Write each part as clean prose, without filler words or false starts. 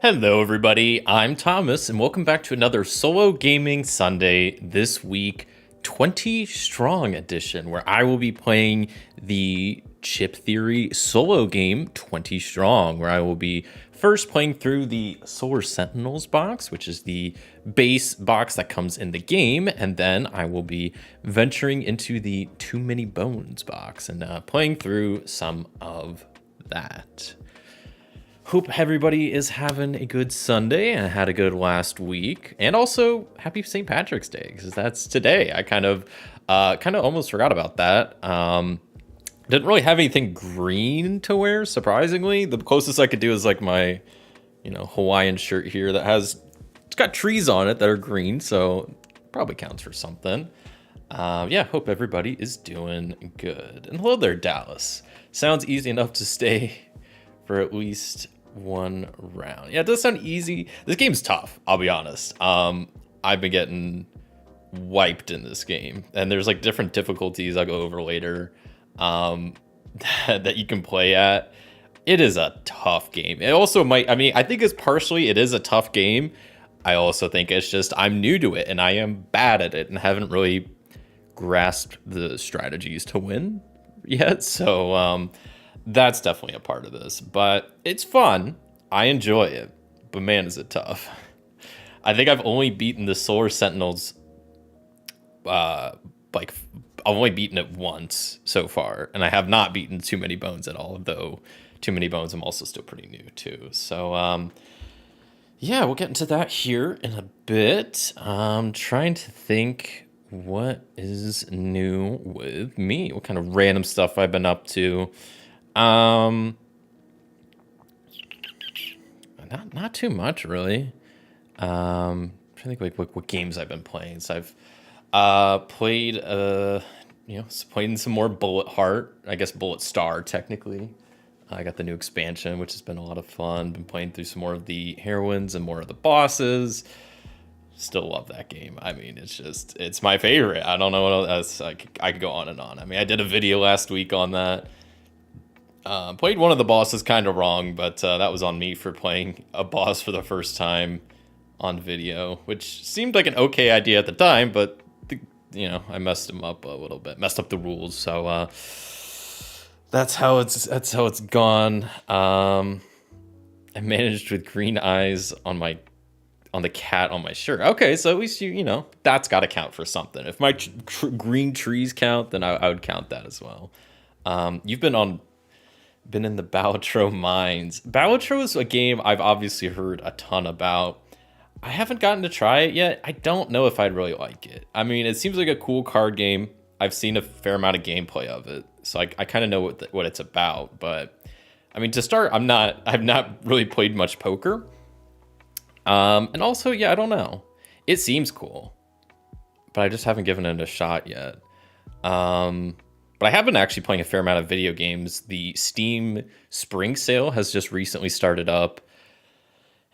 Hello, everybody. I'm Thomas, and welcome back to another Solo Gaming Sunday. This week, 20 Strong Edition, where I will be playing the Chip Theory solo game 20 Strong, where I will be first playing through the Solar Sentinels box, which is the base box that comes in the game, and then I will be venturing into the Too Many Bones box and playing through some of that. Hope everybody is having a good Sunday and had a good last week, and also happy St. Patrick's Day because that's today. I kind of almost forgot about that. Didn't really have anything green to wear, surprisingly. The closest I could do is like my, Hawaiian shirt here that it's got trees on it that are green, so probably counts for something. Yeah, hope everybody is doing good. And hello there, Dallas. Sounds easy enough to stay for at least one round. Yeah, it does sound easy. This game's tough, I'll be honest. I've been getting wiped in this game, and there's like different difficulties I'll go over later that you can play at. It is a tough game. It also I think it's partially it is a tough game. I also think it's just I'm new to it and I am bad at it and haven't really grasped the strategies to win yet. So that's definitely a part of this, but it's fun. I enjoy it, but man, is it tough. I think I've only beaten the Solar Sentinels, I've only beaten it once so far, and I have not beaten Too Many Bones at all, though Too Many Bones I'm also still pretty new to. So, yeah, we'll get into that here in a bit. Trying to think what is new with me, what kind of random stuff I've been up to. Not too much really. Trying to think like what games I've been playing. So I've played playing some more Bullet Heart, I guess Bullet Star technically. I got the new expansion, which has been a lot of fun. Been playing through some more of the heroines and more of the bosses. Still love that game. I mean, it's my favorite. I don't know what else. I could go on and on. I mean, I did a video last week on that. Played one of the bosses kind of wrong, but that was on me for playing a boss for the first time on video, which seemed like an okay idea at the time, but I messed him up a little bit, messed up the rules. So that's how it's gone. I managed with green eyes on the cat on my shirt. Okay, so at least that's got to count for something. If my green trees count, then I would count that as well. You've been in the Balatro Mines. Balatro is a game I've obviously heard a ton about. I haven't gotten to try it yet. I don't know if I'd really like it. I mean, it seems like a cool card game. I've seen a fair amount of gameplay of it, so I kind of know what it's about. But I mean, to start, I've not really played much poker. And also, yeah, I don't know. It seems cool, but I just haven't given it a shot yet. But I have been actually playing a fair amount of video games. The Steam Spring Sale has just recently started up.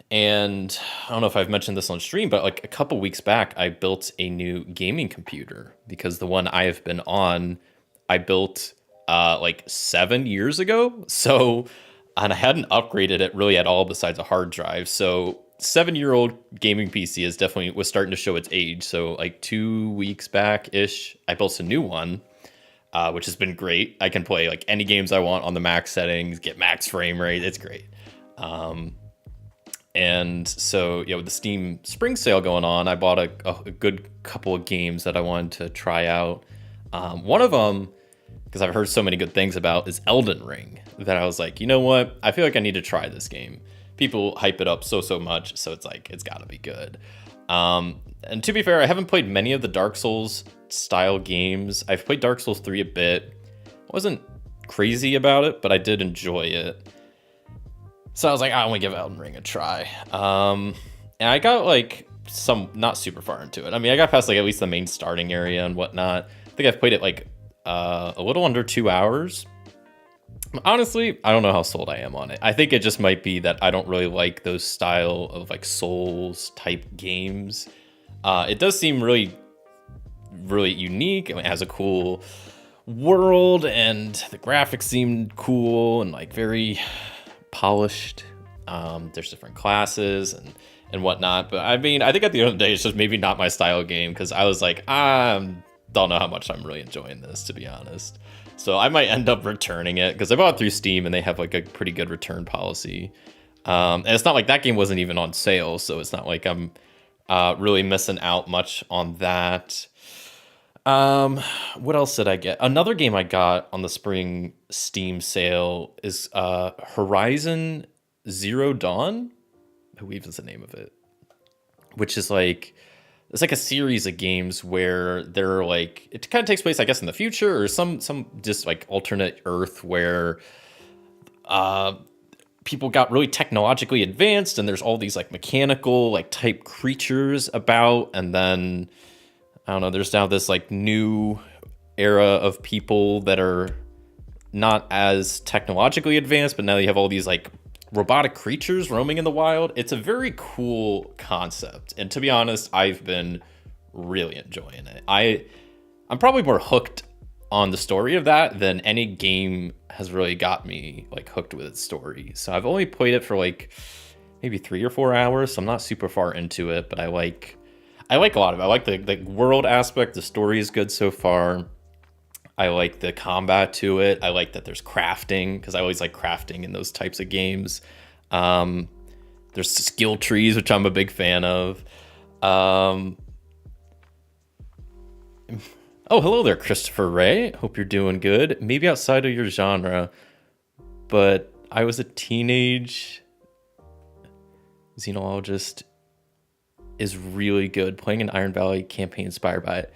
And I don't know if I've mentioned this on stream, but like a couple weeks back, I built a new gaming computer because the one I have been on, I built like 7 years ago. And I hadn't upgraded it really at all besides a hard drive. So 7-year-old gaming PC was starting to show its age. So like 2 weeks back-ish, I built a new one. Which has been great. I can play like any games I want on the max settings, get max frame rate. It's great. And so, with the Steam Spring Sale going on, I bought a good couple of games that I wanted to try out. One of them, because I've heard so many good things about, is Elden Ring, that I was like, you know what? I feel like I need to try this game. People hype it up so much, so it's like, it's got to be good. And to be fair, I haven't played many of the Dark Souls style games. I've played Dark Souls 3 a bit. I wasn't crazy about it, but I did enjoy it. So I was like, I want to give Elden Ring a try. And I got like not super far into it. I mean, I got past like at least the main starting area and whatnot. I think I've played it like a little under 2 hours. Honestly, I don't know how sold I am on it. I think it just might be that I don't really like those style of like Souls type games. It does seem really unique. I mean, it has a cool world and the graphics seemed cool and like very polished. There's different classes and whatnot. But I mean, I think at the end of the day, it's just maybe not my style of game because I was like, I don't know how much I'm really enjoying this, to be honest. So I might end up returning it because I bought it through Steam and they have like a pretty good return policy. And it's not like that game wasn't even on sale, so it's not like I'm really missing out much on that. What else did I get? Another game I got on the spring Steam sale is Horizon Zero Dawn, I believe is the name of it, which is like it's like a series of games where they're like it kind of takes place, I guess, in the future or some just like alternate Earth where people got really technologically advanced and there's all these like mechanical like type creatures about, and then I don't know, there's now this like new era of people that are not as technologically advanced, but now you have all these like robotic creatures roaming in the wild. It's a very cool concept, and to be honest, I've been really enjoying it. I'm probably more hooked on the story of that than any game has really got me like hooked with its story. So I've only played it for like maybe 3 or 4 hours, so I'm not super far into it, but I like a lot of it. I like the world aspect. The story is good so far. I like the combat to it. I like that there's crafting because I always like crafting in those types of games. There's skill trees, which I'm a big fan of. Oh, hello there, Christopher Ray. Hope you're doing good. Maybe outside of your genre, but I was a teenage xenologist is really good. Playing an Iron Valley campaign inspired by it.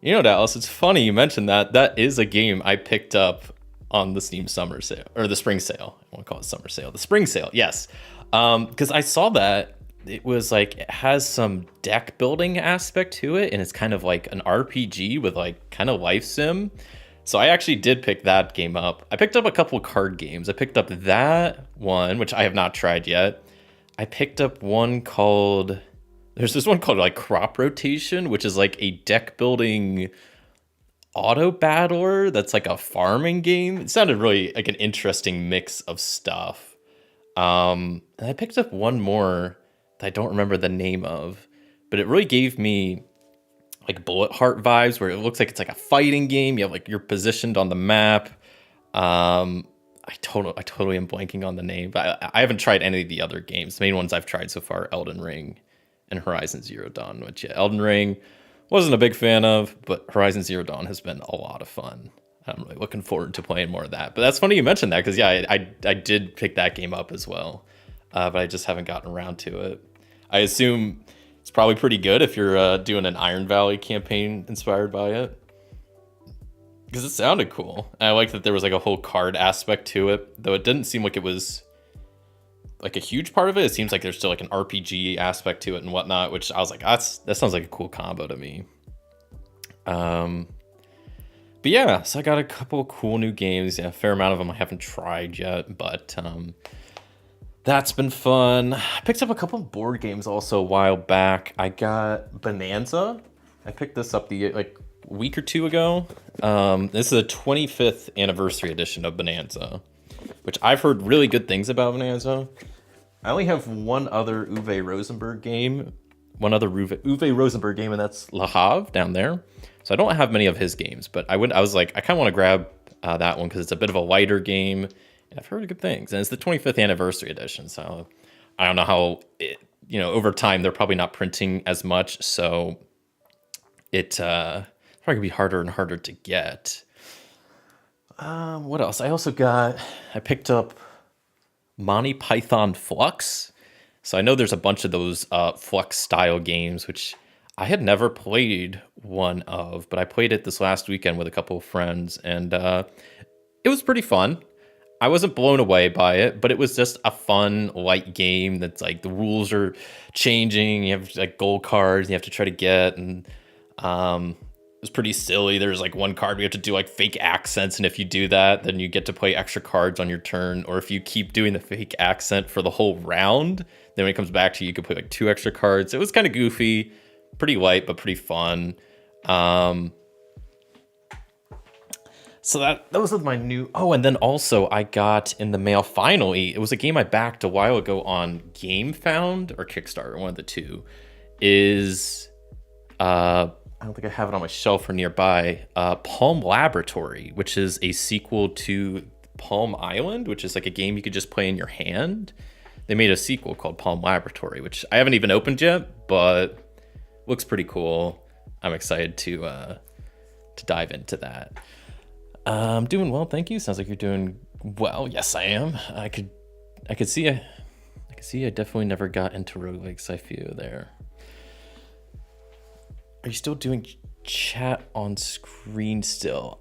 You know, Dallas, it's funny you mentioned that. That is a game I picked up on the Steam summer sale, or the spring sale. I won't call it summer sale. The spring sale, yes. Because I saw that it was like, it has some deck building aspect to it, and it's kind of like an RPG with like kind of life sim. So I actually did pick that game up. I picked up a couple of card games. I picked up that one, which I have not tried yet. I picked up one called... There's this one called like Crop Rotation, which is like a deck building auto battler that's like a farming game. It sounded really like an interesting mix of stuff. And I picked up one more that I don't remember the name of, but it really gave me like Bullet Heart vibes where it looks like it's like a fighting game. You have like you're positioned on the map. I totally am blanking on the name, but I haven't tried any of the other games. The main ones I've tried so far, Elden Ring and Horizon Zero Dawn, which Elden Ring wasn't a big fan of, but Horizon Zero Dawn has been a lot of fun. I'm really looking forward to playing more of that. But that's funny you mentioned that because I did pick that game up as well, but I just haven't gotten around to it. I assume it's probably pretty good if you're doing an Iron Valley campaign inspired by it, because it sounded cool. And I like that there was like a whole card aspect to it, though it didn't seem like it was like a huge part of it. It seems like there's still like an RPG aspect to it and whatnot, which I was like, that sounds like a cool combo to me. But yeah, so I got a couple of cool new games. Yeah, a fair amount of them I haven't tried yet, but that's been fun. I picked up a couple of board games also a while back. I got Bonanza. I picked this up like a week or two ago. This is a 25th anniversary edition of Bonanza, which I've heard really good things about Bonanza. I only have one other Uwe Rosenberg game, and that's Le Havre down there. So I don't have many of his games, but I was like, I kind of want to grab that one because it's a bit of a lighter game. And I've heard good things, and it's the 25th anniversary edition. So I don't know how over time they're probably not printing as much, so it probably gonna be harder and harder to get. What else? I picked up Monty Python Flux. So I know there's a bunch of those Flux style games, which I had never played one of, but I played it this last weekend with a couple of friends, and it was pretty fun. I wasn't blown away by it, but it was just a fun, light game that's like the rules are changing. You have like gold cards you have to try to get, and it was pretty silly. There's like one card we have to do like fake accents, and if you do that, then you get to play extra cards on your turn. Or if you keep doing the fake accent for the whole round, then when it comes back to you, you can play like 2 extra cards. It was kind of goofy, pretty light, but pretty fun. So those are my new. Oh, and then also I got in the mail finally. It was a game I backed a while ago on GameFound or Kickstarter, one of the two. Is I don't think I have it on my shelf or nearby. Palm Laboratory, which is a sequel to Palm Island, which is like a game you could just play in your hand. They made a sequel called Palm Laboratory, which I haven't even opened yet, but looks pretty cool. I'm excited to dive into that. I'm doing well, thank you. Sounds like you're doing well. Yes, I am. I could see I definitely never got into roguelikes. I feel there. Are you still doing chat on screen still?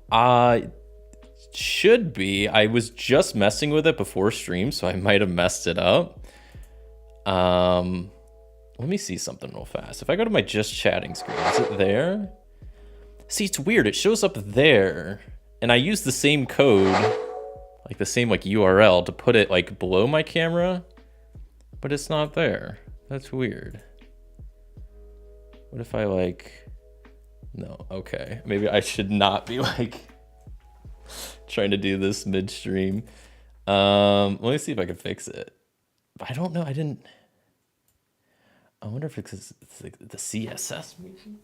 Should be. I was just messing with it before stream, so I might have messed it up. Let me see something real fast. If I go to my just chatting screen, is it there? See, it's weird. It shows up there, and I use the same code, like the same like URL to put it like below my camera, but it's not there. That's weird. What if I like, no, okay. Maybe I should not be like trying to do this midstream. Let me see if I can fix it. I don't know, I wonder if it's like the CSS maybe?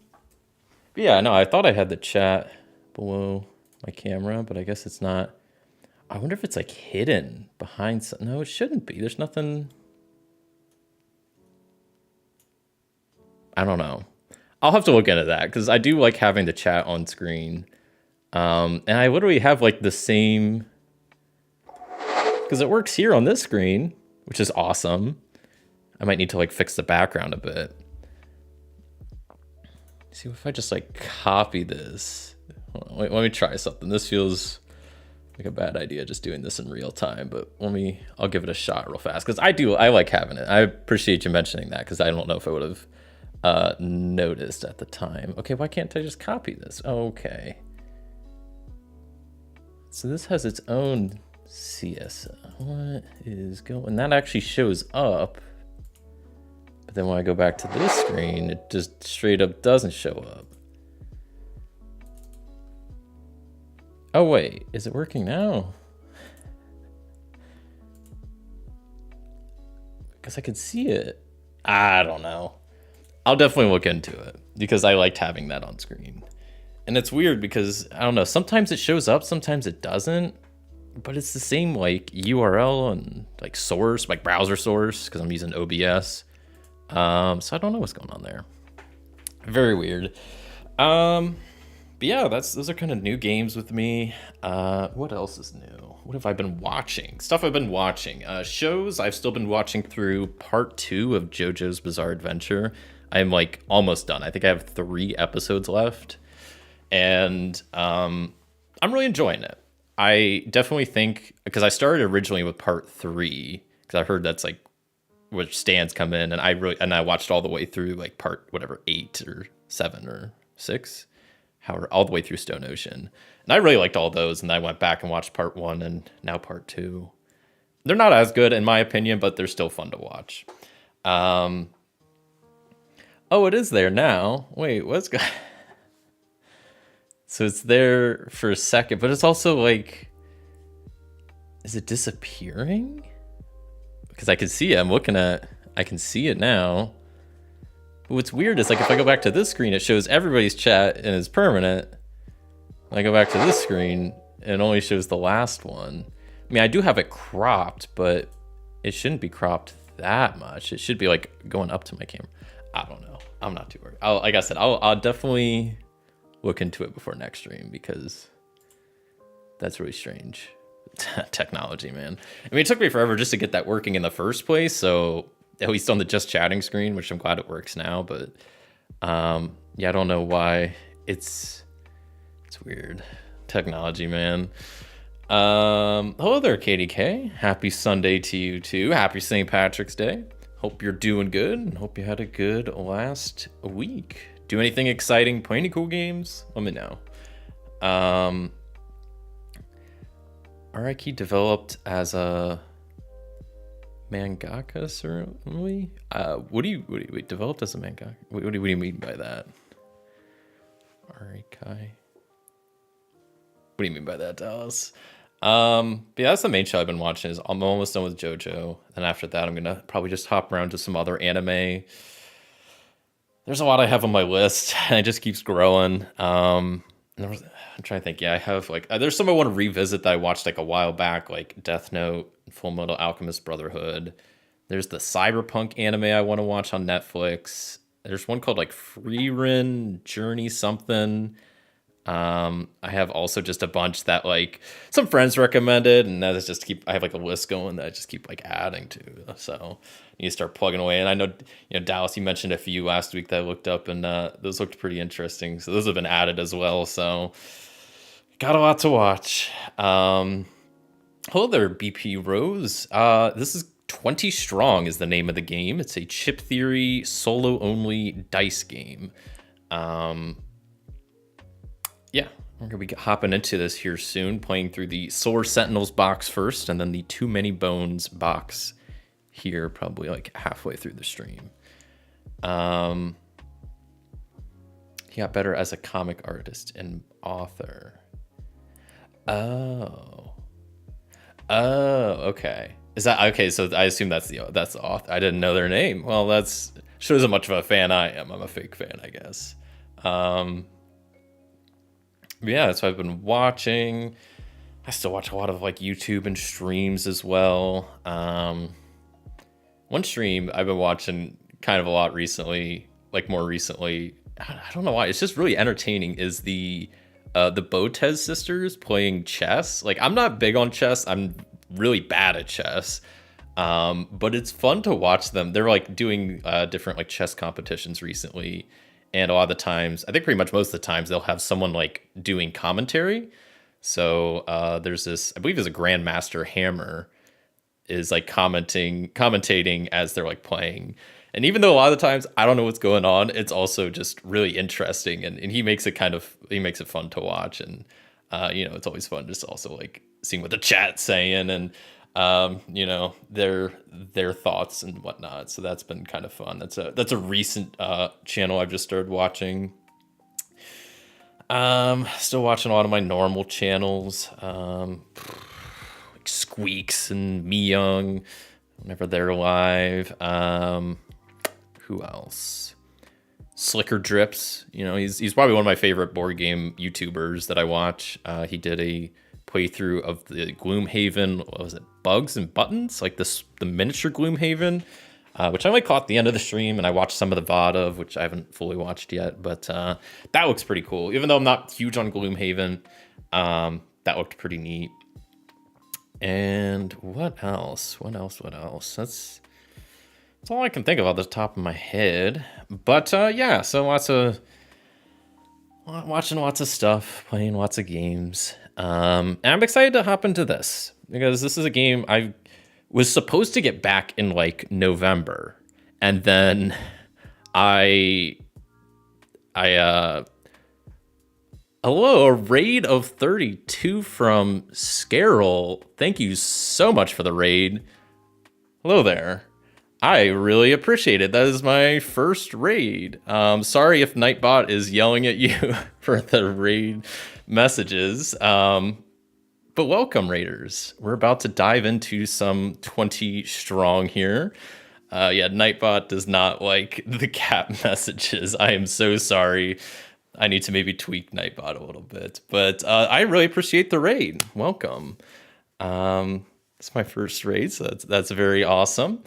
But yeah, no, I thought I had the chat below my camera, but I guess it's not. I wonder if it's like hidden behind some, no, it shouldn't be. There's nothing. I don't know. I'll have to look into that because I do like having the chat on screen. And I literally have like the same, because it works here on this screen, which is awesome. I might need to like fix the background a bit. See if I just like copy this. Hold on, wait, let me try something. This feels like a bad idea just doing this in real time, but I'll give it a shot real fast because I like having it. I appreciate you mentioning that because I don't know if I would have noticed at the time. Okay, why can't I just copy this? Okay. So this has its own CSS. What is going? That actually shows up. But then when I go back to this screen, it just straight up doesn't show up. Oh wait, is it working now? Because I could see it. I don't know. I'll definitely look into it because I liked having that on screen. And it's weird because, I don't know, sometimes it shows up, sometimes it doesn't. But it's the same like URL and like source, like browser source, because I'm using OBS. So I don't know what's going on there. Very weird. But yeah, those are kind of new games with me. What else is new? What have I been watching? Stuff I've been watching. Shows, I've still been watching through part 2 of JoJo's Bizarre Adventure. I'm like almost done. I think I have 3 episodes left. And I'm really enjoying it. I definitely think, because I started originally with part 3, because I heard that's like which stands come in, and I watched all the way through like part 8 or 7 or 6, however, all the way through Stone Ocean. And I really liked all those, and I went back and watched part 1 and now part 2. They're not as good in my opinion, but they're still fun to watch. Oh, it is there now. Wait, what's going? So it's there for a second, but it's also like, is it disappearing? Because I can see it. I can see it now. But what's weird is like if I go back to this screen, it shows everybody's chat and is permanent. When I go back to this screen, it only shows the last one. I mean, I do have it cropped, but it shouldn't be cropped that much. It should be like going up to my camera. I don't know. I'm not too worried. Like I said, I'll definitely look into it before next stream because that's really strange. Technology, man. I mean, it took me forever just to get that working in the first place. So at least on the just chatting screen, which I'm glad it works now. But yeah, I don't know why. It's weird. Technology, man. Hello there, KDK. Happy Sunday to you too. Happy St. Patrick's Day. Hope you're doing good and hope you had a good last week. Do anything exciting? Play any cool games? Let me know. Araki developed as a mangaka, certainly. What do you developed as a mangaka? What do you mean by that? Araki. What do you mean by that, Dallas? But yeah, that's the main show I've been watching. Is I'm almost done with JoJo, and after that, I'm gonna probably just hop around to some other anime. There's a lot I have on my list, and it just keeps growing. I'm trying to think. Yeah, I have like there's some I want to revisit that I watched like a while back, like Death Note, Full Metal Alchemist Brotherhood. There's the cyberpunk anime I want to watch on Netflix. There's one called like Freerin Journey something. I have also just a bunch that like some friends recommended, and that is just keep. I have like a list going that I just keep like adding to. So you start plugging away. And I know Dallas, you mentioned a few last week that I looked up, and those looked pretty interesting. So those have been added as well. So got a lot to watch. Hello there, BP Rose. This is 20 Strong is the name of the game. It's a chip theory solo only dice game. Yeah, we're going to be hopping into this here soon, playing through the Solar Sentinels box first, and then the Too Many Bones box here, probably like halfway through the stream. He got better as a comic artist and author. Oh, okay. Is that okay? So I assume that's the author. I didn't know their name. Well, that's shows how much of a fan I am. I'm a fake fan, I guess. Yeah, that's what I've been watching. I still watch a lot of like YouTube and streams as well. One stream I've been watching kind of a lot recently, like more recently. I don't know why. It's just really entertaining. Is the Botez sisters playing chess? Like I'm not big on chess. I'm really bad at chess. But it's fun to watch them. They're like doing different like chess competitions recently. And a lot of the times, I think pretty much most of the times, they'll have someone like doing commentary. So there's this, I believe there's a Grandmaster Hammer is like commentating as they're like playing. And even though a lot of the times I don't know what's going on, it's also just really interesting. And he makes it fun to watch. And, it's always fun just also like seeing what the chat's saying and, their thoughts and whatnot. So that's been kind of fun. That's a recent channel I've just started watching. Still watching a lot of my normal channels, like Squeaks and Me Young, whenever they're live. Who else? Slicker Drips. He's probably one of my favorite board game YouTubers that I watch. He did a playthrough of the Gloomhaven, what was it, Bugs and Buttons, like the miniature Gloomhaven, which I only caught at the end of the stream, and I watched some of the VOD of, which I haven't fully watched yet, but that looks pretty cool. Even though I'm not huge on Gloomhaven, that looked pretty neat. And what else? That's all I can think of off the top of my head. But yeah, so watching lots of stuff, playing lots of games. And I'm excited to hop into this because this is a game I was supposed to get back in like November, and then hello, a raid of 32 from Scarol. Thank you so much for the raid. Hello there. I really appreciate it. That is my first raid. Sorry if Nightbot is yelling at you for the raid messages. But welcome, raiders. We're about to dive into some 20 strong here. Yeah, Nightbot does not like the cat messages. I am so sorry. I need to maybe tweak Nightbot a little bit. But I really appreciate the raid. Welcome. It's my first raid, so that's very awesome.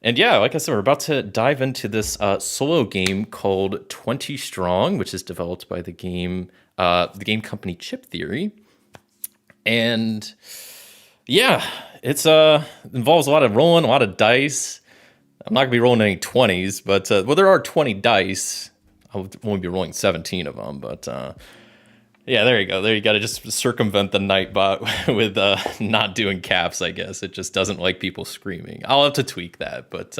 And yeah, like I said, we're about to dive into this solo game called 20 Strong, which is developed by the game company Chip Theory. And yeah, it's involves a lot of rolling, a lot of dice. I'm not gonna be rolling any 20s, but there are 20 dice. I won't be rolling 17 of them, but yeah, there you go. There you got to just circumvent the Nightbot with not doing caps, I guess. It just doesn't like people screaming. I'll have to tweak that, but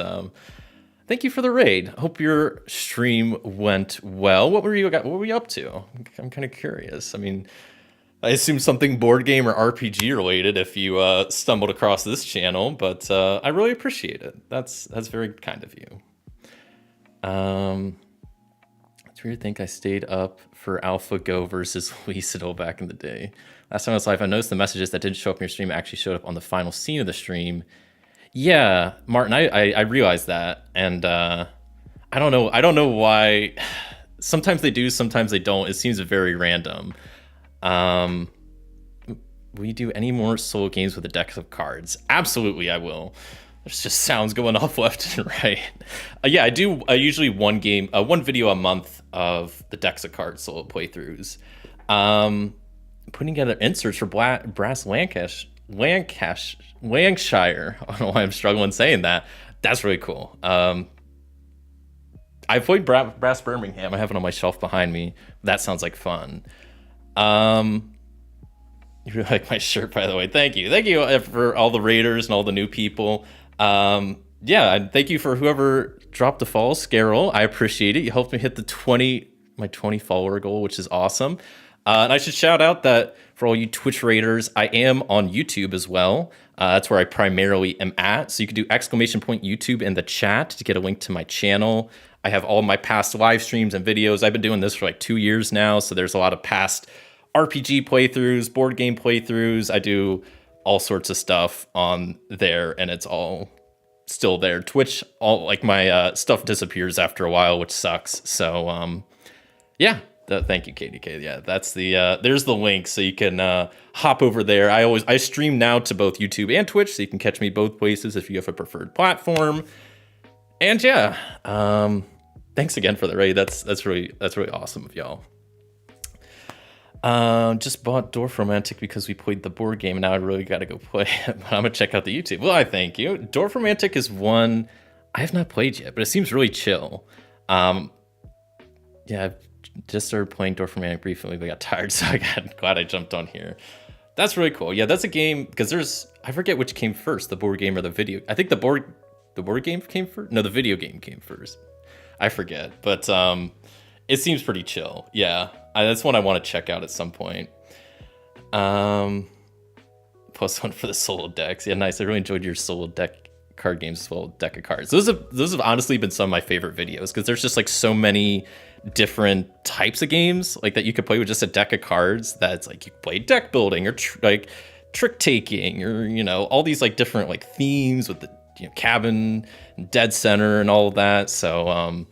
thank you for the raid. Hope your stream went well. What were you up to? I'm kind of curious. I mean, I assume something board game or RPG related if you stumbled across this channel, but I really appreciate it. That's very kind of you. It's weird to think I stayed up for AlphaGo versus Lucido back in the day. Last time I was live, I noticed the messages that didn't show up in your stream actually showed up on the final scene of the stream. Yeah, Martin, I realized that, and I don't know why. Sometimes they do, sometimes they don't. It seems very random. Will you do any more solo games with a deck of cards? Absolutely, I will. There's just sounds going off left and right. Yeah, I do usually one video a month of the decks of cards solo playthroughs. Putting together inserts for Brass Lancashire. I don't know why I'm struggling saying that. That's really cool. I played Brass Birmingham. I have it on my shelf behind me. That sounds like fun. You really like my shirt, by the way. Thank you for all the raiders and all the new people. Yeah, thank you for whoever dropped the follow, Scarol. I appreciate it. You helped me hit my 20 follower goal, which is awesome. And I should shout out that for all you Twitch raiders, I am on YouTube as well. That's where I primarily am at. So you can do !YouTube in the chat to get a link to my channel. I have all my past live streams and videos. I've been doing this for like 2 years now. So there's a lot of past RPG playthroughs, board game playthroughs. I do all sorts of stuff on there, and it's all still there. Twitch, all like my stuff disappears after a while, which sucks. So yeah. Thank you, KDK. Yeah, that's the there's the link, so you can hop over there. I stream now to both YouTube and Twitch, so you can catch me both places if you have a preferred platform. And yeah, thanks again for the raid. That's really awesome of y'all. Just bought Dwarf Romantic because we played the board game, and now I really got to go play it. But I'm gonna check out the YouTube. Well, I thank you. Dwarf Romantic is one I have not played yet, but it seems really chill. Yeah. I've just started playing Dwarf Romantic briefly, but got tired, so I got glad I jumped on here. That's really cool. Yeah, that's a game because I forget which came first, the board game or the video. I think the board game came first. No, the video game came first. I forget, but it seems pretty chill. Yeah, that's one I want to check out at some point. Plus one for the solo decks. Yeah, nice. I really enjoyed your solo deck card games as well. Deck of cards. Those have honestly been some of my favorite videos because there's just like so many different types of games like that you could play with just a deck of cards. That's like you can play deck building or like trick taking, or all these like different like themes with the cabin and dead center and all of that. So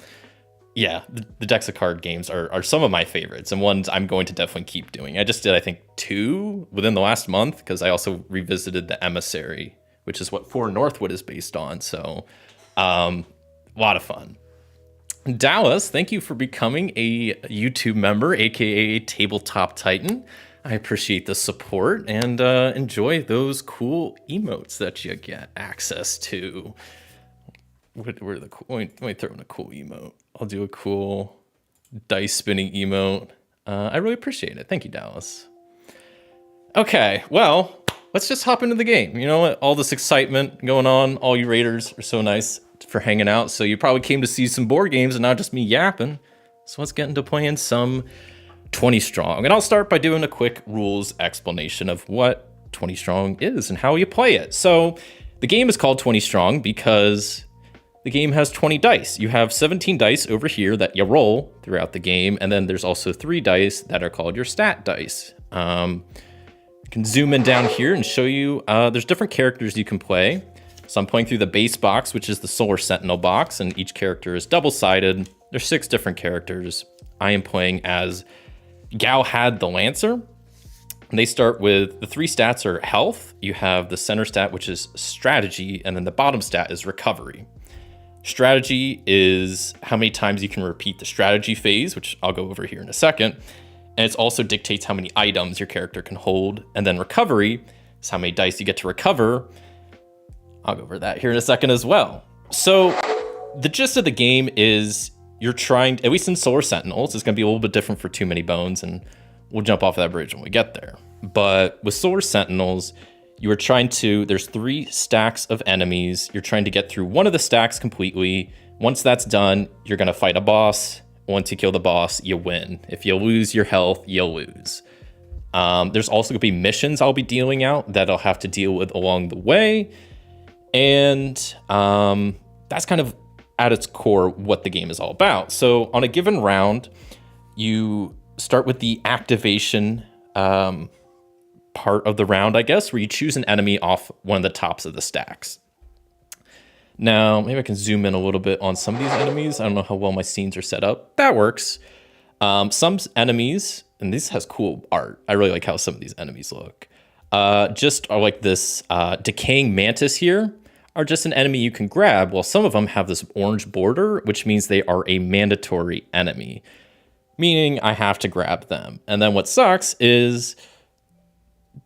yeah, the decks of card games are some of my favorites, and ones I'm going to definitely keep doing. I just did I think 2 within the last month because I also revisited the Emissary, which is what For Northwood is based on. So a lot of fun. Dallas, thank you for becoming a YouTube member, aka Tabletop Titan. I appreciate the support and enjoy those cool emotes that you get access to. Where the cool? Let me throw in a cool emote. I'll do a cool dice spinning emote. I really appreciate it. Thank you, Dallas. Okay, well, let's just hop into the game. You know what? All this excitement going on. All you raiders are so nice for hanging out. So you probably came to see some board games and not just me yapping. So let's get into playing some 20 Strong. And I'll start by doing a quick rules explanation of what 20 Strong is and how you play it. So the game is called 20 Strong because the game has 20 dice. You have 17 dice over here that you roll throughout the game. And then there's also 3 dice that are called your stat dice. I can zoom in down here and show you there's different characters you can play. So I'm playing through the base box, which is the Solar Sentinel box, and each character is double-sided. There's 6 different characters. I am playing as Galhad the Lancer. And they start with the 3 stats are health. You have the center stat, which is strategy, and then the bottom stat is recovery. Strategy is how many times you can repeat the strategy phase, which I'll go over here in a second. And it also dictates how many items your character can hold. And then recovery is how many dice you get to recover. I'll go over that here in a second as well. So the gist of the game is you're trying, at least in Solar Sentinels, it's going to be a little bit different for Too Many Bones, and we'll jump off of that bridge when we get there. But with Solar Sentinels, you are trying to, there's 3 stacks of enemies. You're trying to get through one of the stacks completely. Once that's done, you're going to fight a boss. Once you kill the boss, you win. If you lose your health, you'll lose. There's also going to be missions I'll be dealing out that I'll have to deal with along the way. And that's kind of at its core what the game is all about. So on a given round, you start with the activation part of the round, I guess, where you choose an enemy off one of the tops of the stacks. Now, maybe I can zoom in a little bit on some of these enemies. I don't know how well my scenes are set up. That works. Some enemies, and this has cool art. I really like how some of these enemies look. Just are like this decaying mantis here are just an enemy you can grab, while some of them have this orange border, which means they are a mandatory enemy, meaning I have to grab them. And then what sucks is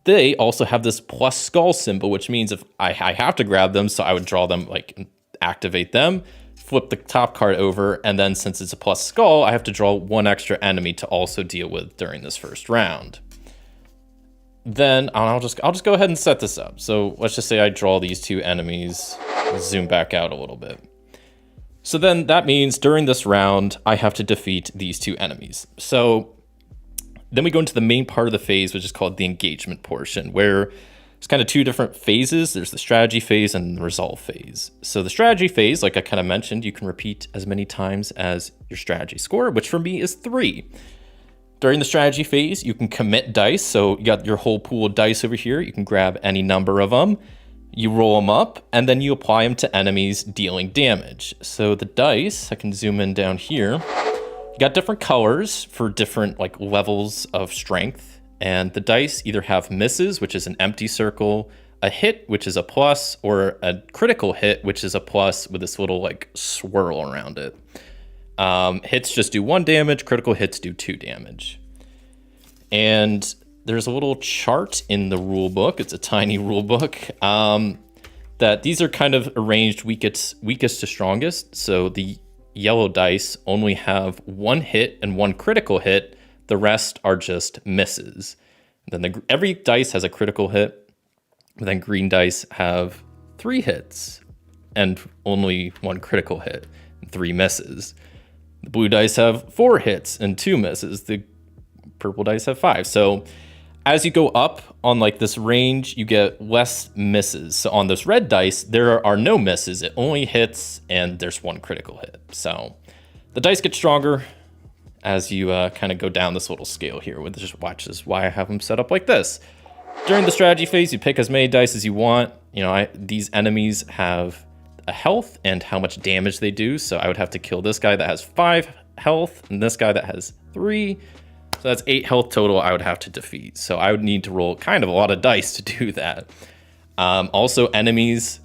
they also have this plus skull symbol, which means if I have to grab them, so I would draw them, like activate them, flip the top card over, and then since it's a plus skull, I have to draw one extra enemy to also deal with during this first round. Then I'll just go ahead and set this up. So let's just say I draw these two enemies. Let's zoom back out a little bit. So then that means during this round, I have to defeat these two enemies. So then we go into the main part of the phase, which is called the engagement portion, where it's kind of two different phases. There's the strategy phase and the resolve phase. So the strategy phase, like I kind of mentioned, you can repeat as many times as your strategy score, which for me is 3. During the strategy phase, you can commit dice. So you got your whole pool of dice over here. You can grab any number of them. You roll them up, and then you apply them to enemies dealing damage. So the dice, I can zoom in down here. You got different colors for different like levels of strength. And the dice either have misses, which is an empty circle, a hit, which is a plus, or a critical hit, which is a plus with this little like swirl around it. Hits just do 1 damage, critical hits do 2 damage. And there's a little chart in the rule book. It's a tiny rule book that these are kind of arranged weakest to strongest. So the yellow dice only have 1 hit and 1 critical hit. The rest are just misses. Then every dice has a critical hit. Then green dice have 3 hits and only 1 critical hit and 3 misses. The blue dice have 4 hits and 2 misses. The purple dice have 5. So as you go up on like this range, you get less misses. So on those red dice, there are no misses. It only hits and there's 1 critical hit. So the dice get stronger as you kind of go down this little scale here. With just watch this, why I have them set up like this. During the strategy phase, you pick as many dice as you want. You know, these enemies have a health and how much damage they do. So I would have to kill this guy that has 5 health and this guy that has 3. So that's 8 health total I would have to defeat. So I would need to roll kind of a lot of dice to do that. Also, enemies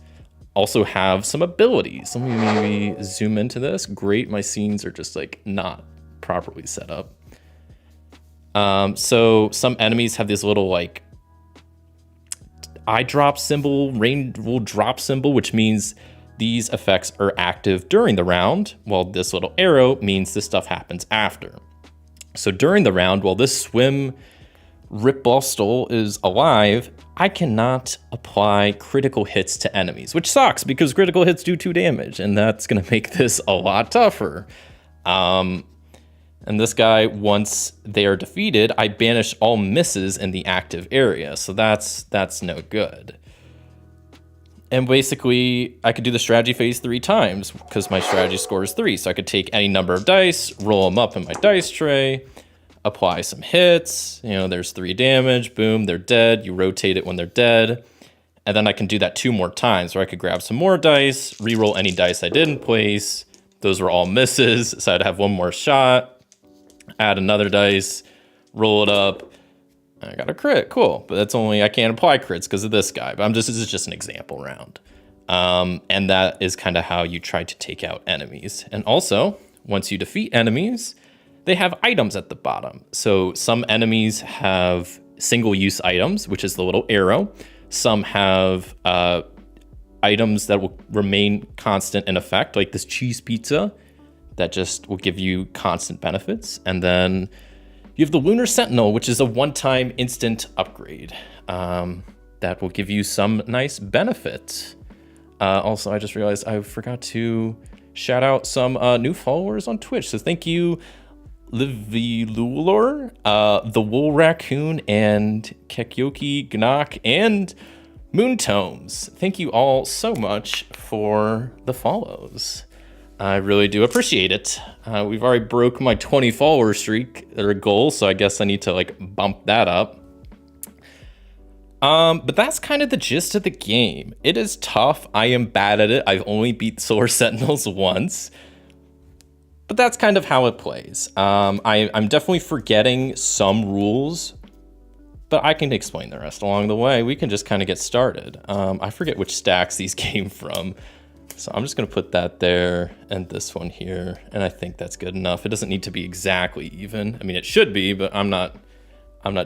also have some abilities. Let me maybe zoom into this. Great, my scenes are just like not properly set up. So some enemies have this little like eye drop symbol, rain will drop symbol, which means these effects are active during the round, while this little arrow means this stuff happens after. So during the round, while this swim Ripbostel is alive, I cannot apply critical hits to enemies, which sucks because critical hits do 2 damage, and that's going to make this a lot tougher. And this guy, once they are defeated, I banish all misses in the active area, so that's no good. And basically, I could do the strategy phase 3 times because my strategy score is 3. So I could take any number of dice, roll them up in my dice tray, apply some hits. You know, there's 3 damage. Boom, they're dead. You rotate it when they're dead. And then I can do that 2 more times where I could grab some more dice, re-roll any dice I didn't place. Those were all misses. So I'd have 1 more shot, add another dice, roll it up. I got a crit, cool. But that's only, I can't apply crits because of this guy. But this is just an example round. And that is kind of how you try to take out enemies. And also, once you defeat enemies, they have items at the bottom. So some enemies have single-use items, which is the little arrow. Some have items that will remain constant in effect, like this cheese pizza that just will give you constant benefits. And then you have the Lunar Sentinel, which is a one-time instant upgrade that will give you some nice benefit. Also, I just realized I forgot to shout out some new followers on Twitch. So thank you, Livilulor, the Wool Raccoon, and Kekyoki Gnak, and Moontomes. Thank you all so much for the follows. I really do appreciate it. We've already broke my 20 follower streak or goal, so I guess I need to like bump that up. But that's kind of the gist of the game. It is tough. I am bad at it. I've only beat Solar Sentinels once. But that's kind of how it plays. I'm definitely forgetting some rules, but I can explain the rest along the way. We can just kind of get started. I forget which stacks these came from. So I'm just gonna put that there and this one here. And I think that's good enough. It doesn't need to be exactly even. I mean, it should be, but I'm not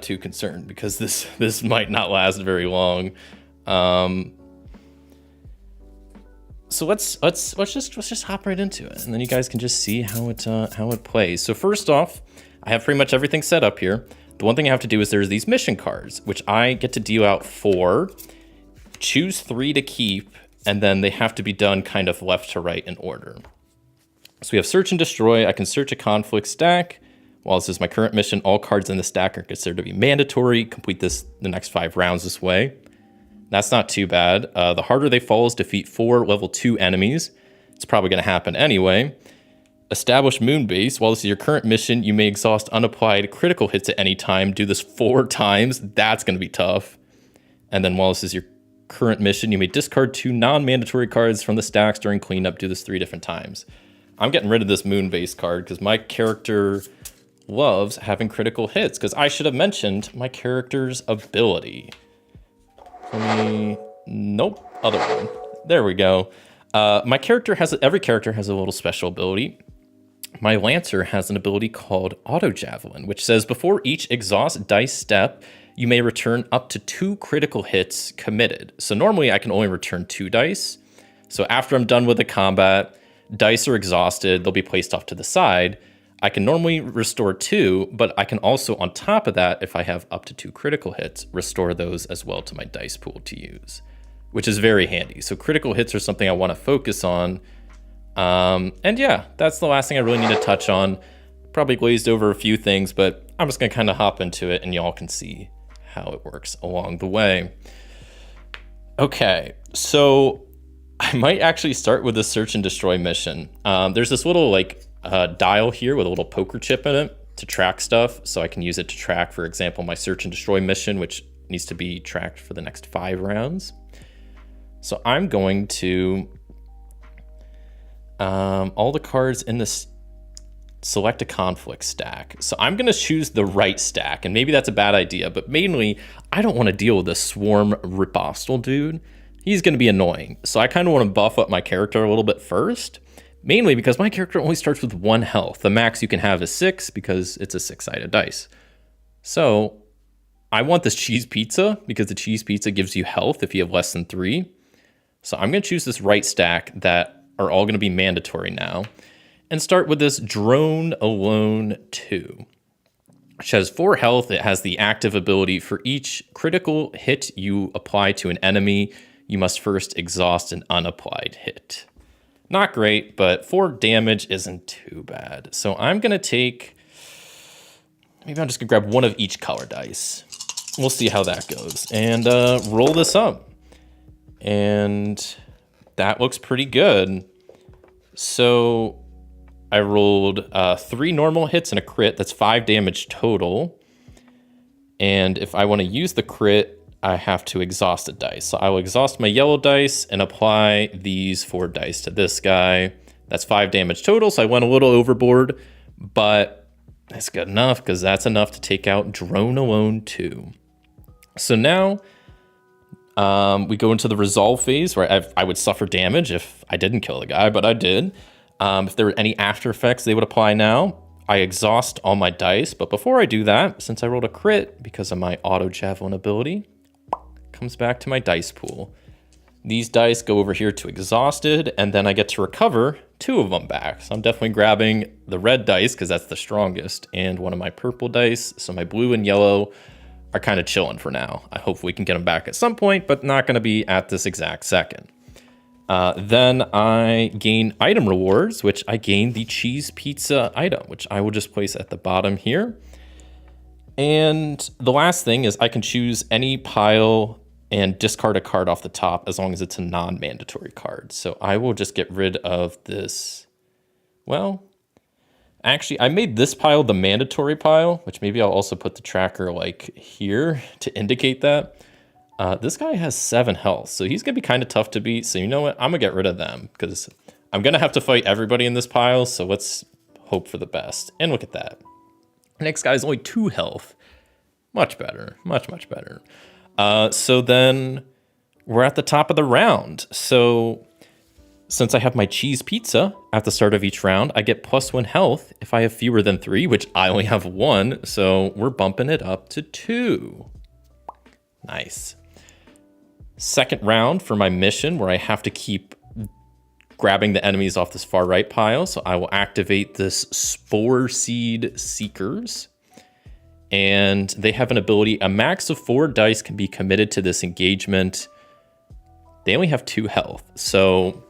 too concerned because this might not last very long. So let's just hop right into it, and then you guys can just see how it plays. So first off, I have pretty much everything set up here. The one thing I have to do is there's these mission cards, which I get to deal out 4, choose 3 to keep, and then they have to be done kind of left to right in order. So we have search and destroy. I can search a conflict stack. While this is my current mission, all cards in the stack are considered to be mandatory. Complete the next 5 rounds this way. That's not too bad. The harder they fall is defeat 4 level 2 enemies. It's probably going to happen anyway. Establish moon base. While this is your current mission, you may exhaust unapplied critical hits at any time. Do this 4 times. That's going to be tough. And then while this is your current mission, you may discard 2 non-mandatory cards from the stacks during cleanup. Do this 3 different times. I'm getting rid of this moon base card because my character loves having critical hits, because I should have mentioned my character's ability. Nope, other one. There we go. Every character has a little special ability. My Lancer has an ability called Auto Javelin, which says before each exhaust dice step, you may return up to 2 critical hits committed. So normally I can only return 2 dice. So after I'm done with the combat, dice are exhausted, they'll be placed off to the side. I can normally restore 2, but I can also, on top of that, if I have up to 2 critical hits, restore those as well to my dice pool to use, which is very handy. So critical hits are something I want to focus on. And yeah, that's the last thing I really need to touch on. Probably glazed over a few things, but I'm just going to kind of hop into it and y'all can see how it works along the way. Okay, so I might actually start with the search and destroy mission. There's this little dial here with a little poker chip in it to track stuff. So I can use it to track, for example, my search and destroy mission, which needs to be tracked for the next 5 rounds. So I'm going to, all the cards in this, select a conflict stack. So I'm going to choose the right stack, and maybe that's a bad idea, but mainly I don't want to deal with a swarm ripostal dude. He's going to be annoying. So I kind of want to buff up my character a little bit first. Mainly because my character only starts with 1 health. The max you can have is 6 because it's a 6-sided dice. So I want this cheese pizza because the cheese pizza gives you health if you have less than 3. So I'm going to choose this right stack that are all going to be mandatory now and start with this Drone Alone 2, which has 4 health. It has the active ability for each critical hit you apply to an enemy, you must first exhaust an unapplied hit. Not great, but 4 damage isn't too bad. So I'm going to take, maybe I'm just going to grab 1 of each color dice. We'll see how that goes. And roll this up. And that looks pretty good. So I rolled 3 normal hits and a crit. That's 5 damage total. And if I want to use the crit, I have to exhaust a dice. So I will exhaust my yellow dice and apply these 4 dice to this guy. That's 5 damage total, so I went a little overboard, but that's good enough because that's enough to take out Drone Alone 2. So now we go into the resolve phase where I would suffer damage if I didn't kill the guy, but I did. If there were any after effects, they would apply now. I exhaust all my dice, but before I do that, since I rolled a crit because of my auto javelin ability, comes back to my dice pool. These dice go over here to exhausted, and then I get to recover 2 of them back. So I'm definitely grabbing the red dice because that's the strongest, and 1 of my purple dice. So my blue and yellow are kind of chilling for now. I hope we can get them back at some point, but not going to be at this exact second. Then I gain item rewards, which I gain the cheese pizza item, which I will just place at the bottom here. And the last thing is I can choose any pile and discard a card off the top as long as it's a non-mandatory card. So I will just get rid of this Well, actually, I made this pile the mandatory pile, which maybe I'll also put the tracker like here to indicate that. This guy has 7 health, so he's going to be kind of tough to beat. So you know what? I'm going to get rid of them because I'm going to have to fight everybody in this pile. So let's hope for the best. And look at that. Next guy's only 2 health. Much better. Much, much better. So then we're at the top of the round. So since I have my cheese pizza at the start of each round, I get +1 health if I have fewer than 3, which I only have 1. So we're bumping it up to 2. Nice. Second round for my mission where I have to keep grabbing the enemies off this far right pile. So I will activate this Spore Seed Seekers. And they have an ability, a max of 4 dice can be committed to this engagement. They only have 2 health. So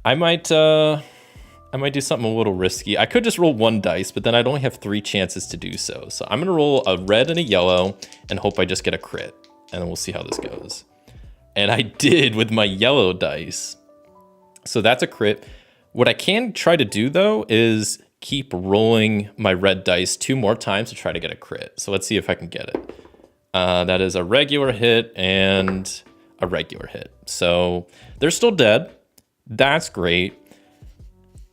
I might do something a little risky. I could just roll 1 dice, but then I'd only have 3 chances to do so. So I'm gonna roll a red and a yellow and hope I just get a crit. And then we'll see how this goes. And I did with my yellow dice. So that's a crit. What I can try to do though is keep rolling my red dice 2 more times to try to get a crit. So let's see if I can get it. That is a regular hit and a regular hit. So they're still dead. That's great.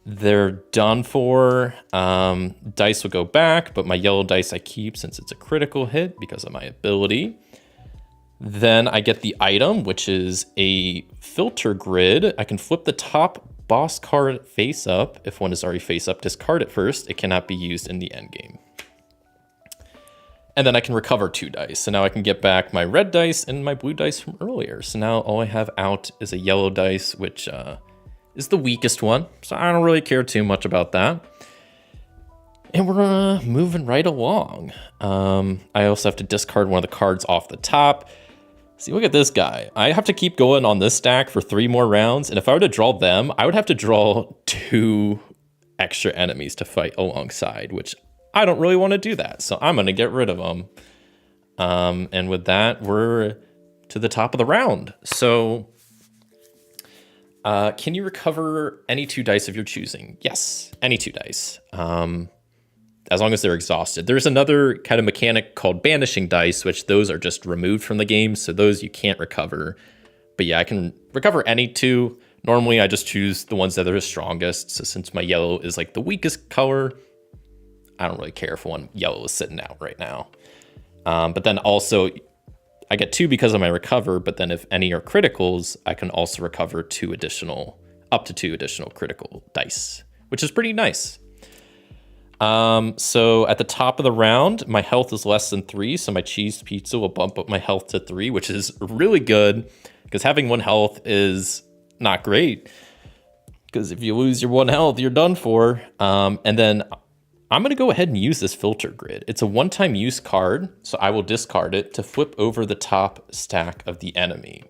They're done for. Dice will go back, but my yellow dice I keep since it's a critical hit because of my ability. Then I get the item, which is a filter grid. I can flip the top boss card face up. If one is already face up, discard it first. It cannot be used in the end game. And then I can recover 2 dice. So now I can get back my red dice and my blue dice from earlier. So now all I have out is a yellow dice, which is the weakest one. So I don't really care too much about that. And we're moving right along. I also have to discard one of the cards off the top. See, look at this guy. I have to keep going on this stack for 3 more rounds. And if I were to draw them, I would have to draw 2 extra enemies to fight alongside, which I don't really want to do that. So I'm going to get rid of them. And with that, we're to the top of the round. So can you recover any 2 dice of your choosing? Yes, any 2 dice. As long as they're exhausted. There's another kind of mechanic called banishing dice, which those are just removed from the game. So those you can't recover. But yeah, I can recover any 2. Normally I just choose the ones that are the strongest. So since my yellow is like the weakest color, I don't really care if one yellow is sitting out right now. But then also I get 2 because of my recover. But then if any are criticals, I can also recover up to 2 additional critical dice, which is pretty nice. So at the top of the round, my health is less than 3, so my cheese pizza will bump up my health to 3, which is really good, because having 1 health is not great, because if you lose your 1 health, you're done for. And then I'm going to go ahead and use this filter grid. It's a one-time use card, so I will discard it to flip over the top stack of the enemy.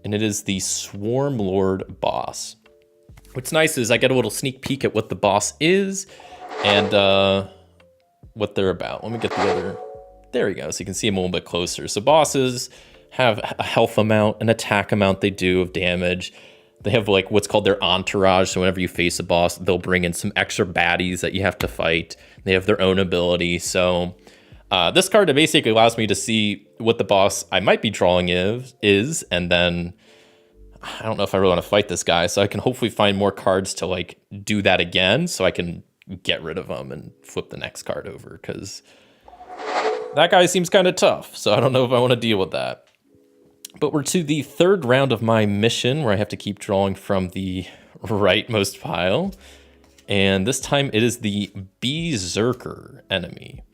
And it is the Swarm Lord boss. What's nice is I get a little sneak peek at what the boss is, and what they're about. Let me get the other, there we go, so you can see them a little bit closer. So bosses have a health amount, an attack amount they do of damage. They have like what's called their entourage, so whenever you face a boss, they'll bring in some extra baddies that you have to fight. They have their own ability. So this card basically allows me to see what the boss I might be drawing is, and then I don't know if I really want to fight this guy, so I can hopefully find more cards to like do that again, so I can get rid of them and flip the next card over, because that guy seems kind of tough, so I don't know if I want to deal with that. But we're to the 3rd round of my mission, where I have to keep drawing from the rightmost pile, and this time it is the Berserker enemy.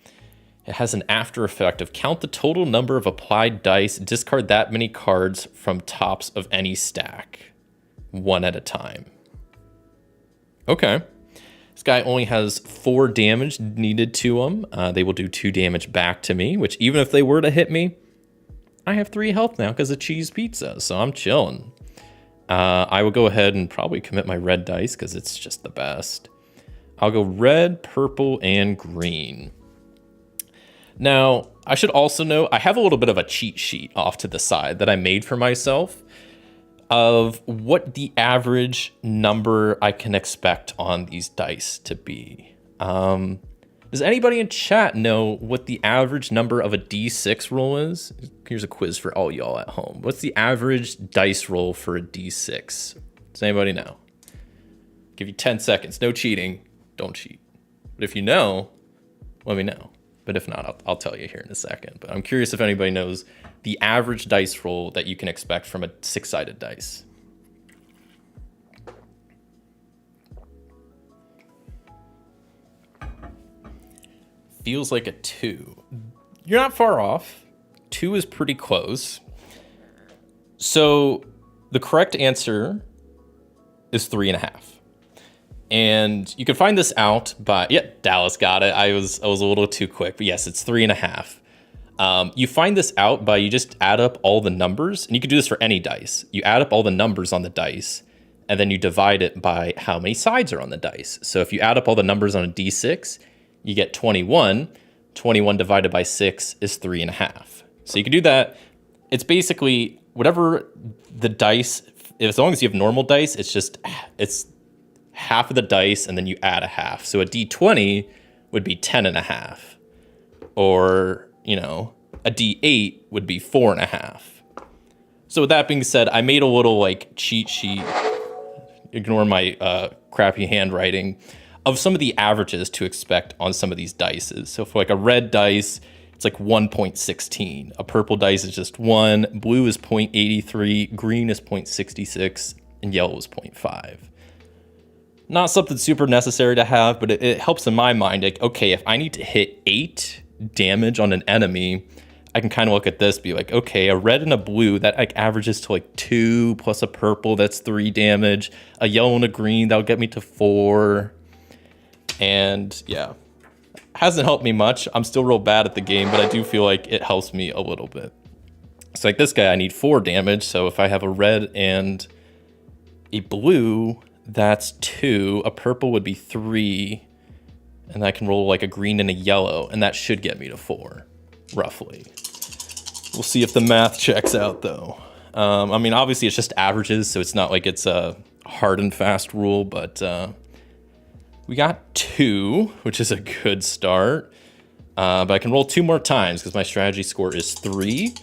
It has an after effect of count the total number of applied dice, discard that many cards from tops of any stack, 1 at a time. Okay. This guy only has 4 damage needed to him. They will do 2 damage back to me, which even if they were to hit me, I have 3 health now because of cheese pizza, so I'm chilling. I will go ahead and probably commit my red dice because it's just the best. I'll go red, purple, and green. Now, I should also note, I have a little bit of a cheat sheet off to the side that I made for myself. of what the average number I can expect on these dice to be. Does anybody in chat know what the average number of a D6 roll is? Here's a quiz for all y'all at home. What's the average dice roll for a D6? Does anybody know? Give you 10 seconds. No cheating. Don't cheat. But if you know, let me know. But if not, I'll tell you here in a second. But I'm curious if anybody knows the average dice roll that you can expect from a 6-sided dice. Feels like a 2. You're not far off. 2 is pretty close. So the correct answer is 3.5. And you can find this out by, Dallas got it. I was a little too quick, but yes, it's 3.5. You find this out by you just add up all the numbers, and you can do this for any dice. You add up all the numbers on the dice, and then you divide it by how many sides are on the dice. So if you add up all the numbers on a D6, you get 21. 21 divided by 6 is 3.5. So you can do that. It's basically whatever the dice, as long as you have normal dice, it's half of the dice and then you add a half. So a D20 would be 10.5. Or, a D8 would be 4.5. So with that being said, I made a little cheat sheet, ignore my crappy handwriting, of some of the averages to expect on some of these dices. So for a red dice, it's 1.16. A purple dice is just 1, blue is 0.83, green is 0.66, and yellow is 0.5. Not something super necessary to have, but it helps in my mind. Okay, if I need to hit 8 damage on an enemy, I can kind of look at this, be okay, a red and a blue, that averages to 2, plus a purple, that's 3 damage. A yellow and a green, that'll get me to 4. And yeah, hasn't helped me much. I'm still real bad at the game, but I do feel like it helps me a little bit. So this guy, I need 4 damage. So if I have a red and a blue, that's 2. A purple would be 3. And I can roll a green and a yellow, and that should get me to 4, roughly. We'll see if the math checks out, though. Obviously it's just averages, so it's not like it's a hard and fast rule, but we got 2, which is a good start. But I can roll 2 more times because my strategy score is 3.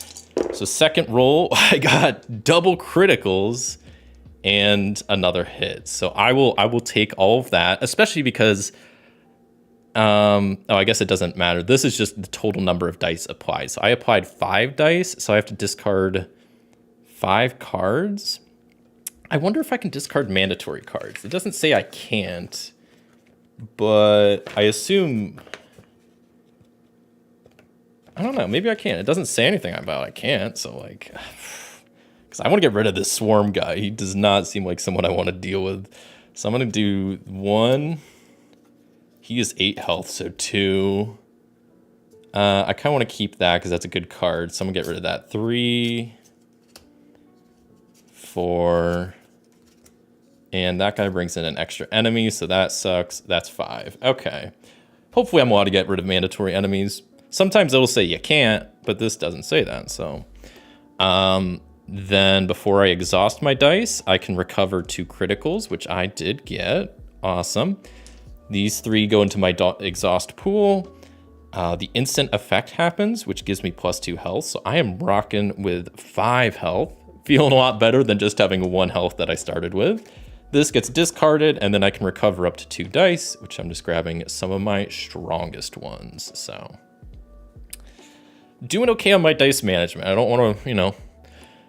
So second roll, I got double criticals and another hit. So I will take all of that, especially because I guess it doesn't matter. This is just the total number of dice applied. So I applied 5 dice, so I have to discard 5 cards. I wonder if I can discard mandatory cards. It doesn't say I can't, but I assume, I don't know, maybe I can. It doesn't say anything about I can't, so because I want to get rid of this swarm guy. He does not seem like someone I want to deal with. So I'm going to do 1. He is 8 health, so 2. I kind of want to keep that because that's a good card. So I'm going to get rid of that. 3, 4, and that guy brings in an extra enemy, so that sucks. That's 5. Okay. Hopefully I'm allowed to get rid of mandatory enemies. Sometimes it'll say you can't, but this doesn't say that. So then before I exhaust my dice, I can recover 2 criticals, which I did get. Awesome. These 3 go into my exhaust pool. The instant effect happens, which gives me +2 health. So I am rocking with 5 health. Feeling a lot better than just having 1 health that I started with. This gets discarded, and then I can recover up to 2 dice, which I'm just grabbing some of my strongest ones. So doing okay on my dice management. I don't want to,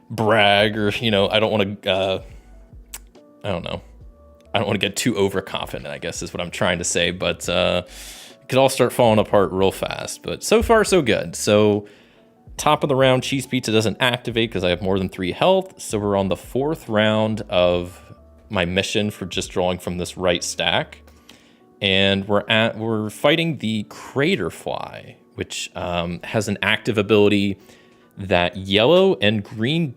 brag or, I don't want to, I don't want to get too overconfident, I guess is what I'm trying to say, but it could all start falling apart real fast. But so far, so good. So top of the round, Cheese Pizza doesn't activate because I have more than 3 health. So we're on the 4th round of my mission for just drawing from this right stack. And we're fighting the Crater Fly, which has an active ability that yellow and green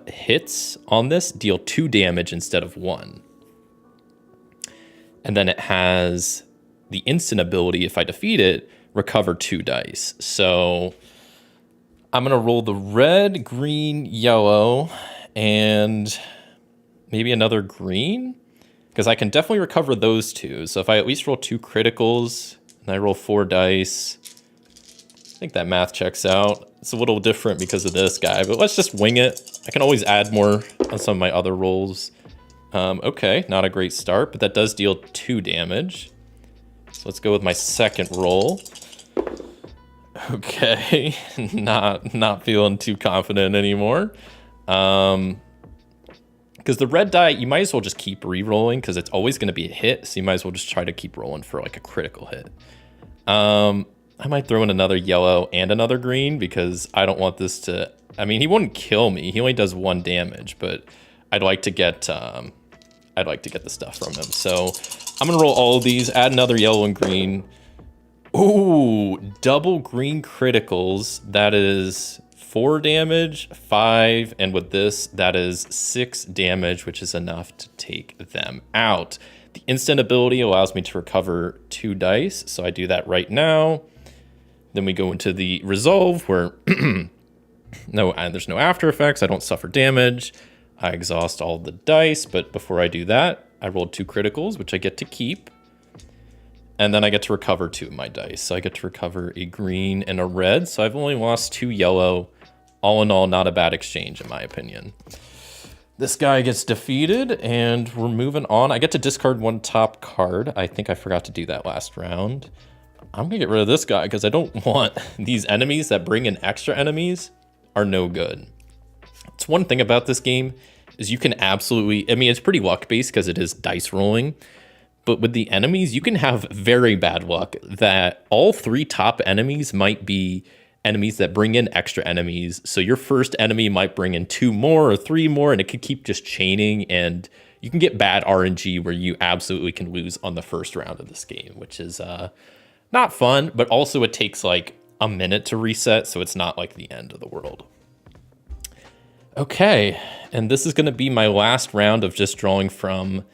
hits on this deal 2 damage instead of 1. And then it has the instant ability, if I defeat it, recover 2 dice. So I'm going to roll the red, green, yellow, and maybe another green, because I can definitely recover those two. So if I at least roll 2 criticals and I roll 4 dice, I think that math checks out. It's a little different because of this guy, but let's just wing it. I can always add more on some of my other rolls. Okay, not a great start, but that does deal 2 damage. So let's go with my second roll. Okay, not feeling too confident anymore. Because the red die, you might as well just keep re-rolling because it's always going to be a hit. So you might as well just try to keep rolling for like a critical hit. I might throw in another yellow and another green because I don't want this to... I mean, he wouldn't kill me. He only does 1 damage, but I'd like to get the stuff from him. So I'm gonna roll all of these, add another yellow and green. Ooh, double green criticals. That is 4 damage, 5, and with this, that is 6 damage, which is enough to take them out. The instant ability allows me to recover 2 dice, so I do that right now. Then we go into the resolve where there's no after effects. I don't suffer damage. I exhaust all the dice, but before I do that, I rolled 2 criticals, which I get to keep. And then I get to recover 2 of my dice. So I get to recover a green and a red. So I've only lost 2 yellow. All in all, not a bad exchange in my opinion. This guy gets defeated and we're moving on. I get to discard 1 top card. I think I forgot to do that last round. I'm gonna get rid of this guy because I don't want these enemies that bring in extra enemies are no good. It's one thing about this game is you can absolutely, I mean, it's pretty luck based because it is dice rolling, but with the enemies, you can have very bad luck that all 3 top enemies might be enemies that bring in extra enemies. So your first enemy might bring in 2 more or 3 more, and it could keep just chaining, and you can get bad RNG where you absolutely can lose on the first round of this game, which is not fun, but also it takes like a minute to reset, so it's not like the end of the world. Okay, and this is going to be my last round of just drawing from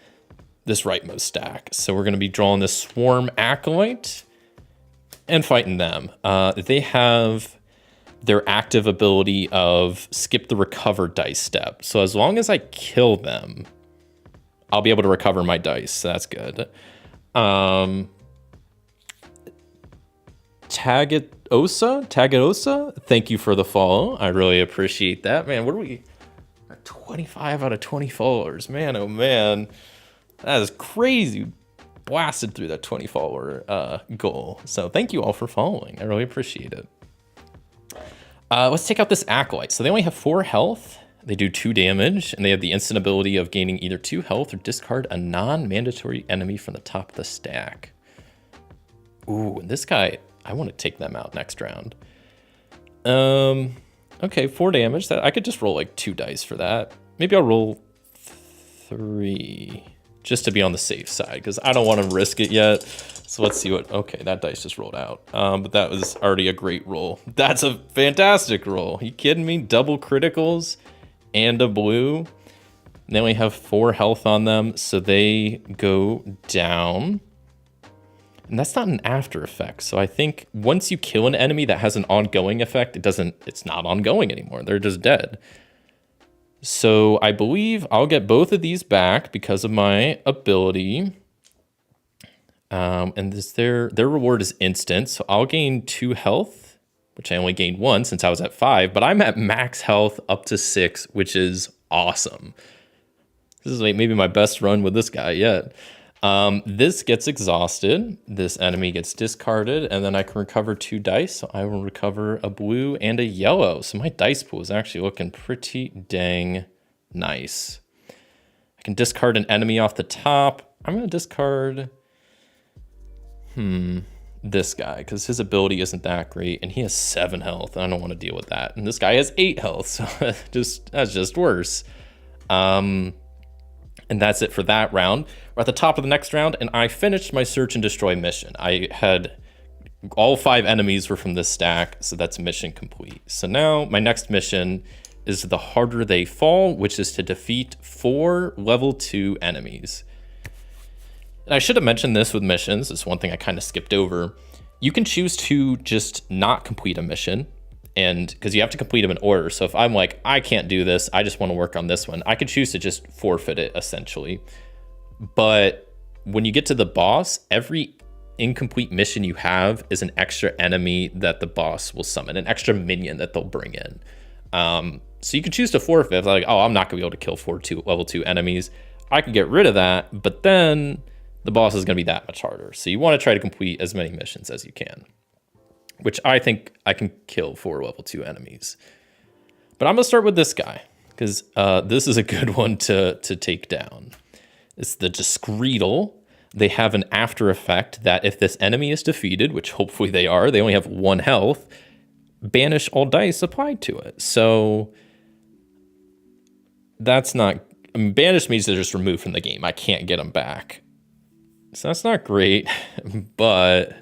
this rightmost stack. So we're going to be drawing this Swarm Acolyte and fighting them. They have their active ability of skip the recover dice step. So as long as I kill them, I'll be able to recover my dice. So that's good. Tagadosa, thank you for the follow. I really appreciate that. Man, what are we? 25 out of 20 followers. Man, oh man. That is crazy. Blasted through that 20 follower goal. So thank you all for following. I really appreciate it. Let's take out this Acolyte. So they only have 4 health. They do 2 damage, and they have the instant ability of gaining either 2 health or discard a non-mandatory enemy from the top of the stack. Ooh, and this guy, I want to take them out next round. Okay, 4 damage. That I could just roll like 2 dice for that. Maybe I'll roll 3 just to be on the safe side because I don't want to risk it yet. So let's see what. Okay, that dice just rolled out. But that was already a great roll. That's a fantastic roll. Are you kidding me? Double criticals and a blue. And they only have 4 health on them, so they go down. And that's not an after effect. So I think once you kill an enemy that has an ongoing effect, it's not ongoing anymore. They're just dead. So I believe I'll get both of these back because of my ability. And their reward is instant. So I'll gain 2 health, which I only gained 1 since I was at 5, but I'm at max health up to 6, which is awesome. This is like maybe my best run with this guy yet. This gets exhausted, this enemy gets discarded, and then I can recover 2 dice. So I will recover a blue and a yellow. So my dice pool is actually looking pretty dang nice. I can discard an enemy off the top. I'm going to discard this guy because his ability isn't that great, and he has 7 health, and I don't want to deal with that. And this guy has 8 health, so that's just worse. And that's it for that round. We're at the top of the next round, and I finished my search and destroy mission. I had all 5 enemies were from this stack, so that's mission complete. So now my next mission is the harder they fall, which is to defeat 4 level 2 enemies. And I should have mentioned this with missions. It's one thing I kind of skipped over. You can choose to just not complete a mission And because you have to complete them in order. So if I'm like, I can't do this, I just want to work on this one, I could choose to just forfeit it essentially. But when you get to the boss, every incomplete mission you have is an extra enemy that the boss will summon, an extra minion that they'll bring in. So you can choose to forfeit, like, oh, I'm not gonna be able to kill level 2 enemies. I can get rid of that, but then the boss is gonna be that much harder. So you wanna try to complete as many missions as you can, which I think I can kill 4 level 2 enemies. But I'm gonna start with this guy, because this is a good one to take down. It's the Discretal. They have an after effect that if this enemy is defeated, which hopefully they are, they only have 1 health, banish all dice applied to it. So that's not, I mean, banish means they're just removed from the game. I can't get them back. So that's not great, but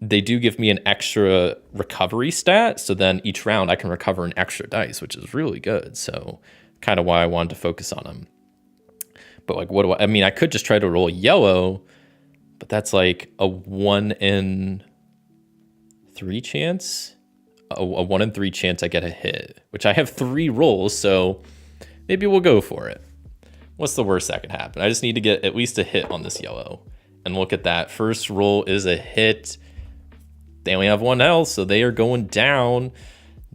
they do give me an extra recovery stat. So then each round I can recover an extra dice, which is really good. So kind of why I wanted to focus on them. But like, what do I mean, I could just try to roll yellow, but that's like a 1 in 3 chance. A 1 in 3 chance I get a hit, which I have 3 rolls, so maybe we'll go for it. What's the worst that could happen? I just need to get at least a hit on this yellow. And look at that. First roll is a hit. They only have 1 health, so they are going down.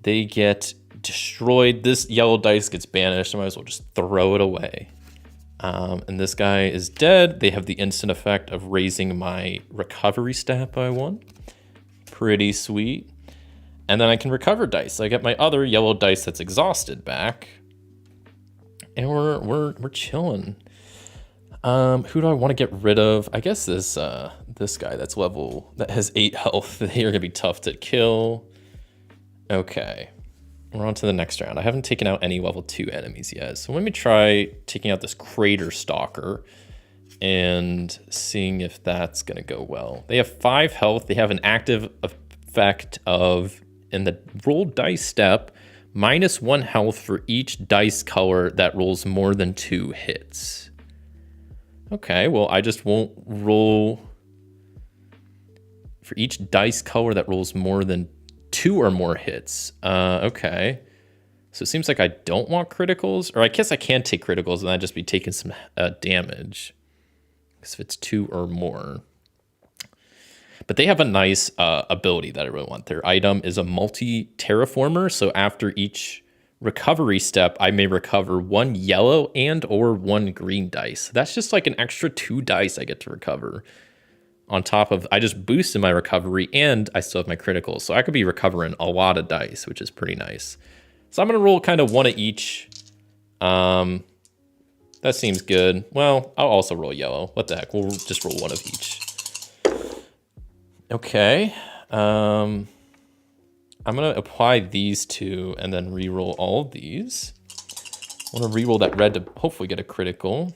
They get destroyed. This yellow dice gets banished. I might as well just throw it away. And this guy is dead. They have the instant effect of raising my recovery stat by 1. Pretty sweet. And then I can recover dice. I get my other yellow dice that's exhausted back. And we're chilling. Who do I want to get rid of? I guess this guy that has 8 health. They are gonna be tough to kill. Okay. We're on to the next round. I haven't taken out any level 2 enemies yet. So let me try taking out this Crater Stalker and seeing if that's going to go well. They have 5 health. They have an active effect of, in the roll dice step, -1 health for each dice color that rolls more than 2 hits. Okay, well, I just won't roll for each dice color that rolls more than 2 or more hits. Okay. So it seems like I don't want criticals, or I guess I can take criticals and I'd just be taking some damage. Because if it's 2 or more. But they have a nice ability that I really want. Their item is a multi-terraformer. So after each recovery step, I may recover 1 yellow and or 1 green dice. That's just like an extra 2 dice I get to recover. On top of, I just boosted my recovery and I still have my criticals. So I could be recovering a lot of dice, which is pretty nice. So I'm going to roll kind of 1 of each. That seems good. Well, I'll also roll yellow. What the heck? We'll just roll 1 of each. Okay. I'm going to apply these 2 and then re-roll all of these. I want to re-roll that red to hopefully get a critical.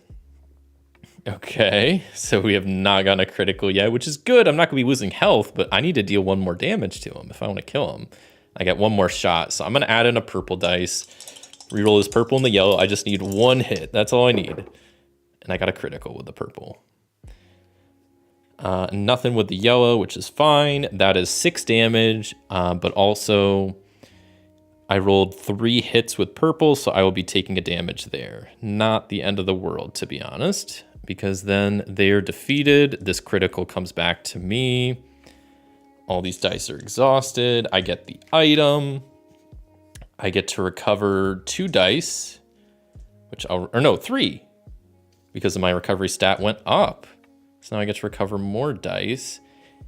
Okay, so we have not gotten a critical yet, which is good. I'm not going to be losing health, but I need to deal 1 more damage to him if I want to kill him. I get 1 more shot, so I'm going to add in a purple dice. Reroll this purple and the yellow. I just need 1 hit. That's all I need. And I got a critical with the purple. Nothing with the yellow, which is fine. That is 6 damage, but also I rolled 3 hits with purple, so I will be taking a damage there. Not the end of the world, to be honest, because then they're defeated. This critical comes back to me. All these dice are exhausted. I get the item. I get to recover 2 dice, which I'll, or no, 3, because of my recovery stat went up. So now I get to recover more dice.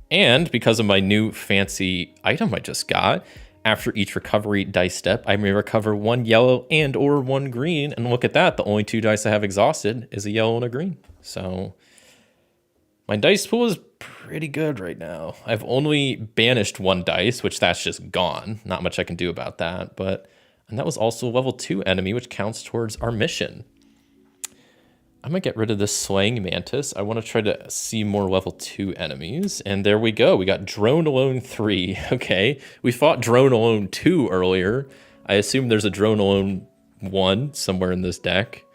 And because of my new fancy item I just got, after each recovery dice step, I may recover 1 yellow and or 1 green. And look at that, the only 2 dice I have exhausted is a yellow and a green. So my dice pool is pretty good right now. I've only banished 1 dice, which that's just gone. Not much I can do about that. And that was also a level 2 enemy, which counts towards our mission. I'm going to get rid of this Slaying Mantis. I want to try to see more level 2 enemies. And there we go. We got Drone Alone 3. Okay. We fought Drone Alone 2 earlier. I assume there's a Drone Alone 1 somewhere in this deck.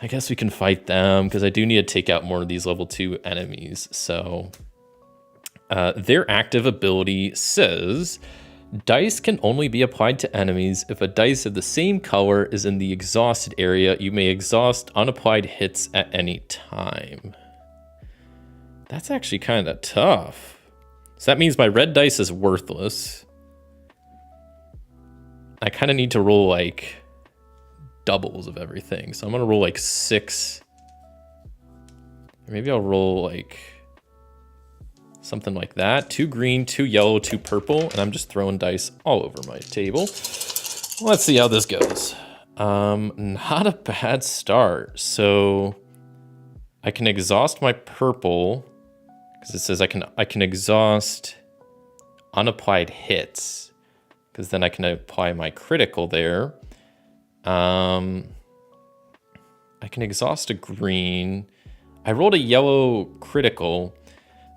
I guess we can fight them because I do need to take out more of these level 2 enemies. So Their active ability says, dice can only be applied to enemies if a dice of the same color is in the exhausted area. You may exhaust unapplied hits at any time. That's actually kind of tough. So that means my red dice is worthless. I kind of need to roll like doubles of everything. So I'm going to roll like 6. Or maybe I'll roll like something like that. 2 green, 2 yellow, 2 purple. And I'm just throwing dice all over my table. Let's see how this goes. Not a bad start. So I can exhaust my purple because it says I can exhaust unapplied hits, because then I can apply my critical there. I can exhaust a green. I rolled a yellow critical.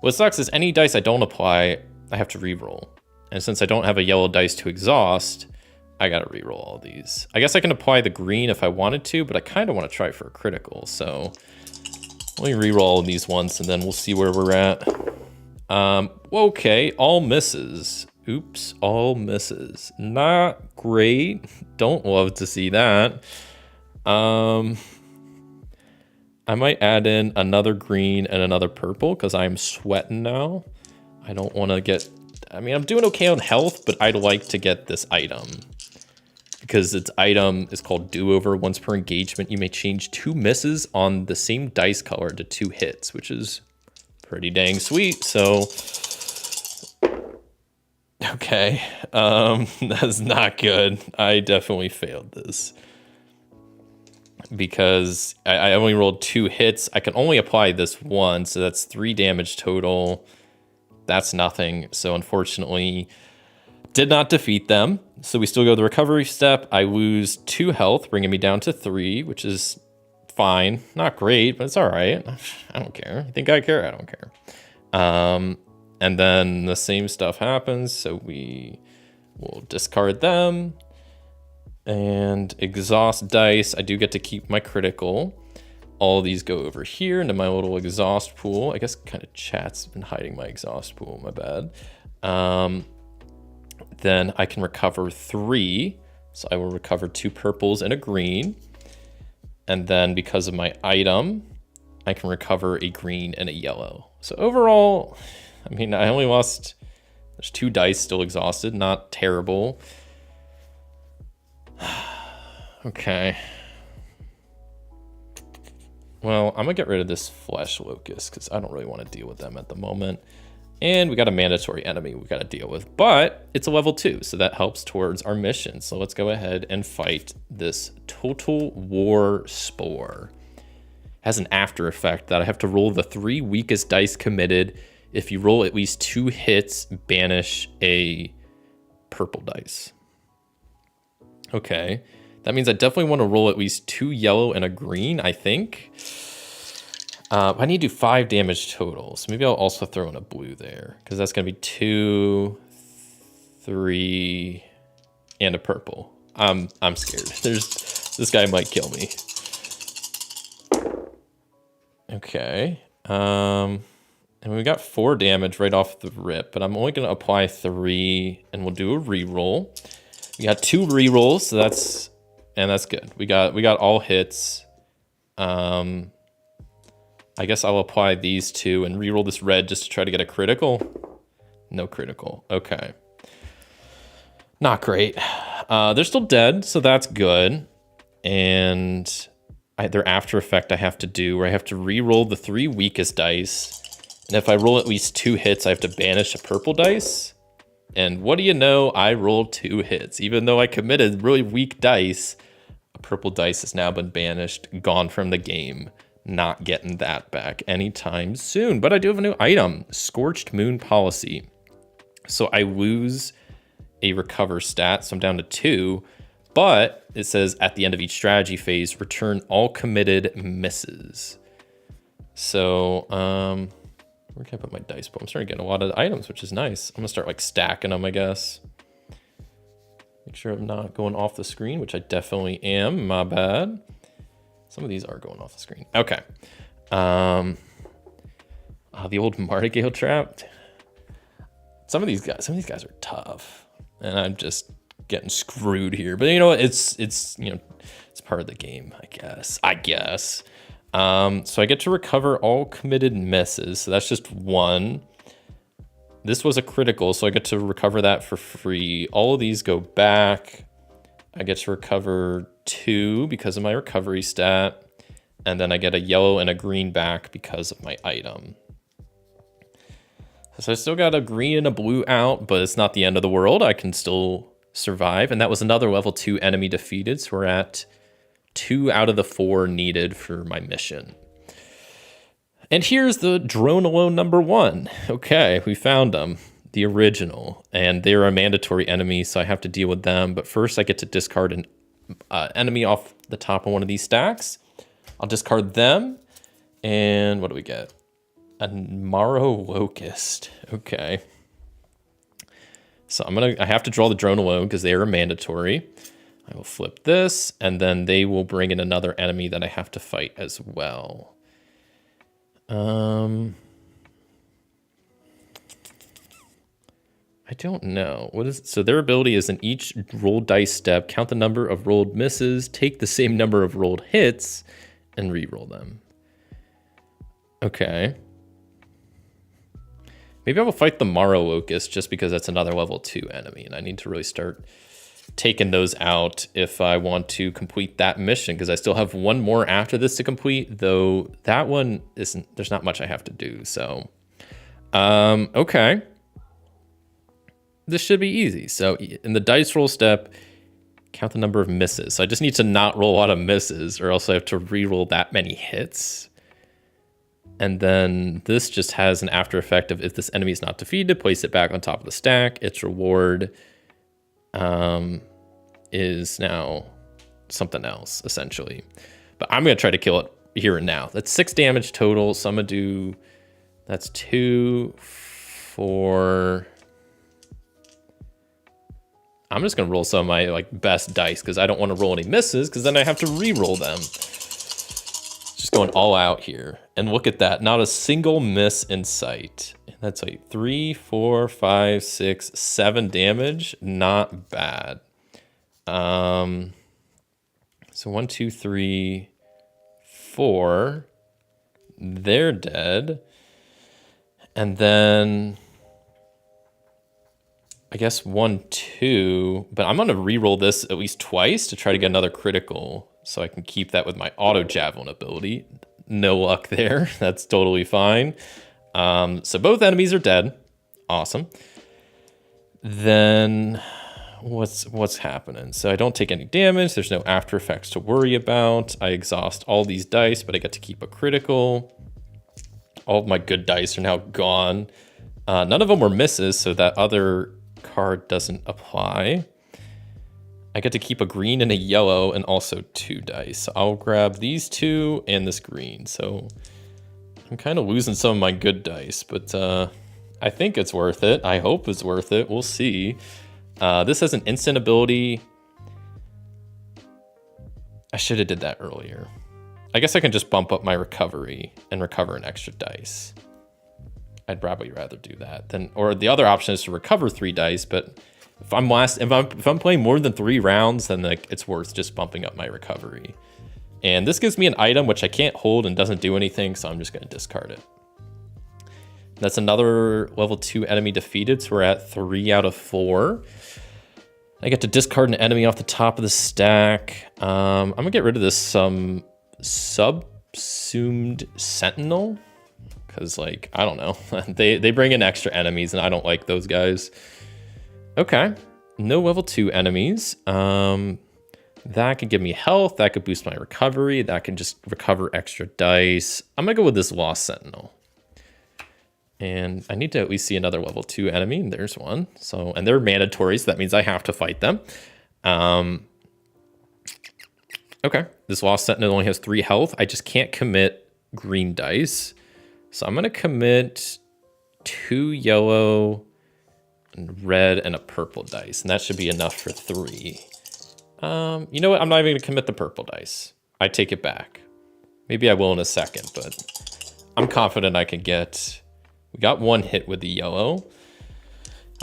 What sucks is any dice I don't apply, I have to re-roll. And since I don't have a yellow dice to exhaust, I gotta re-roll all these. I guess I can apply the green if I wanted to, but I kind of want to try for a critical. So let me re-roll all of these once, and then we'll see where we're at. Okay, all misses. Oops, all misses. Not great. Don't love to see that. I might add in another green and another purple because I'm sweating now. I don't want to get... I mean, I'm doing okay on health, but I'd like to get this item. Because its item is called Do-Over. Once per engagement, you may change 2 misses on the same dice color to 2 hits, which is pretty dang sweet. So... okay, that's not good. I definitely failed this. Because I only rolled 2 hits. I can only apply this one, so that's 3 damage total. That's nothing. So unfortunately, did not defeat them. So we still go the recovery step. I lose 2 health, bringing me down to 3, which is fine. Not great, but it's all right. I don't care. You think I care? I don't care. And then the same stuff happens. So we will discard them. And exhaust dice. I do get to keep my critical. All these go over here into my little exhaust pool. I guess kind of chat's been hiding my exhaust pool, my bad. Then I can recover 3. So I will recover 2 purples and a green. And then because of my item, I can recover a green and a yellow. So overall, I mean, I only lost, there's 2 dice still exhausted, not terrible. Okay. Well, I'm gonna get rid of this flesh locust because I don't really want to deal with them at the moment. And we got a mandatory enemy we got to deal with, but it's a level 2, so that helps towards our mission. So let's go ahead and fight this Total War Spore. It has an after effect that I have to roll the 3 weakest dice committed. If you roll at least 2 hits, banish a purple dice. Okay, that means I definitely want to roll at least 2 yellow and a green, I think. I need to do 5 damage total, so maybe I'll also throw in a blue there, because that's going to be 2, 3, and a purple. I'm scared. This guy might kill me. Okay. And we got 4 damage right off the rip, but I'm only going to apply 3, and we'll do a reroll. We got 2 rerolls, so that's good. We got all hits. I guess I'll apply these 2 and reroll this red just to try to get a critical. No critical. Okay. Not great. They're still dead, so that's good. And their after effect I have to do, where I have to reroll the 3 weakest dice. And if I roll at least 2 hits, I have to banish a purple dice. And what do you know? I rolled 2 hits. Even though I committed really weak dice, a purple dice has now been banished, gone from the game. Not getting that back anytime soon. But I do have a new item, Scorched Moon Policy. So I lose a recover stat, so I'm down to 2. But it says at the end of each strategy phase, return all committed misses. So, where can I put my dice pool? I'm starting to get a lot of items, which is nice. I'm gonna start like stacking them, I guess. Make sure I'm not going off the screen, which I definitely am, my bad. Some of these are going off the screen. Okay. The old martingale trap. Some of these guys are tough, and I'm just getting screwed here. But you know what? It's it's part of the game, I guess. So I get to recover all committed misses. So that's just one. This was a critical, so I get to recover that for free. All of these go back. I get to recover 2 because of my recovery stat. And then I get a yellow and a green back because of my item. So I still got a green and a blue out, but it's not the end of the world. I can still survive. And that was another level 2 enemy defeated. So we're at 2 out of the 4 needed for my mission. And here's the drone alone number 1. Okay, we found them, the original, and they're a mandatory enemy, so I have to deal with them. But first I get to discard an enemy off the top of one of these stacks. I'll discard them, and what do we get? A Marrow Locust. Okay. So I have to draw the drone alone because they are mandatory. I will flip this, and then they will bring in another enemy that I have to fight as well. I don't know. So their ability is in each rolled dice step, count the number of rolled misses, take the same number of rolled hits, and re-roll them. Okay. Maybe I will fight the Marrow Locust just because that's another level 2 enemy, and I need to really start taking those out if I want to complete that mission, because I still have one more after this to complete, though that one isn't, there's not much I have to do. So okay, this should be easy. So in the dice roll step, count the number of misses. So I just need to not roll a lot of misses, or else I have to re-roll that many hits. And then this just has an after effect of, if this enemy is not defeated, place it back on top of the stack. Its reward is now something else, essentially. But I'm going to try to kill it here and now. That's 6 damage total. So I'm going to do, that's 2, 4. I'm just going to roll some of my best dice because I don't want to roll any misses, because then I have to re-roll them. Just going all out here. And look at that. Not a single miss in sight. That's 3, 4, 5, 6, 7 damage. Not bad. So 1, 2, 3, 4. They're dead. And then I guess 1, 2. But I'm going to re-roll this at least twice to try to get another critical, so I can keep that with my auto javelin ability. No luck there. That's totally fine. So both enemies are dead. Awesome. Then what's happening? So I don't take any damage. There's no after effects to worry about. I exhaust all these dice, but I get to keep a critical. All of my good dice are now gone. None of them were misses, so that other card doesn't apply. I get to keep a green and a yellow and also 2 dice. So I'll grab these 2 and this green. So I'm kind of losing some of my good dice, but I think it's worth it. I hope it's worth it. We'll see. This has an instant ability. I should have did that earlier. I guess I can just bump up my recovery and recover an extra dice. I'd probably rather do that than, or the other option is to recover 3 dice, but if I'm playing more than 3 rounds, then it's worth just bumping up my recovery. And this gives me an item which I can't hold and doesn't do anything, so I'm just going to discard it. That's another level 2 enemy defeated, so we're at 3 out of 4. I get to discard an enemy off the top of the stack. I'm going to get rid of this subsumed Sentinel, because I don't know. they bring in extra enemies, and I don't like those guys. Okay, no level 2 enemies. That could give me health. That could boost my recovery. That can just recover extra dice. I'm gonna go with this Lost Sentinel. And I need to at least see another level 2 enemy. And there's one. So, and they're mandatory, so that means I have to fight them. Okay, this Lost Sentinel only has 3 health. I just can't commit green dice. So I'm gonna commit 2 yellow, and red, and a purple dice, and that should be enough for 3. You know what? I'm not even gonna commit the purple dice. I take it back. Maybe I will in a second, but I'm confident I can get. We got 1 hit with the yellow.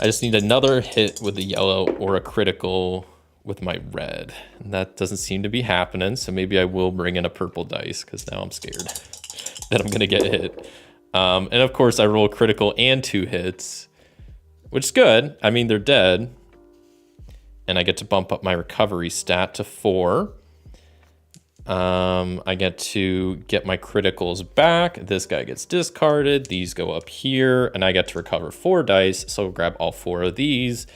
I just need another hit with the yellow or a critical with my red. And that doesn't seem to be happening, so maybe I will bring in a purple dice, because now I'm scared that I'm going to get hit. And of course, I roll a critical and 2 hits, which is good. I mean, they're dead. And I get to bump up my recovery stat to 4. I get to get my criticals back. This guy gets discarded. These go up here, and I get to recover 4 dice. So I'll grab all 4 of these,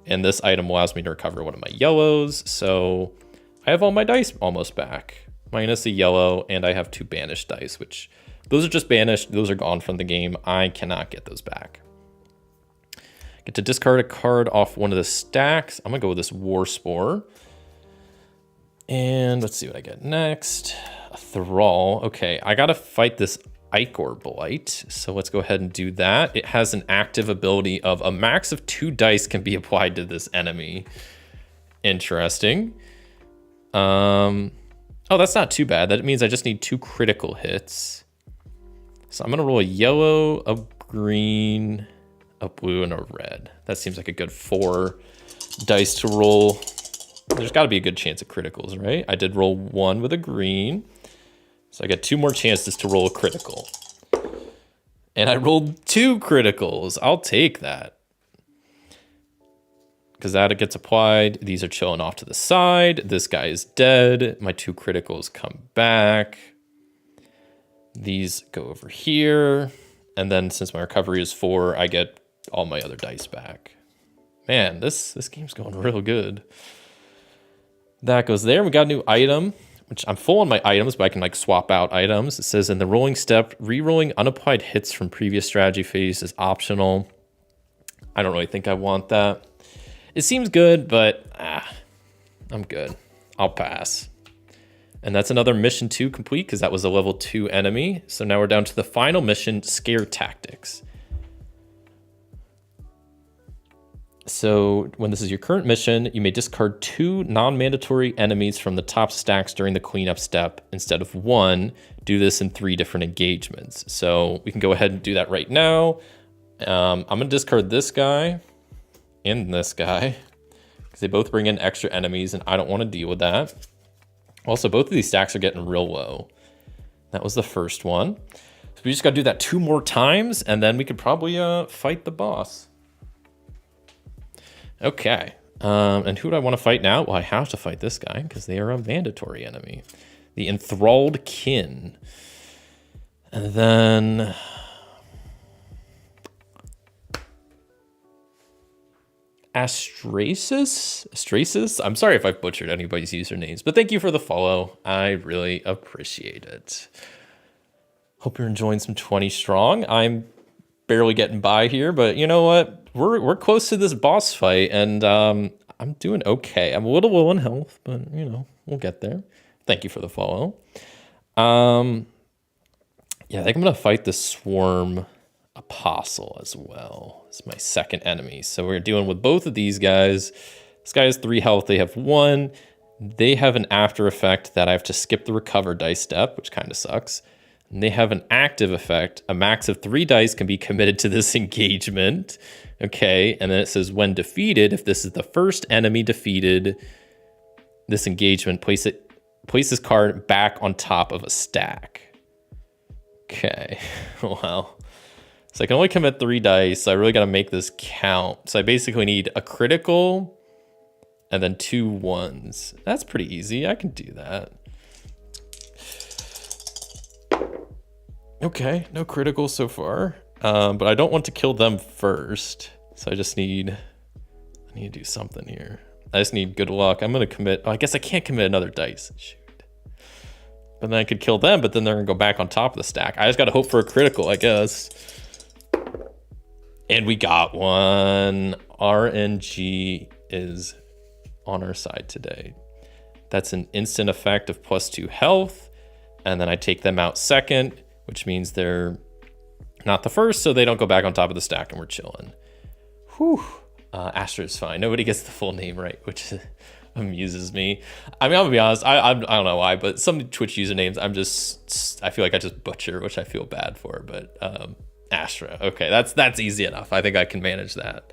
and this item allows me to recover one of my yellows. So I have all my dice almost back, minus a yellow, and I have 2 banished dice, which those are just banished. Those are gone from the game. I cannot get those back. Get to discard a card off one of the stacks. I'm gonna go with this War Spore. And let's see what I get next. A Thrall. Okay, I gotta fight this Ichor Blight. So let's go ahead and do that. It has an active ability of a max of 2 dice can be applied to this enemy. Interesting. Oh, that's not too bad. That means I just need 2 critical hits. So I'm gonna roll a yellow, a green, a blue, and a red. That seems like a good 4 dice to roll. There's got to be a good chance of criticals, right? I did roll 1 with a green, so I got 2 more chances to roll a critical. And I rolled 2 criticals. I'll take that. Because that gets applied. These are chilling off to the side. This guy is dead. My 2 criticals come back. These go over here. And then since my recovery is 4, I get all my other dice back. Man, this game's going real good. That goes there. We got a new item, which I'm full on my items, but I can like swap out items. It says in the rolling step, re-rolling unapplied hits from previous strategy phase is optional. I don't really think I want that. It seems good, but I'm good. I'll pass. And that's another mission 2 complete, because that was a level 2 enemy. So now we're down to the final mission, Scare Tactics. So when this is your current mission, you may discard 2 non-mandatory enemies from the top stacks during the cleanup step instead of 1. Do this in 3 different engagements. So we can go ahead and do that right now. I'm going to discard this guy and this guy, because they both bring in extra enemies, and I don't want to deal with that. Also, both of these stacks are getting real low. That was the first one. So we just got to do that 2 more times, and then we could probably fight the boss. Okay, and who do I want to fight now? Well, I have to fight this guy because they are a mandatory enemy. The Enthralled Kin. And then... Astrasis? I'm sorry if I've butchered anybody's usernames, but thank you for the follow. I really appreciate it. Hope you're enjoying some 20 strong. I'm barely getting by here, but you know what? We're close to this boss fight, and I'm doing okay. I'm a little low on health, but you know, we'll get there. Thank you for the follow. Yeah, I think I'm gonna fight the Swarm Apostle as well. It's my second enemy. So we're dealing with both of these guys. This guy has 3 health. They have 1. They have an after effect that I have to skip the recover dice step, which kind of sucks. And they have an active effect. A max of 3 dice can be committed to this engagement. Okay, and then it says when defeated, if this is the first enemy defeated, this engagement, place this card back on top of a stack. Okay, well, so I can only commit 3 dice, so I really got to make this count. So I basically need a critical and then 2 ones. That's pretty easy. I can do that. Okay, no critical so far, but I don't want to kill them first. So I need to do something here. I just need good luck. I'm going to commit. Oh, I guess I can't commit another dice. Shoot. But then I could kill them, but then they're going to go back on top of the stack. I just got to hope for a critical, I guess. And we got one. RNG is on our side today. That's an instant effect of +2 health. And then I take them out second, which means they're not the first, so they don't go back on top of the stack, and we're chilling. Whew. Astra is fine. Nobody gets the full name right, which amuses me. I mean, I'm gonna be honest, I don't know why, but some Twitch usernames, I feel like I just butcher, which I feel bad for, but Astra. Okay, that's easy enough. I think I can manage that.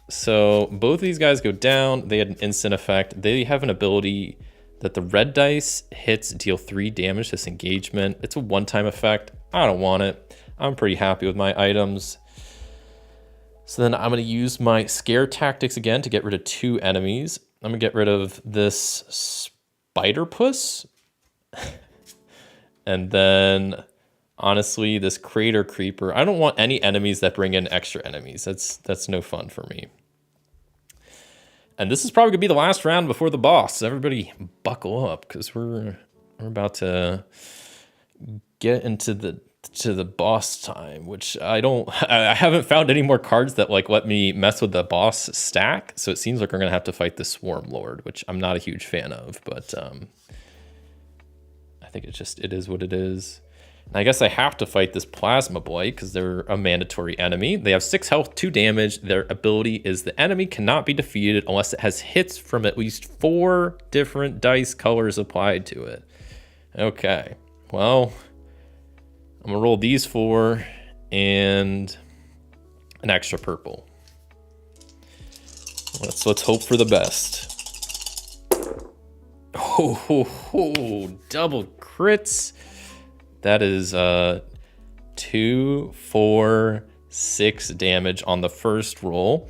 So both of these guys go down. They had an instant effect. They have an ability that the red dice hits deal 3 damage this engagement. It's a one-time effect. I don't want it. I'm pretty happy with my items. So then I'm going to use my scare tactics again to get rid of 2 enemies. I'm going to get rid of this spider puss. And then, honestly, this crater creeper. I don't want any enemies that bring in extra enemies. That's no fun for me. And this is probably going to be the last round before the boss. Everybody buckle up, because we're about to get into the boss time, which I haven't found any more cards that like let me mess with the boss stack. So it seems like we're going to have to fight the Swarm Lord, which I'm not a huge fan of, but I think it is what it is. And I guess I have to fight this Plasma Boy because they're a mandatory enemy. They have 6 health, 2 damage. Their ability is the enemy cannot be defeated unless it has hits from at least 4 different dice colors applied to it. Okay, well, I'm gonna roll these 4 and an extra purple. Let's hope for the best. Oh, double crits. That is 2, 4, 6 damage on the first roll.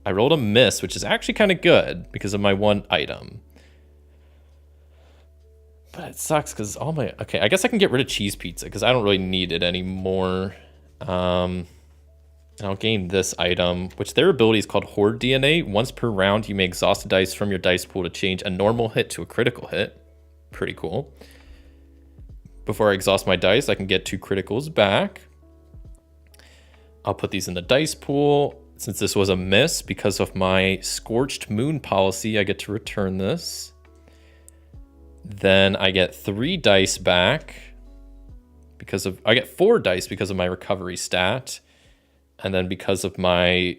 I rolled a miss, which is actually kind of good because of my 1 item. But it sucks because okay, I guess I can get rid of cheese pizza because I don't really need it anymore. And I'll gain this item, which their ability is called Horde DNA. Once per round, you may exhaust a dice from your dice pool to change a normal hit to a critical hit. Pretty cool. Before I exhaust my dice, I can get 2 criticals back. I'll put these in the dice pool. Since this was a miss, because of my Scorched Moon policy, I get to return this. Then I get 3 dice back. I get 4 dice because of my recovery stat. And then because of my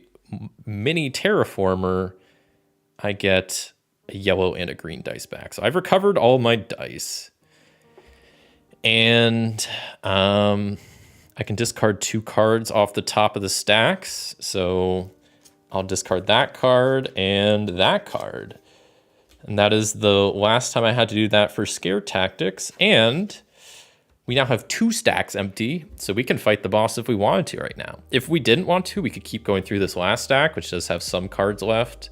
mini terraformer, I get a yellow and a green dice back. So I've recovered all my dice. And I can discard 2 cards off the top of the stacks. So I'll discard that card and that card. And that is the last time I had to do that for scare tactics. And we now have 2 stacks empty, so we can fight the boss if we wanted to right now. If we didn't want to, we could keep going through this last stack, which does have some cards left.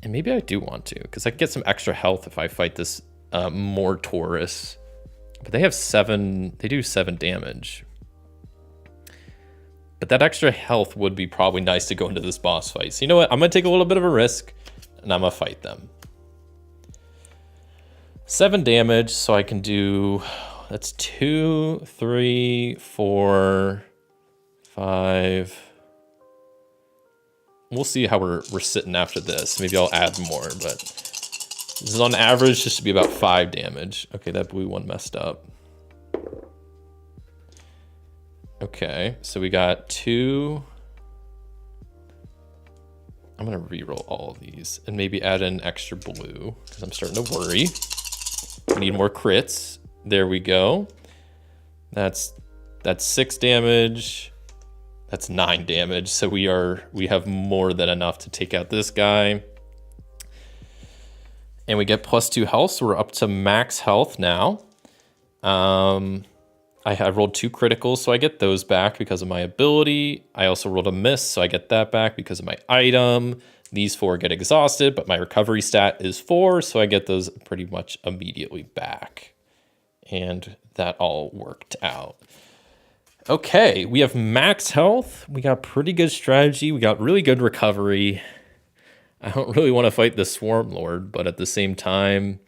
And maybe I do want to, because I can get some extra health if I fight this more Taurus. But they do 7 damage. But that extra health would be probably nice to go into this boss fight. So you know what? I'm going to take a little bit of a risk, and I'm going to fight them. 7 damage, so I can do... That's 2, 3, 4, 5. We'll see how we're sitting after this. Maybe I'll add more, but this is on average just to be about 5 damage. Okay, that blue one messed up. Okay, so we got 2. I'm gonna reroll all of these and maybe add an extra blue because I'm starting to worry. We need more crits. There we go. That's 6 damage. That's 9 damage. So we have more than enough to take out this guy. And we get +2 health, so we're up to max health now. I have rolled 2 criticals, so I get those back because of my ability. I also rolled a miss, so I get that back because of my item. These 4 get exhausted, but my recovery stat is 4, so I get those pretty much immediately back. And that all worked out. Okay, we have max health. We got pretty good strategy. We got really good recovery. I don't really want to fight the Swarm Lord, but at the same time,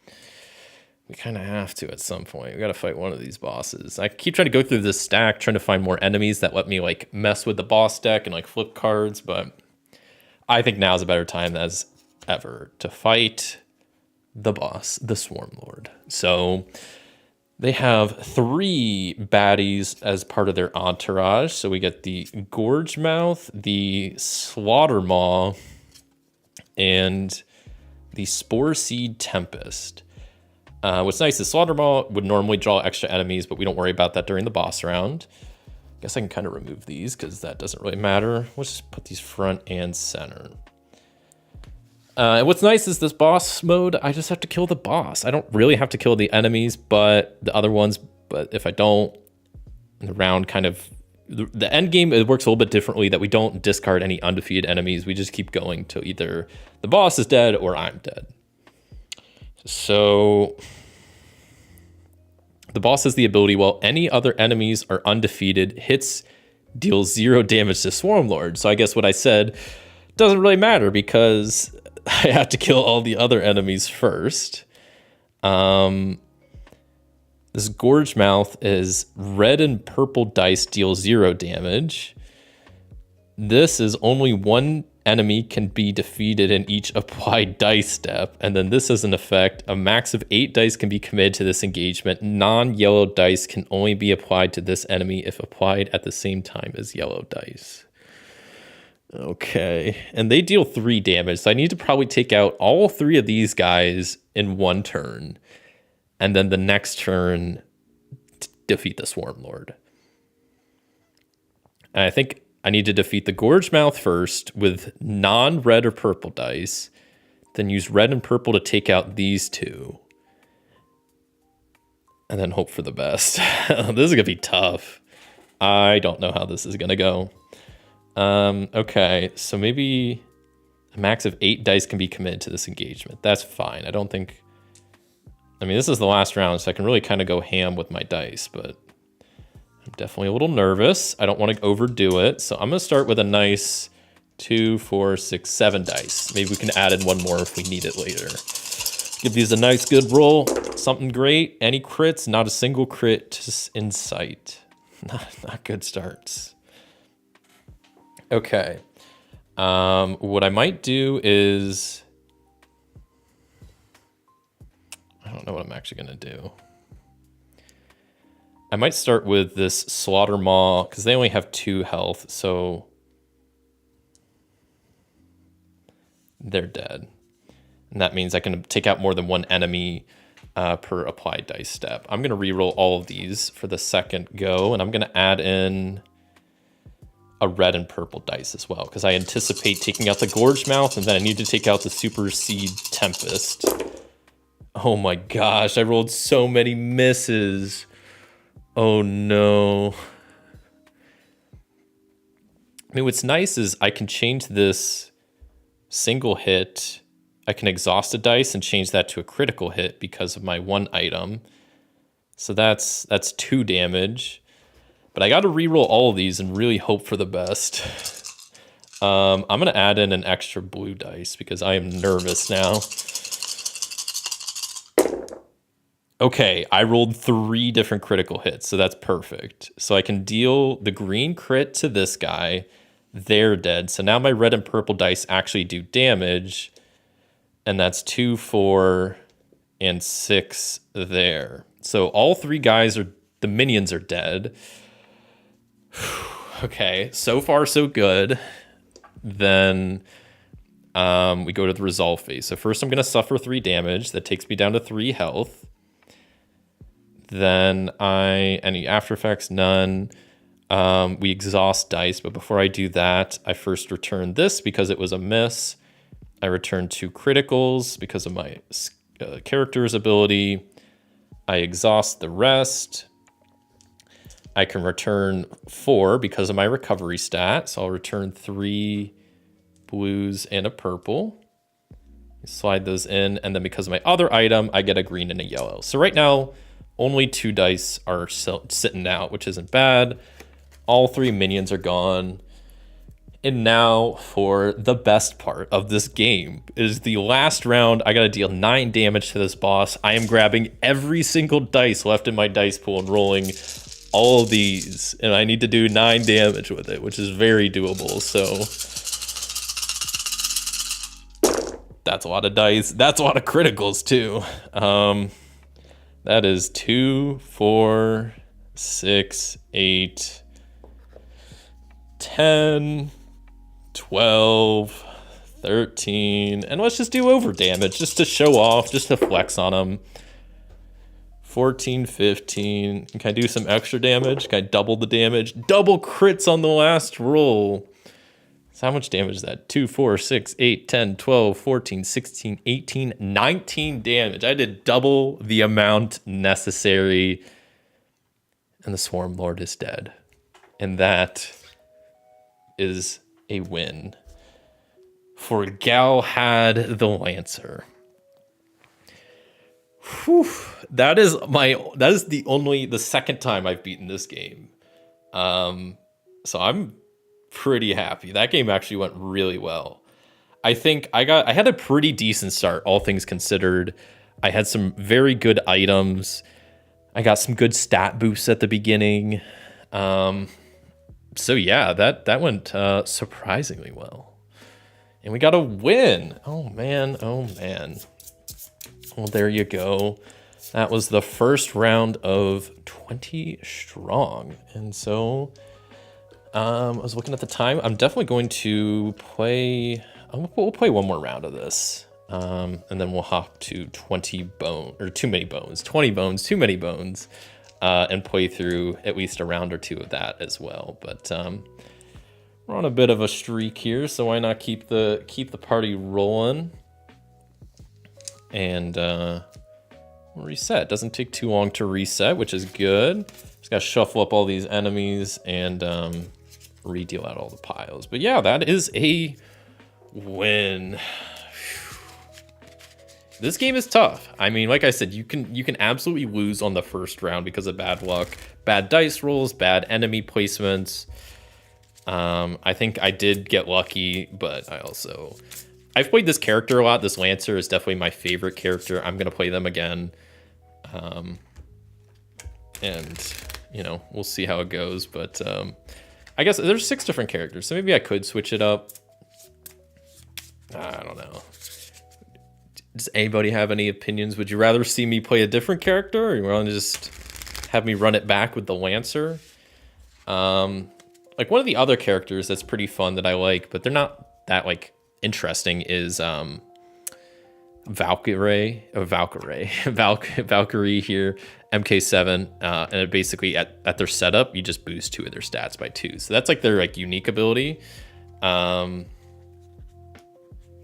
we kind of have to at some point. We got to fight one of these bosses. I keep trying to go through this stack, trying to find more enemies that let me like mess with the boss deck and like flip cards, but I think now's a better time than ever to fight the boss, the Swarm Lord. So they have 3 baddies as part of their entourage. So we get the Gorge Mouth, the Slaughter Maw, and the Spore Seed Tempest. What's nice is Slaughter Maw would normally draw extra enemies, but we don't worry about that during the boss round. Guess I can kind of remove these because that doesn't really matter. Let's just put these front and center. What's nice is this boss mode, I just have to kill the boss. I don't really have to kill the enemies, but the other ones, but if I don't, the round kind of, the end game, it works a little bit differently, that we don't discard any undefeated enemies. We just keep going till either the boss is dead or I'm dead. So the boss has the ability, while any other enemies are undefeated, hits deal 0 damage to Swarmlord. So I guess what I said doesn't really matter because I have to kill all the other enemies first. This Gorge Mouth is red and purple dice deal 0 damage. This is only one enemy can be defeated in each applied dice step. And then this has an effect. A max of 8 dice can be committed to this engagement. Non-yellow dice can only be applied to this enemy if applied at the same time as yellow dice. Okay, and they deal 3 damage, so I need to probably take out all 3 of these guys in one turn, and then the next turn defeat the Swarmlord. And I think I need to defeat the Gorge Mouth first with non-red or purple dice, then use red and purple to take out these 2, and then hope for the best. This is gonna be tough. I don't know how this is gonna go. Okay, so maybe a max of 8 dice can be committed to this engagement. That's fine. I mean, this is the last round, so I can really kind of go ham with my dice, but I'm definitely a little nervous. I don't want to overdo it, so I'm going to start with a nice 2, 4, 6, 7 dice. Maybe we can add in one more if we need it later. Give these a nice good roll. Something great. Any crits? Not a single crit in sight. Not good starts. Okay, what I might do is, I don't know what I'm actually gonna do. I might start with this Slaughter Maw, because they only have 2 health, so they're dead. And that means I can take out more than one enemy per applied dice step. I'm gonna reroll all of these for the second go, and I'm gonna add in a red and purple dice as well, because I anticipate taking out the Gorge Mouth, and then I need to take out the Superseed Tempest. Oh my gosh, I rolled so many misses. Oh no. I mean, what's nice is I can change this single hit. I can exhaust a dice and change that to a critical hit because of my 1 item. So that's 2 damage. But I got to reroll all of these and really hope for the best. I'm going to add in an extra blue dice because I am nervous now. Okay, I rolled 3 different critical hits, so that's perfect. So I can deal the green crit to this guy. They're dead. So now my red and purple dice actually do damage. And that's 2, 4, and 6 there. So all 3 guys the minions are dead. Okay, so far so good. Then we go to the resolve phase. So first I'm going to suffer 3 damage. That takes me down to 3 health. Then any after effects, none. We exhaust dice, but before I do that, I first return this because it was a miss. I return 2 criticals because of my character's ability. I exhaust the rest. I can return 4 because of my recovery stat. So I'll return 3 blues and a purple. Slide those in. And then because of my other item, I get a green and a yellow. So right now, only 2 dice are sitting out, which isn't bad. All 3 minions are gone. And now for the best part of this game is the last round. I got to deal 9 damage to this boss. I am grabbing every single dice left in my dice pool and rolling all of these, and I need to do 9 damage with it, which is very doable. So that's a lot of dice. That's a lot of criticals too. That is 2, 4, 6, 8, 10, 12, 13, and let's just do over damage just to show off, just to flex on them. 14, 15. Can I do some extra damage? Can I double the damage? Double crits on the last roll. So how much damage is that? 2, 4, 6, 8, 10, 12, 14, 16, 18, 19 damage. I did double the amount necessary. And the Swarm Lord is dead. And that is a win for Galhad the Lancer. Whew. That is the second time I've beaten this game. So I'm pretty happy. That game actually went really well. I think I had a pretty decent start, all things considered. I had some very good items. I got some good stat boosts at the beginning. So yeah, that went surprisingly well. And we got a win. Oh man. Well, there you go. That was the first round of 20 strong. And so I was looking at the time. I'm definitely going to play. We'll play one more round of this. And then we'll hop to 20 bones, or too many bones, 20 bones, too many bones, and play through at least a round or two of that as well. But we're on a bit of a streak here, so why not keep the party rolling? And reset. Doesn't take too long to reset, which is good. Just gotta shuffle up all these enemies and re-deal out all the piles. But yeah, that is a win. This game is tough. I mean, like I said, you can absolutely lose on the first round because of bad luck, bad dice rolls, bad enemy placements. I think I did get lucky, but I've played this character a lot. This Lancer is definitely my favorite character. I'm gonna play them again. And you know, we'll see how it goes, but I guess there's 6 different characters, so maybe I could switch it up. I don't know. Does anybody have any opinions? Would you rather see me play a different character, or you want to just have me run it back with the Lancer? Like one of the other characters that's pretty fun that I like, but they're not that like interesting is Valkyrie here, MK7, and it basically at their setup you just boost 2 of their stats by 2, so that's like their like unique ability.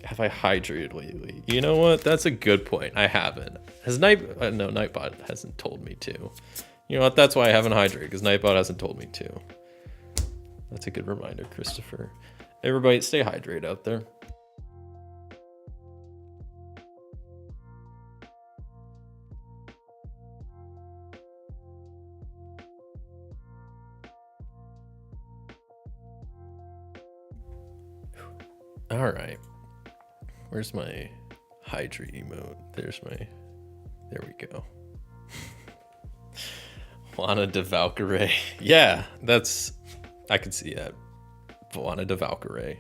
Have I hydrated lately? You know what? That's a good point. I haven't. Has no, Nightbot hasn't told me to. You know what? That's why I haven't hydrated, because Nightbot hasn't told me to. That's a good reminder, Christopher. Everybody stay hydrated out there. All right. Where's my hydrate emote? There we go. Lana de Valkyrie. Yeah, I could see that. Lana de Valkyrie.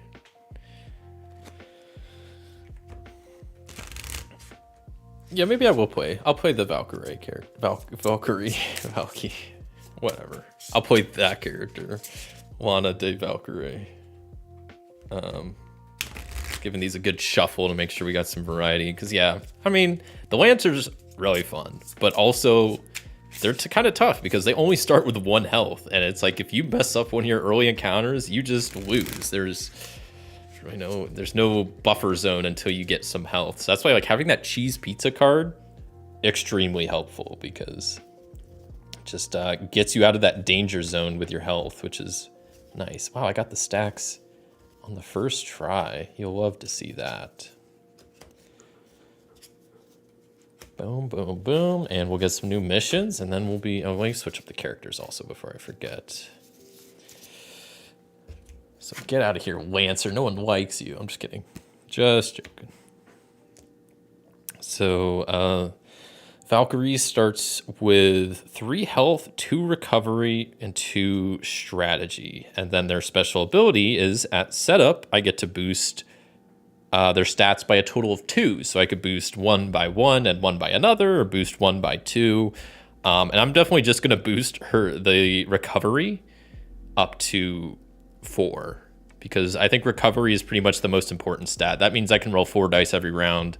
Yeah, maybe I will play. I'll play the Valkyrie character. Valkyrie. Whatever. I'll play that character. Lana de Valkyrie. Giving these a good shuffle to make sure we got some variety, because yeah, I mean, the Lancer's really fun, but also they're kind of tough because they only start with 1 health, and it's like if you mess up one of your early encounters, you just lose. There's no buffer zone until you get some health. So that's why like having that cheese pizza card extremely helpful, because it just gets you out of that danger zone with your health, which is nice. Wow, I got the stacks on the first try. You'll love to see that. Boom, boom, boom. And we'll get some new missions, and then let me switch up the characters also before I forget. So get out of here, Lancer. No one likes you. I'm just kidding. Just joking. So Valkyrie starts with 3 health, 2 recovery, and 2 strategy. And then their special ability is at setup, I get to boost their stats by a total of 2. So I could boost 1 by 1 and 1 by another, or boost 1 by 2. And I'm definitely just going to boost the recovery up to 4, because I think recovery is pretty much the most important stat. That means I can roll 4 dice every round.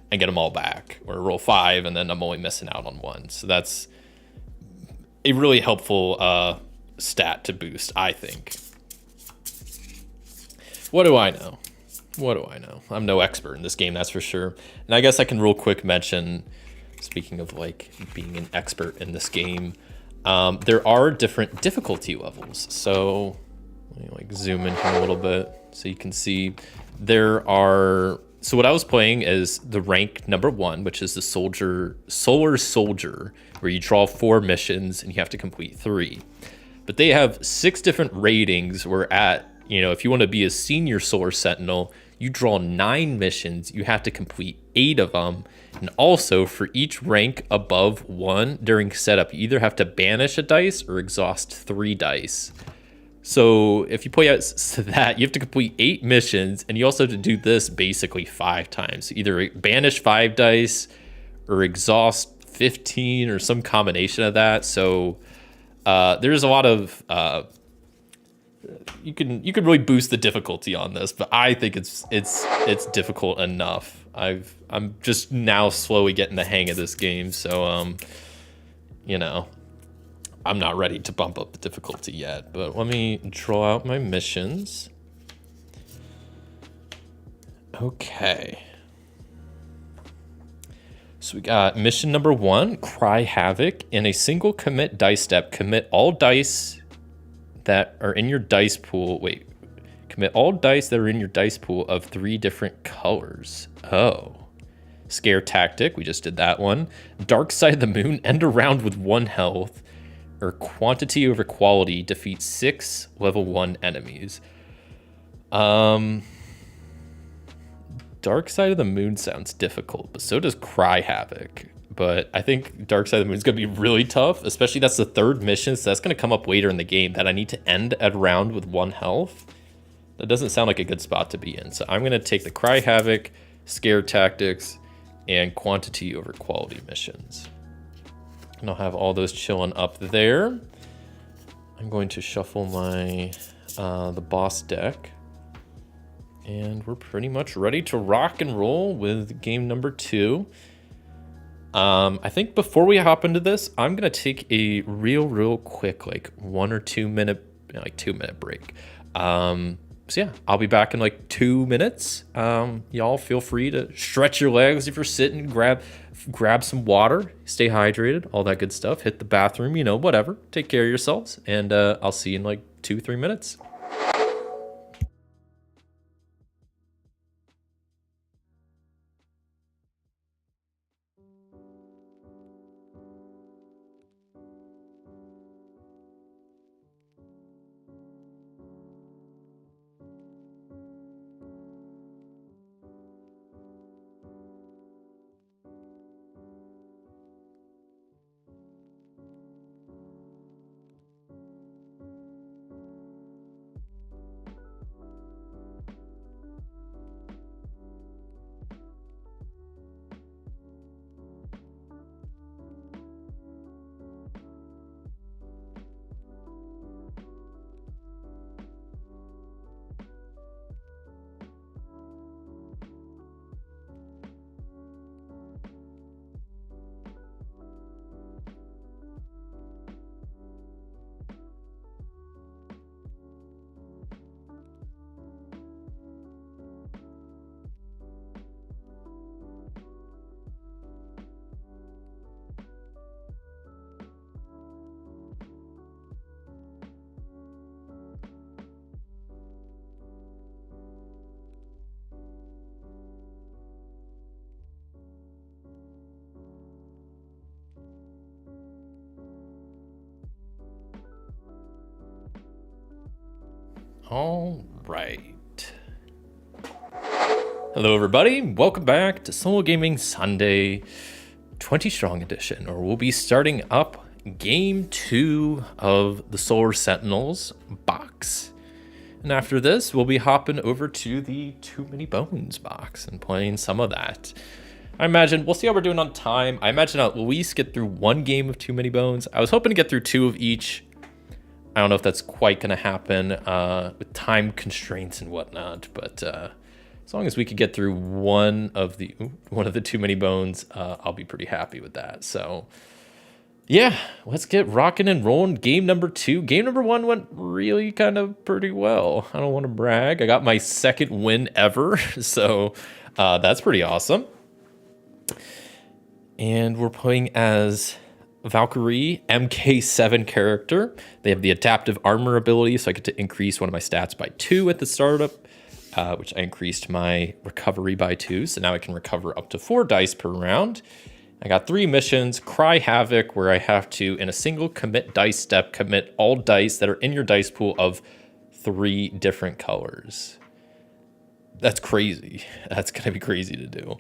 and get them all back, or roll 5 and then I'm only missing out on 1. So that's a really helpful stat to boost, I think. What do I know? What do I know? I'm no expert in this game, that's for sure. And I guess I can real quick mention, speaking of like being an expert in this game, there are different difficulty levels. So let me like zoom in here a little bit so you can see there are. So what I was playing is the rank number 1, which is the solar soldier, where you draw 4 missions and you have to complete 3. But they have 6 different ratings. We're at, you know, if you want to be a senior solar sentinel, you draw 9 missions. You have to complete 8 of them. And also for each rank above 1 during setup, you either have to banish a dice or exhaust 3 dice. So if you play out to that, you have to complete 8 missions, and you also have to do this basically 5 times. Either banish 5 dice or exhaust 15 or some combination of that. So there's a lot of you can really boost the difficulty on this, but I think it's difficult enough. I'm just now slowly getting the hang of this game, so you know, I'm not ready to bump up the difficulty yet, but let me draw out my missions. Okay. So we got mission number 1, Cry Havoc. In a single commit dice step, commit all dice that are in your dice pool. Commit all dice that are in your dice pool of 3 different colors. Oh. Scare Tactic, we just did that one. Dark Side of the Moon, end a round with 1 health. Or quantity over quality, defeat 6 level 1 enemies. Dark Side of the Moon sounds difficult, but so does Cry Havoc. But I think Dark Side of the Moon is going to be really tough, especially that's the 3rd mission, so that's going to come up later in the game, that I need to end a round with 1 health. That doesn't sound like a good spot to be in. So I'm going to take the Cry Havoc, Scare Tactics, and quantity over quality missions. And I'll have all those chilling up there. I'm going to shuffle my the boss deck. And we're pretty much ready to rock and roll with game number 2. I think before we hop into this, I'm going to take a real quick, like 1 or 2 minute, like 2 minute break. So yeah, I'll be back in like 2 minutes. Y'all feel free to stretch your legs if you're sitting, grab some water, stay hydrated, all that good stuff. Hit the bathroom, you know, whatever. Take care of yourselves, and I'll see you in like 2-3 minutes. All right. Hello, everybody. Welcome back to Solo Gaming Sunday 20 Strong Edition, or we'll be starting up Game 2 of the Solar Sentinels box. And after this, we'll be hopping over to the Too Many Bones box and playing some of that. I imagine, we'll see how we're doing on time. I imagine I'll at least get through 1 game of Too Many Bones. I was hoping to get through 2 of each. I don't know if that's quite going to happen with time constraints and whatnot, but As long as we could get through one of the too many bones, I'll be pretty happy with that. So yeah, let's get rocking and rolling. Game number 2. Game number 1 went really kind of pretty well. I don't want to brag. I got my second win ever, so that's pretty awesome. And we're playing as Valkyrie, MK7 character. They have the adaptive armor ability, so I get to increase one of my stats by 2 at the startup, which I increased my recovery by 2. So now I can recover up to 4 dice per round. I got 3 missions, Cry Havoc, where I have to, in a single commit dice step, commit all dice that are in your dice pool of 3 different colors. That's crazy. That's going to be crazy to do.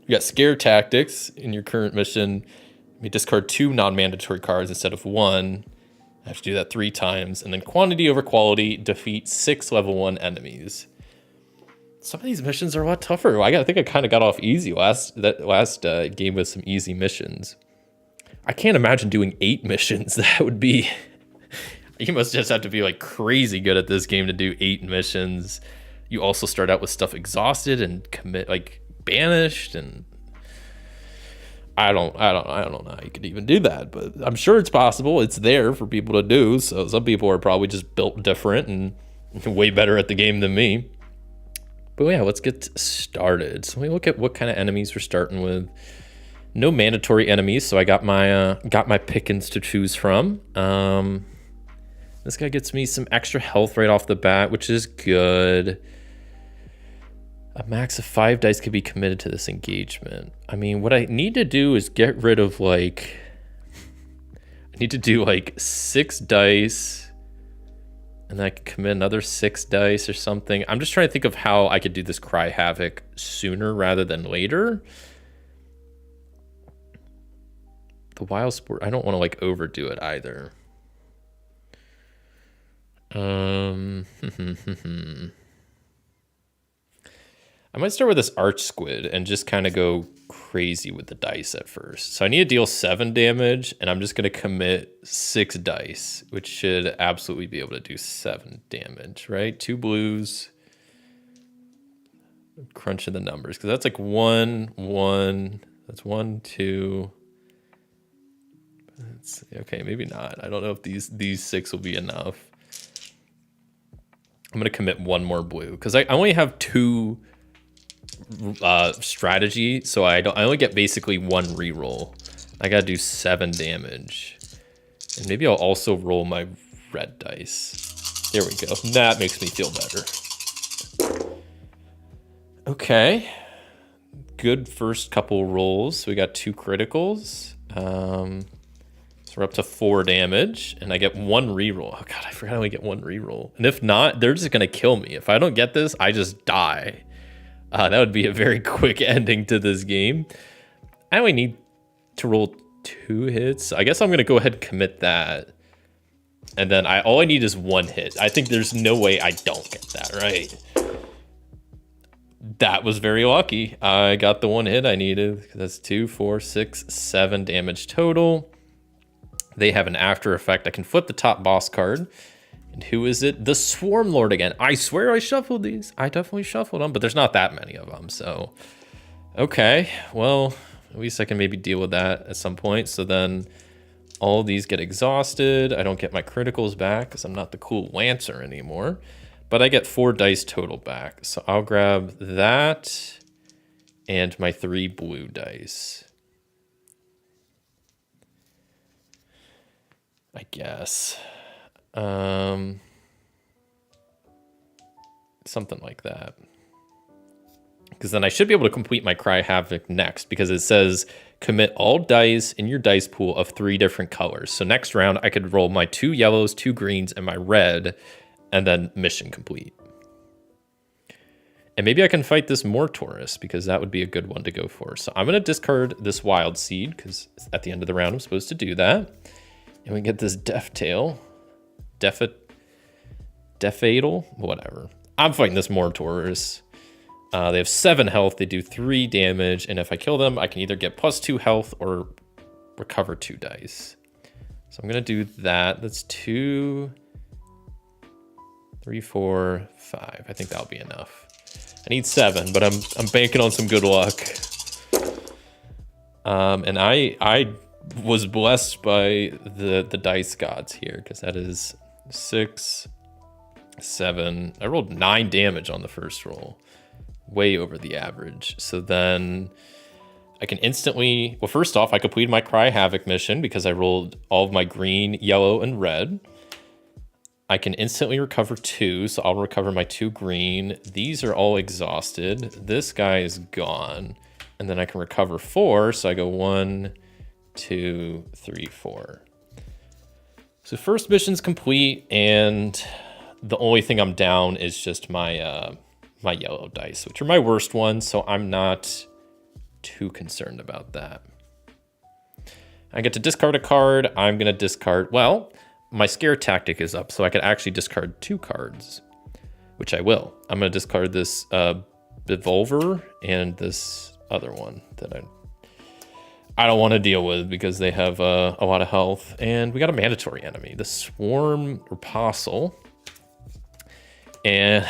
You got Scare Tactics in your current mission. You discard 2 non-mandatory cards instead of 1. I have to do that 3 times. And then Quantity over Quality, defeat 6 level 1 enemies. Some of these missions are a lot tougher. I think I kind of got off easy last game with some easy missions. I can't imagine doing 8 missions. That would be... You must just have to be like crazy good at this game to do 8 missions. You also start out with stuff exhausted and commit like banished, and I don't know how you could even do that, but I'm sure it's possible. It's there for people to do. So some people are probably just built different and way better at the game than me. But yeah, let's get started. So we look at what kind of enemies we're starting with. No mandatory enemies, so I got my pickings to choose from. This guy gets me some extra health right off the bat, which is good. A max of 5 dice could be committed to this engagement. I mean, what I need to do is get rid of like... I need to do like 6 dice... And then I could commit another 6 dice or something. I'm just trying to think of how I could do this Cry Havoc sooner rather than later. The Wild Sport, I don't want to like overdo it either. I might start with this Arch Squid and just kind of go crazy with the dice at first. So I need to deal 7 damage, and I'm just going to commit 6 dice, which should absolutely be able to do 7 damage, right? 2 blues. I'm crunching the numbers, because that's like 1. That's 1, 2. Okay, maybe not. I don't know if these 6 will be enough. I'm going to commit 1 more blue, because I only have 2... strategy, so I only get basically 1 reroll. I gotta do 7 damage, and maybe I'll also roll my red dice. There we go. That makes me feel better. Okay, good first couple rolls. We got 2 criticals. So we're up to 4 damage, and I get 1 reroll. Oh god, I forgot I only get 1 reroll. And if not, they're just gonna kill me. If I don't get this, I just die. That would be a very quick ending to this game. I only need to roll 2 hits. I guess I'm going to go ahead and commit that. And then all I need is 1 hit. I think there's no way I don't get that, right? That was very lucky. I got the 1 hit I needed. That's 2, 4, 6, 7 damage total. They have an after effect. I can flip the top boss card. And who is it? The Swarm Lord again. I swear I shuffled these. I definitely shuffled them, but there's not that many of them. So, okay. Well, at least I can maybe deal with that at some point. So then all these get exhausted. I don't get my criticals back because I'm not the cool Lancer anymore. But I get 4 dice total back. So I'll grab that and my 3 blue dice. I guess. Something like that. Because then I should be able to complete my Cry Havoc next, because it says commit all dice in your dice pool of 3 different colors. So next round I could roll my 2 yellows, 2 greens, and my red, and then mission complete. And maybe I can fight this Mortaurus, because that would be a good one to go for. So I'm going to discard this Wild Seed, because at the end of the round I'm supposed to do that. And we get this Death Tail. Defatal? Whatever. I'm fighting this Mortaurus. They have 7 health. They do 3 damage. And if I kill them, I can either get +2 health or recover 2 dice. So I'm going to do that. That's 2, 3, 4, 5. I think that'll be enough. I need 7, but I'm banking on some good luck. And I was blessed by the dice gods here, because that is 6, 7. I rolled 9 damage on the first roll, way over the average. So then I can instantly, well, first off, I completed my Cry Havoc mission because I rolled all of my green, yellow, and red. I can instantly recover 2, so I'll recover my 2 green. These are all exhausted. This guy is gone. And then I can recover 4, so I go 1, 2, 3, 4. So first mission's complete, and the only thing I'm down is just my my yellow dice, which are my worst ones, so I'm not too concerned about that. I get to discard a card. I'm going to discard, well, my scare tactic is up, so I could actually discard 2 cards, which I will. I'm going to discard this Bevolver and this other one that I don't want to deal with because they have a lot of health. And we got a mandatory enemy, the Swarm Apostle. And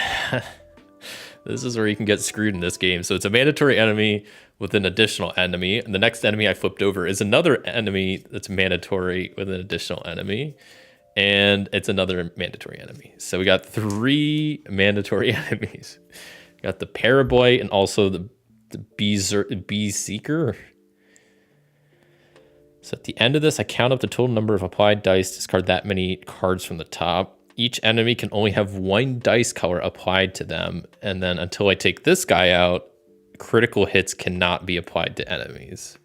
this is where you can get screwed in this game. So it's a mandatory enemy with an additional enemy. And the next enemy I flipped over is another enemy that's mandatory with an additional enemy. And it's another mandatory enemy. So we got 3 mandatory enemies. We got the Paraboy and also the Bee Seeker. So at the end of this, I count up the total number of applied dice, discard that many cards from the top. Each enemy can only have 1 dice color applied to them. And then until I take this guy out, critical hits cannot be applied to enemies.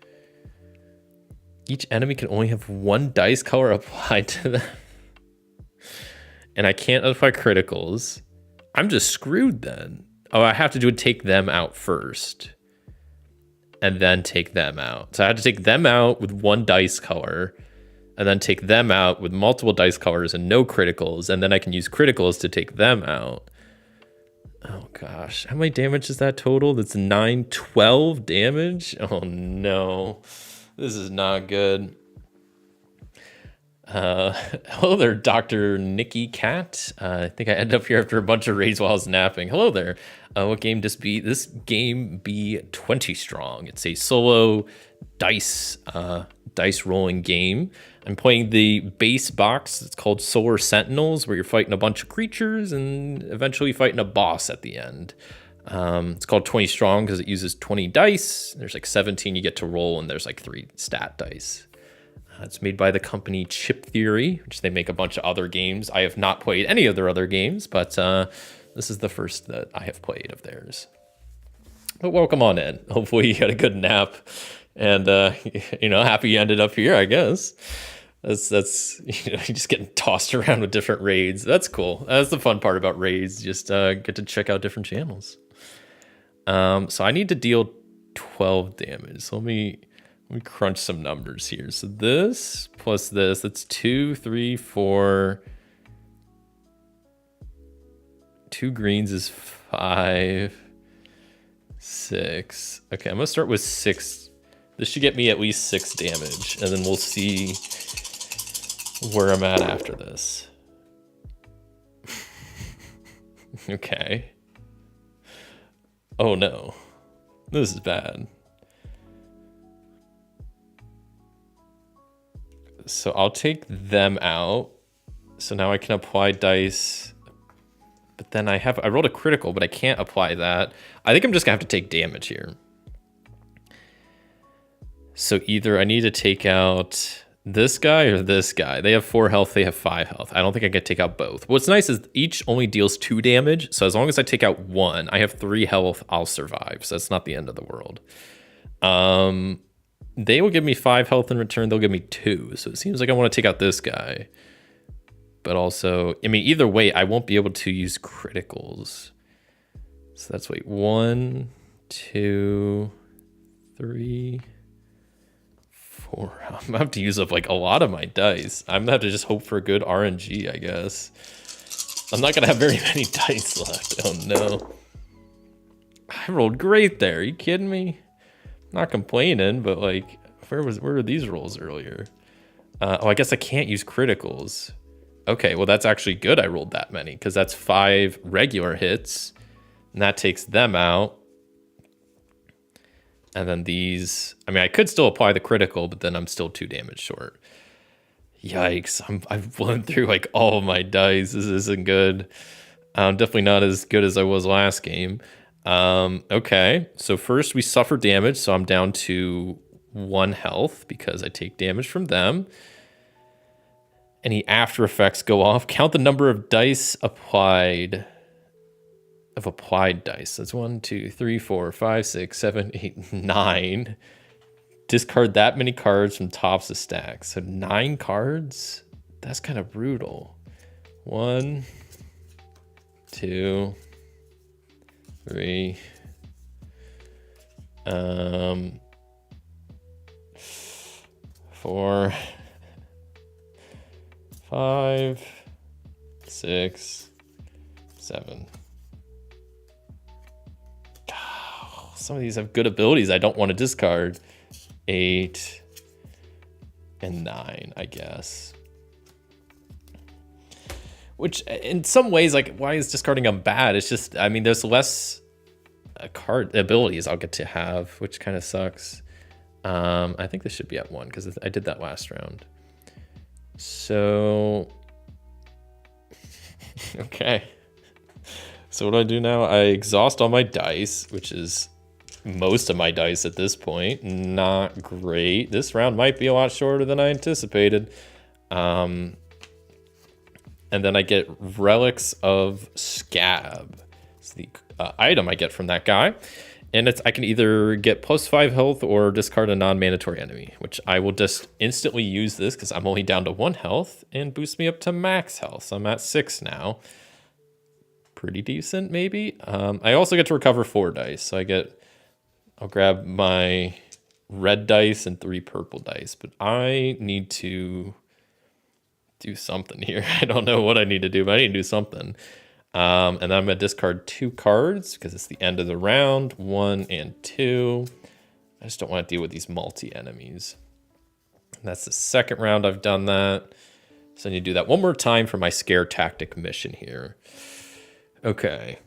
Each enemy can only have 1 dice color applied to them. And I can't apply criticals. I'm just screwed then. Oh, I have to take them out first. And then take them out. So I had to take them out with 1 dice color. And then take them out with multiple dice colors and no criticals. And then I can use criticals to take them out. Oh gosh, how many damage is that total? That's 9, 12 damage? Oh no, this is not good. Hello there, Dr. Nikki Cat. I think I ended up here after a bunch of raids while I was napping. Hello there. What game does be? This game be 20 strong. It's a solo dice rolling game. I'm playing the base box. It's called Solar Sentinels, where you're fighting a bunch of creatures and eventually fighting a boss at the end. It's called 20 strong because it uses 20 dice. There's like 17 you get to roll, and there's like 3 stat dice. It's made by the company Chip Theory, which they make a bunch of other games. I have not played any of their other games, but this is the first that I have played of theirs. But welcome on in. Hopefully you had a good nap, and happy you ended up here, I guess. That's you're just getting tossed around with different raids. That's cool. That's the fun part about raids. Just get to check out different channels. So I need to deal 12 damage. So let me crunch some numbers here. So this plus this, that's 2, 3, 4. 2 greens is 5, 6. Okay, I'm gonna start with 6. This should get me at least 6 damage, and then we'll see where I'm at after this. Okay. Oh no. This is bad. So I'll take them out. So now I can apply dice. But then I rolled a critical, but I can't apply that. I think I'm just gonna have to take damage here. So either I need to take out this guy or this guy. They have 4 health, they have 5 health. I don't think I can take out both. What's nice is each only deals 2 damage. So as long as I take out 1, I have 3 health, I'll survive. So that's not the end of the world. They will give me 5 health in return. They'll give me 2. So it seems like I want to take out this guy. But also, I mean, either way, I won't be able to use criticals. So that's, 1, 2, 3, 4. I'm gonna have to use up like a lot of my dice. I'm gonna have to just hope for good RNG, I guess. I'm not gonna have very many dice left. Oh no. I rolled great there. Are you kidding me? Not complaining, but like, where were these rolls earlier? I guess I can't use criticals. Okay, well that's actually good I rolled that many, because that's 5 regular hits, And that takes them out. And then these, I mean, I could still apply the critical, but then I'm still 2 damage short. Yikes, I've blown through like all of my dice. This isn't good. Definitely not as good as I was last game. Okay, so first we suffer damage, so I'm down to 1 health because I take damage from them. Any after effects go off. Count the number of dice applied. Of applied dice. That's 1, 2, 3, 4, 5, 6, 7, 8, 9. Discard that many cards from tops of stacks. So 9 cards? That's kind of brutal. 1, 2, 3. 4, 5, 6, 7. Some of these have good abilities I don't want to discard. 8 and 9, I guess. Which, in some ways, like, why is discarding them bad? It's just, I mean, there's less card abilities I'll get to have, which kind of sucks. I think this should be at 1 because I did that last round. So, okay. So what do I do now? I exhaust all my dice, which is most of my dice at this point. Not great. This round might be a lot shorter than I anticipated. And then I get Relics of Scab. It's the item I get from that guy. And I can either get +5 health or discard a non-mandatory enemy, which I will just instantly use this because I'm only down to 1 health and boost me up to max health. So I'm at 6 now. Pretty decent, maybe. I also get to recover 4 dice. So I'll grab my red dice and 3 purple dice, but I need to do something here. I don't know what I need to do, but I need to do something. And then I'm gonna discard 2 cards because it's the end of the round, 1 and 2. I just don't want to deal with these multi-enemies. That's the second round I've done that. So I need to do that one more time for my scare tactic mission here. Okay.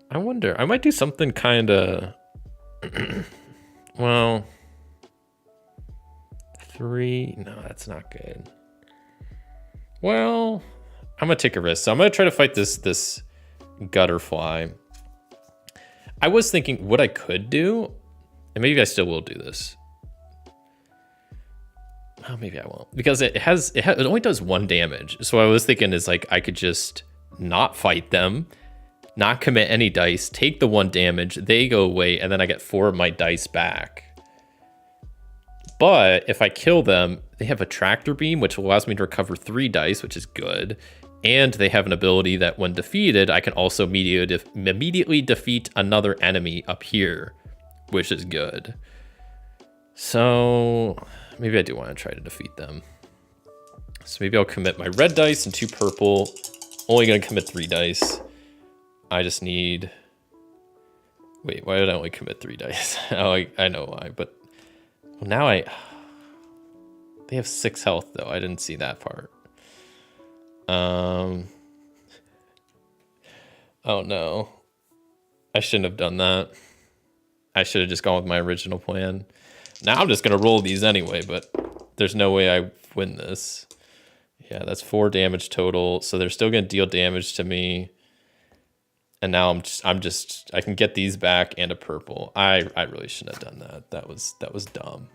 I wonder, I might do something kind of, well, 3, no, that's not good. Well, I'm gonna take a risk. So I'm gonna try to fight this gutterfly. I was thinking what I could do, and maybe I still will do this. Oh, maybe I won't, because it only does 1 damage. So what I was thinking is like I could just not fight them, not commit any dice, take the 1 damage, they go away, and then I get 4 of my dice back. But if I kill them, they have a tractor beam, which allows me to recover 3 dice, which is good. And they have an ability that when defeated, I can also immediately defeat another enemy up here, which is good. So maybe I do want to try to defeat them. So maybe I'll commit my red dice and 2 purple. Only going to commit 3 dice. I just need... Wait, why did I only commit 3 dice? Oh, I know why, but... Well, now They have 6 health, though. I didn't see that part. Oh, no. I shouldn't have done that. I should have just gone with my original plan. Now I'm just going to roll these anyway, but there's no way I win this. Yeah, that's 4 damage total. So they're still going to deal damage to me. And now I can get these back and a purple. I really shouldn't have done that. That was dumb.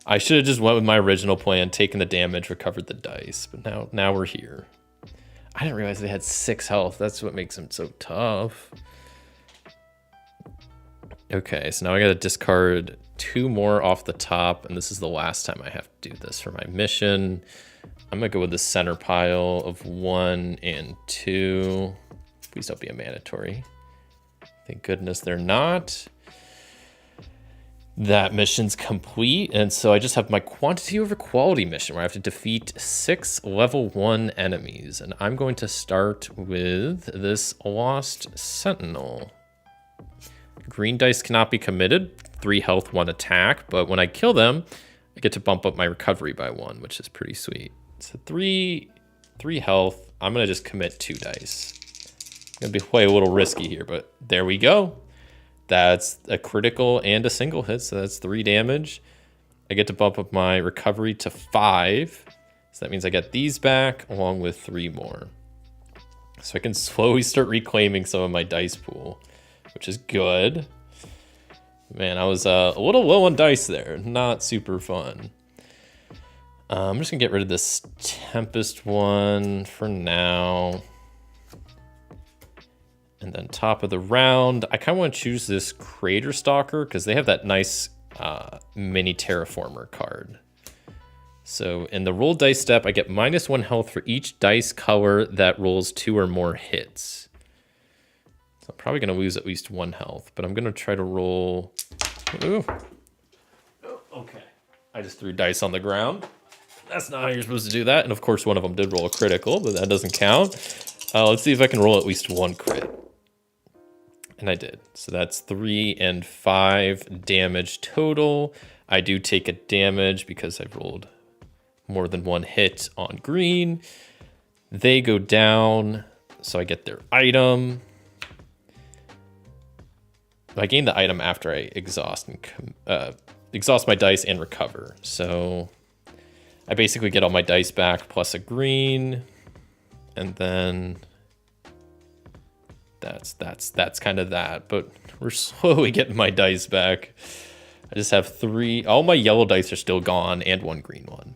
I should have just went with my original plan, taken the damage, recovered the dice. But now we're here. I didn't realize they had 6 health. That's what makes them so tough. Okay, so now I gotta discard 2 more off the top, and this is the last time I have to do this for my mission. I'm gonna go with the center pile of 1 and 2. Please don't be a mandatory. Thank goodness they're not. That mission's complete, and so I just have my quantity over quality mission where I have to defeat 6 level 1 enemies, and I'm going to start with this Lost Sentinel. Green dice cannot be committed. 3 health, 1 attack. But when I kill them, I get to bump up my recovery by 1, which is pretty sweet. So 3 health. I'm going to just commit 2 dice. Going to be way a little risky here, but there we go. That's a critical and a single hit, so that's 3 damage. I get to bump up my recovery to 5. So that means I get these back along with 3 more. So I can slowly start reclaiming some of my dice pool, which is good. Man, I was a little low on dice there. Not super fun. I'm just going to get rid of this Tempest one for now. And then top of the round, I kind of want to choose this Crater Stalker because they have that nice mini Terraformer card. So in the roll dice step, I get -1 health for each dice color that rolls 2 or more hits. So I'm probably going to lose at least 1 health, but I'm going to try to roll... Ooh. Oh, okay. I just threw dice on the ground. That's not how you're supposed to do that. And of course, one of them did roll a critical, but that doesn't count. Let's see if I can roll at least 1 crit. And I did. So that's 3 and 5 damage total. I do take a damage because I've rolled more than 1 hit on green. They go down, so I get their item. I gain the item after I exhaust my dice and recover. So I basically get all my dice back plus a green, and then that's kind of that. But we're slowly getting my dice back. I just have 3. All my yellow dice are still gone, and 1 green one.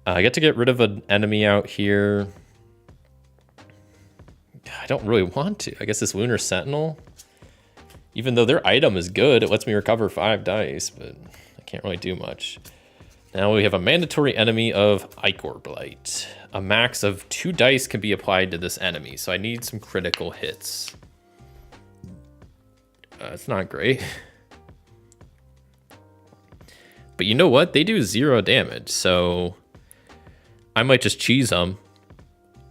I get to get rid of an enemy out here. I don't really want to. I guess this Lunar Sentinel. Even though their item is good, it lets me recover 5 dice, but I can't really do much. Now we have a mandatory enemy of Ichor Blight. A max of 2 dice can be applied to this enemy, so I need some critical hits. It's not great. But you know what? They do 0 damage, so I might just cheese them.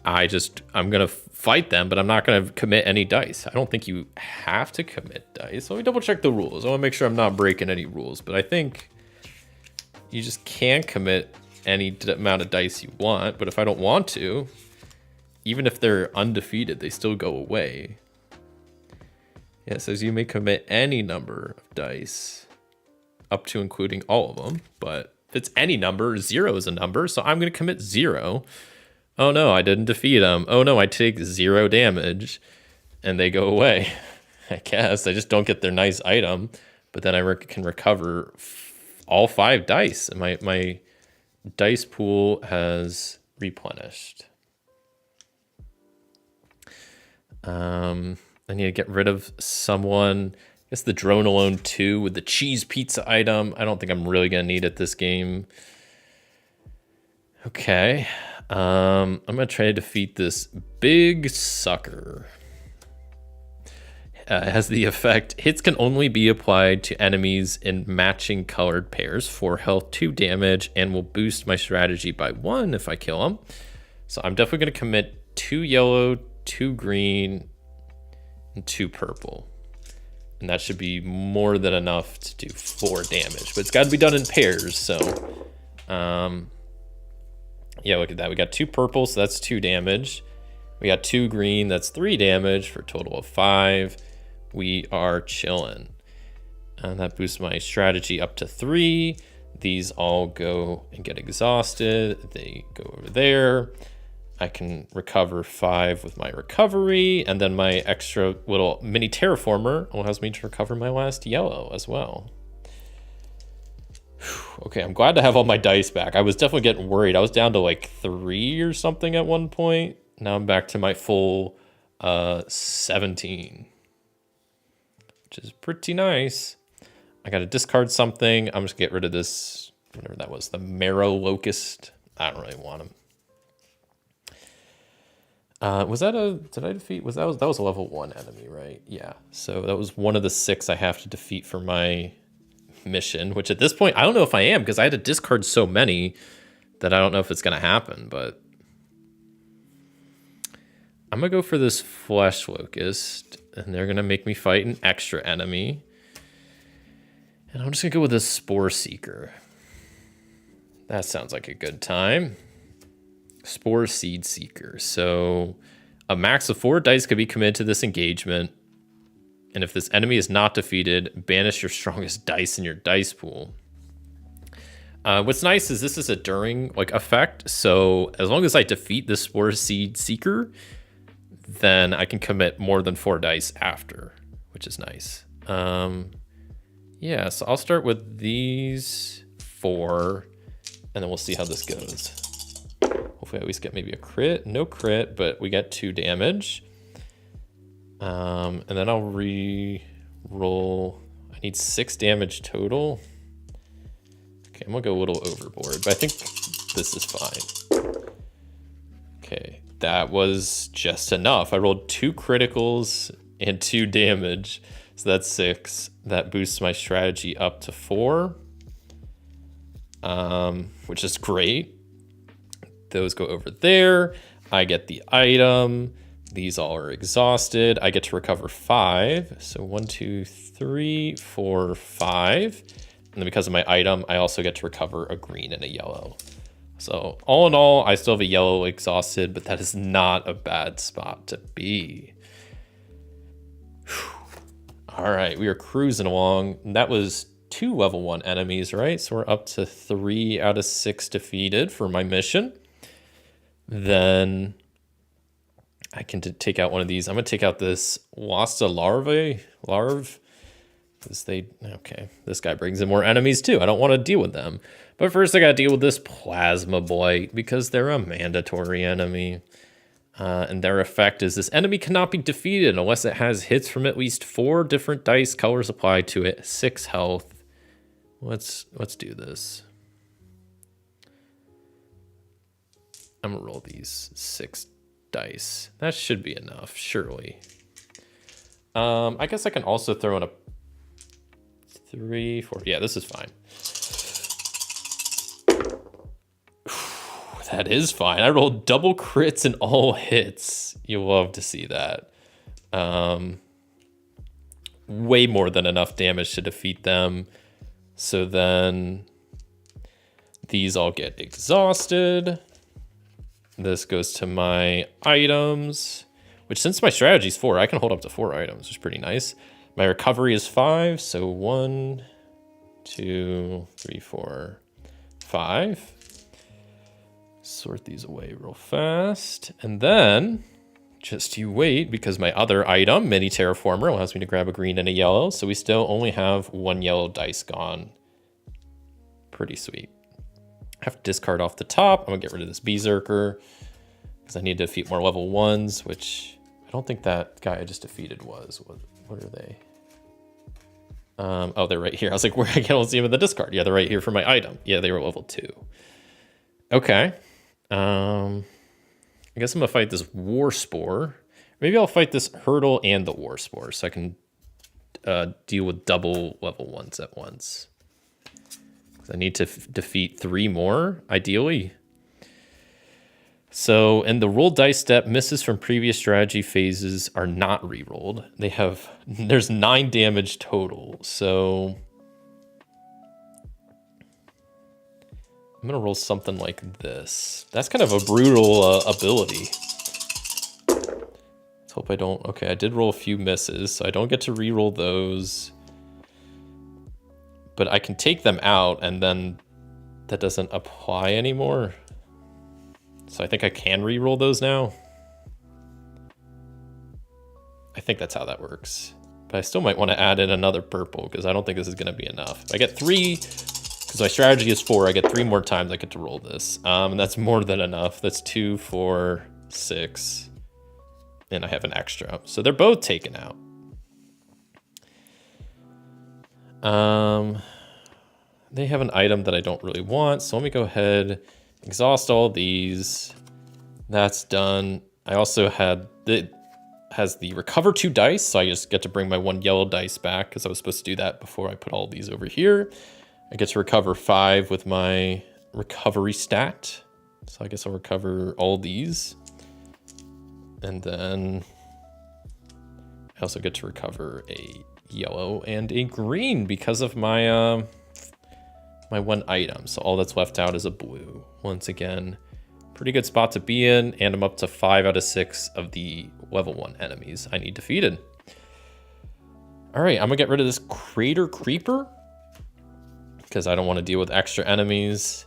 I'm going to fight them, but I'm not going to commit any dice. I don't think you have to commit dice. Let me double check the rules. I want to make sure I'm not breaking any rules, but I think you just can commit any amount of dice you want, but if I don't want to, even if they're undefeated, they still go away. Yeah, it says you may commit any number of dice, up to including all of them, but if it's any number, 0 is a number, so I'm going to commit 0. Oh no, I didn't defeat them. Oh no, I take 0 damage, and they go away. I guess I just don't get their nice item, but then I can recover all 5 dice, and my dice pool has replenished. I need to get rid of someone. I guess the Drone Alone 2 with the cheese pizza item. I don't think I'm really going to need it this game. Okay. I'm going to try to defeat this big sucker. It has the effect, hits can only be applied to enemies in matching colored pairs, 4 health, 2 damage, and will boost my strategy by 1 if I kill them. So I'm definitely going to commit 2 yellow, 2 green, and 2 purple. And that should be more than enough to do 4 damage, but it's got to be done in pairs, so... yeah, look at that. We got 2 purple, so that's 2 damage. We got 2 green, that's 3 damage for a total of 5. We are chilling. And that boosts my strategy up to 3. These all go and get exhausted. They go over there. I can recover 5 with my recovery, and then my extra little mini terraformer allows me to recover my last yellow as well. Okay, I'm glad to have all my dice back. I was definitely getting worried. I was down to like 3 or something at one point. Now I'm back to my full 17, which is pretty nice. I got to discard something. I'm just gonna get rid of this, whatever that was, the Marrow Locust. I don't really want him. Was that a, did I defeat, that was a level 1 enemy, right? Yeah, so that was one of the 6 I have to defeat for my mission, which at this point, I don't know if I am, because I had to discard so many that I don't know if it's going to happen, but I'm going to go for this Flesh Locust, and they're going to make me fight an extra enemy. And I'm just gonna go with a Spore Seeker. That sounds like a good time. Spore Seed Seeker. So a max of 4 dice could be committed to this engagement. And if this enemy is not defeated, banish your strongest dice in your dice pool. What's nice is this is a during effect. So as long as I defeat the Spore Seed Seeker, then I can commit more than 4 dice after, which is nice. Yeah, so I'll start with these 4, and then we'll see how this goes. Hopefully I at least get maybe a crit. No crit, but we get 2 damage. And then I'll re-roll. I need 6 damage total. Okay, I'm gonna go a little overboard, but I think this is fine. Okay, that was just enough. I rolled 2 criticals and 2 damage, so that's 6. That boosts my strategy up to 4, which is great. Those go over there. I get the item. These all are exhausted. I get to recover 5. So 1, 2, 3, 4, 5. And then because of my item, I also get to recover a green and a yellow. So all in all, I still have a yellow exhausted, but that is not a bad spot to be. Whew. All right, we are cruising along. That was 2 level 1 enemies, right? So we're up to 3 out of 6 defeated for my mission. Then I can take out one of these. I'm gonna take out this Wasta larvae. Because okay, this guy brings in more enemies too. I don't want to deal with them. But first I gotta deal with this Plasma Blight because they're a mandatory enemy. And their effect is this enemy cannot be defeated unless it has hits from at least 4 different dice colors applied to it, 6 health. Let's do this. I'm gonna roll these 6 dice. That should be enough, surely. I guess I can also throw in a 3, 4. Yeah, this is fine. That is fine. I rolled double crits and all hits. You'll love to see that. Way more than enough damage to defeat them. So then these all get exhausted. This goes to my items, which since my strategy is 4, I can hold up to 4 items, which is pretty nice. My recovery is 5, so 1, 2, 3, 4, 5. Sort these away real fast. And then, just you wait, because my other item, Mini Terraformer, allows me to grab a green and a yellow, so we still only have 1 yellow dice gone. Pretty sweet. I have to discard off the top. I'm gonna get rid of this Berserker because I need to defeat more level 1s, which I don't think that guy I just defeated was. What are they? Oh, they're right here. I was like, where I can't see them in the discard. Yeah, they're right here for my item. Yeah, they were level 2. Okay. I guess I'm gonna fight this War Spore. Maybe I'll fight this Hurdle and the War Spore so I can deal with double level 1s at once. I need to defeat 3 more, ideally. So, and the roll dice step, misses from previous strategy phases are not re-rolled. There's 9 damage total. So I'm gonna roll something like this. That's kind of a brutal ability. Let's hope I don't, okay, I did roll a few misses, so I don't get to re-roll those. But I can take them out and then that doesn't apply anymore. So I think I can re-roll those now. I think that's how that works. But I still might want to add in another purple because I don't think this is going to be enough. If I get 3, because my strategy is 4, I get 3 more times I get to roll this. And that's more than enough. That's 2, 4, 6. And I have an extra. So they're both taken out. They have an item that I don't really want, so let me go ahead, exhaust all these. That's done. I also has the recover 2 dice, so I just get to bring my 1 yellow dice back because I was supposed to do that before I put all these over here. I get to recover 5 with my recovery stat, so I guess I'll recover all these. And then I also get to recover a yellow and a green because of my my one item. So all that's left out is a blue. Once again, pretty good spot to be in, and I'm up to 5 out of 6 of the level 1 enemies I need defeated. All right, I'm gonna get rid of this Crater Creeper because I don't want to deal with extra enemies.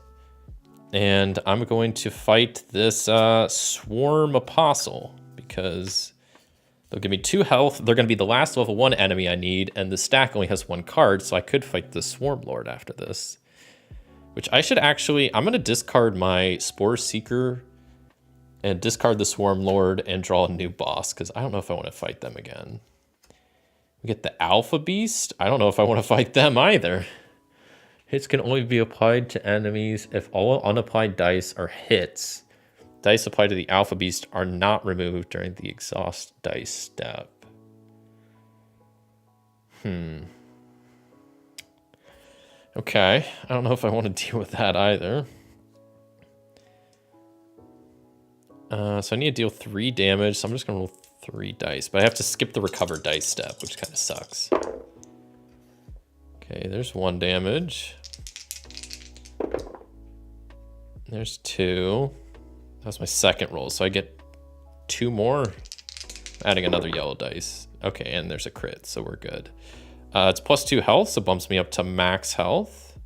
And I'm going to fight this Swarm Apostle because they'll give me 2 health. They're going to be the last level 1 enemy I need, and the stack only has 1 card, so I could fight the Swarm Lord after this. Which I should actually... I'm going to discard my Spore Seeker and discard the Swarm Lord and draw a new boss, because I don't know if I want to fight them again. We get the Alpha Beast. I don't know if I want to fight them either. Hits can only be applied to enemies if all unapplied dice are hits. Dice applied to the Alpha Beast are not removed during the exhaust dice step. Okay, I don't know if I want to deal with that either. So I need to deal 3 damage, so I'm just going to roll 3 dice. But I have to skip the recover dice step, which kind of sucks. Okay, there's 1 damage. There's 2. That was my second roll, so I get 2 more. Adding another yellow dice. Okay, and there's a crit, so we're good. It's plus 2 health, so bumps me up to max health.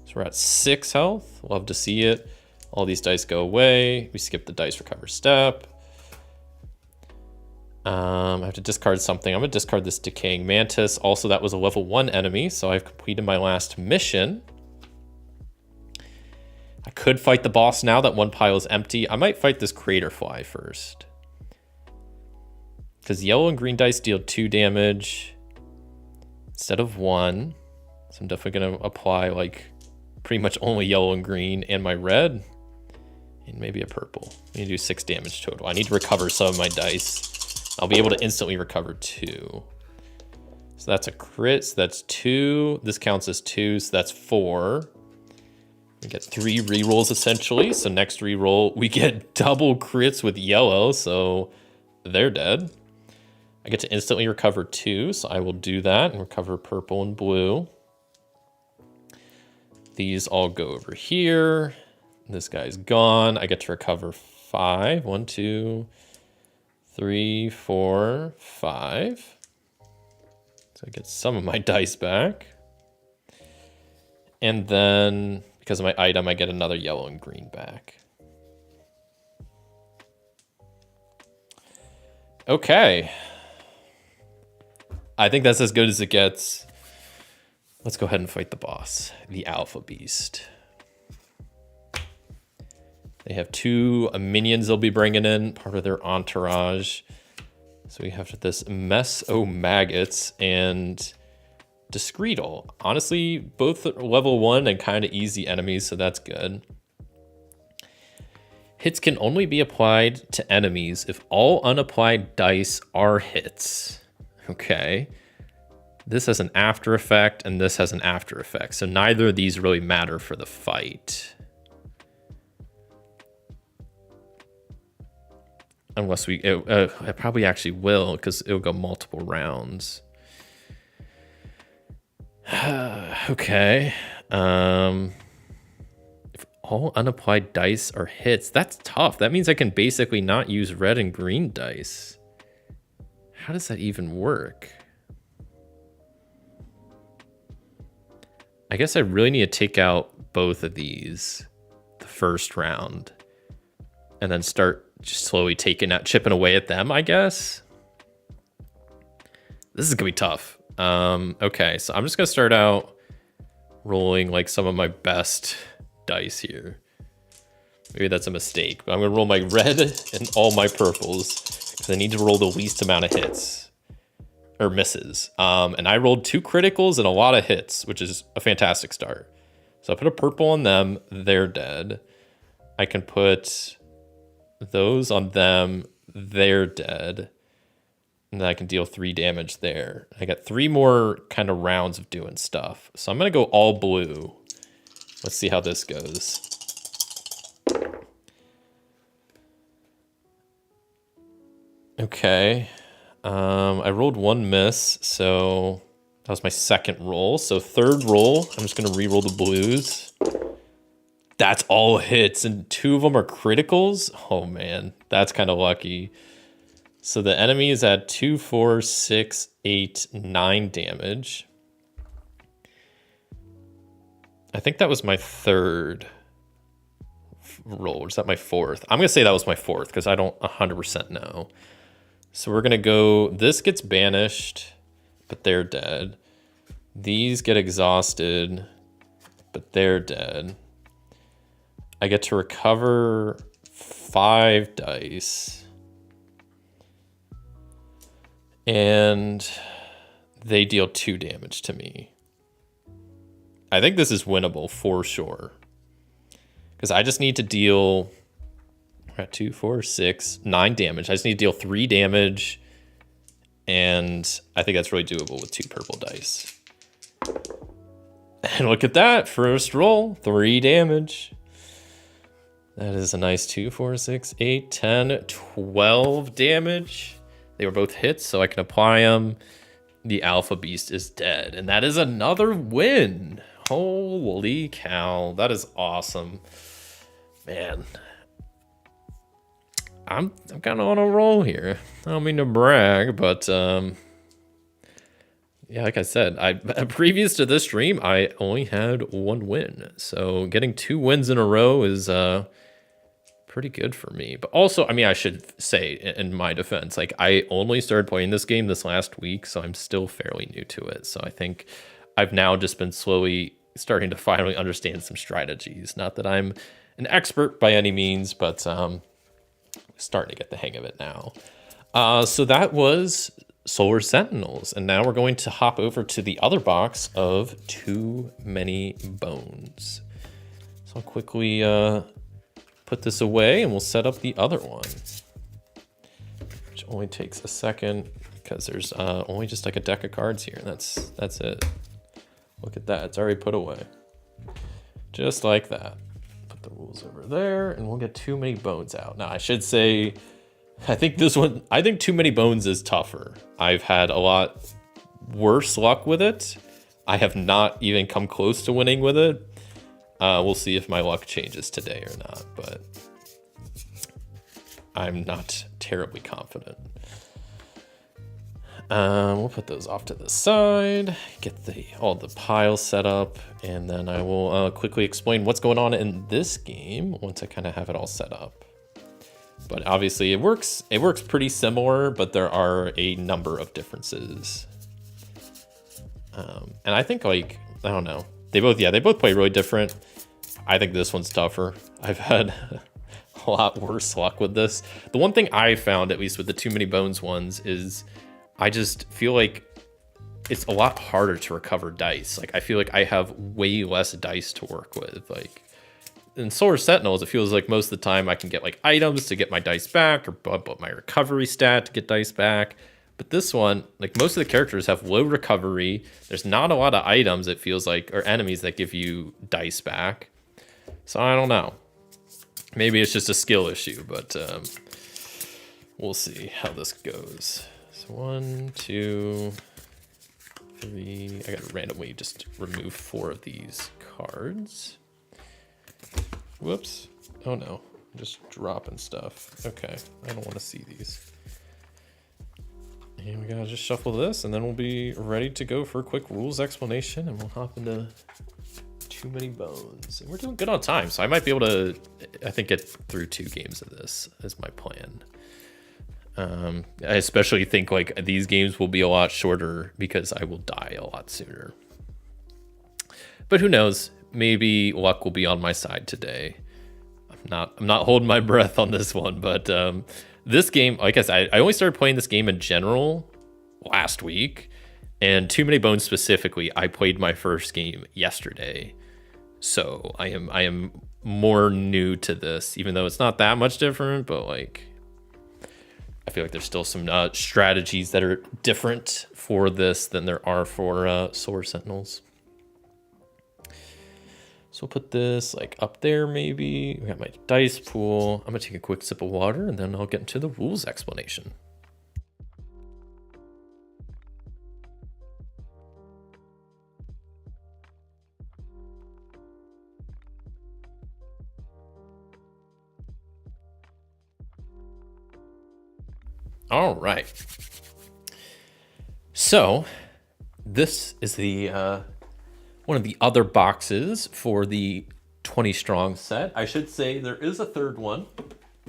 So we're at 6 health. Love to see it. All these dice go away. We skip the dice recover step. I have to discard something. I'm going to discard this Decaying Mantis. Also, that was a level 1 enemy, so I've completed my last mission. I could fight the boss now that 1 pile is empty. I might fight this Crater Fly first. Because yellow and green dice deal 2 damage instead of 1. So I'm definitely going to apply like pretty much only yellow and green and my red. And maybe a purple. I need to do 6 damage total. I need to recover some of my dice. I'll be able to instantly recover 2. So that's a crit, so that's 2. This counts as 2, so that's 4. We get 3 rerolls essentially. So next reroll, we get double crits with yellow, so they're dead. I get to instantly recover 2, so I will do that and recover purple and blue. These all go over here. This guy's gone. I get to recover 5. 1, 2, 3, 4, 5. So I get some of my dice back. And then, because of my item, I get another yellow and green back. Okay. I think that's as good as it gets. Let's go ahead and fight the boss, the Alpha Beast. They have 2 minions they'll be bringing in, part of their entourage. So we have this Mess O' Maggots and Discretal. Honestly, both level 1 and kind of easy enemies, so that's good. Hits can only be applied to enemies if all unapplied dice are hits. Okay. This has an after effect, and this has an after effect. So neither of these really matter for the fight. Unless it probably actually will, because it'll go multiple rounds. Okay. If all unapplied dice are hits, that's tough. That means I can basically not use red and green dice. How does that even work? I guess I really need to take out both of these the first round and then start just slowly chipping away at them, I guess. This is gonna be tough. Okay, so I'm just gonna start out rolling like some of my best dice here. Maybe that's a mistake, but I'm gonna roll my red and all my purples because I need to roll the least amount of hits or misses. And I rolled 2 criticals and a lot of hits, which is a fantastic start. So I put a purple on them, they're dead. I can put those on them, they're dead. And then I can deal 3 damage there. I got 3 more kind of rounds of doing stuff. So I'm gonna go all blue. Let's see how this goes. Okay. I rolled 1 miss, so that was my second roll. So third roll, I'm just gonna re-roll the blues. That's all hits, and 2 of them are criticals. Oh man, that's kind of lucky. So the enemy is at 2, 4, 6, 8, 9 damage. I think that was my third roll. Or is that my fourth? I'm gonna say that was my fourth because I don't 100% know. So we're gonna go, this gets banished, but they're dead. These get exhausted, but they're dead. I get to recover 5 dice. And they deal 2 damage to me. I think this is winnable for sure. Because I just need to deal 2, 4, 6, 9 damage. I just need to deal 3 damage. And I think that's really doable with 2 purple dice. And look at that. First roll, 3 damage. That is a nice 2, 4, 6, 8, 10, 12 damage. They were both hits, so I can apply them. The Alpha Beast is dead. And that is another win. Holy cow. That is awesome. Man. I'm kind of on a roll here. I don't mean to brag, but yeah, like I said, previous to this stream, I only had 1 win. So getting 2 wins in a row is pretty good for me. But also, I mean, I should say in my defense, like I only started playing this game this last week, so I'm still fairly new to it. So I think I've now just been slowly starting to finally understand some strategies. Not that I'm an expert by any means, but starting to get the hang of it now. So that was Solar Sentinels, and now we're going to hop over to the other box of Too Many Bones. So I'll quickly put this away and we'll set up the other one, which only takes a second because there's only just like a deck of cards here, and that's it. Look at that, it's already put away. Just like that. Put the rules over there and we'll get Too Many Bones out. Now I should say, I think Too Many Bones is tougher. I've had a lot worse luck with it. I have not even come close to winning with it. We'll see if my luck changes today or not, but I'm not terribly confident. We'll put those off to the side, get all the piles set up, and then I will quickly explain what's going on in this game once I kind of have it all set up. But obviously it works pretty similar, but there are a number of differences. And I think, like, I don't know, they both play really different. I think this one's tougher. I've had a lot worse luck with this. The one thing I found, at least with the Too Many Bones ones, is I just feel like it's a lot harder to recover dice. Like, I feel like I have way less dice to work with. Like, in Solar Sentinels, it feels like most of the time I can get like items to get my dice back, or bump up my recovery stat to get dice back. But this one, like, most of the characters have low recovery. There's not a lot of items, it feels like, or enemies that give you dice back. So I don't know. Maybe it's just a skill issue, but we'll see how this goes. So 1, 2, 3. I gotta randomly just remove 4 of these cards. Whoops. Oh no. I'm just dropping stuff. Okay. I don't want to see these. And we gotta just shuffle this, and then we'll be ready to go for a quick rules explanation, and we'll hop into Too Many Bones. And we're doing good on time, so I might be able to, I think, get through 2 games of this is my plan. I especially think like these games will be a lot shorter because I will die a lot sooner. But who knows? Maybe luck will be on my side today. I'm not holding my breath on this one, but this game, like I said, I only started playing this game in general last week, and Too Many Bones specifically, I played my first game yesterday. So I am more new to this, even though it's not that much different, but like I feel like there's still some strategies that are different for this than there are for Solar Sentinels. So we'll put this like up there maybe. We got my dice pool. I'm gonna take a quick sip of water and then I'll get into the rules explanation. All right. So this is the one of the other boxes for the 20 strong set. I should say there is a third one.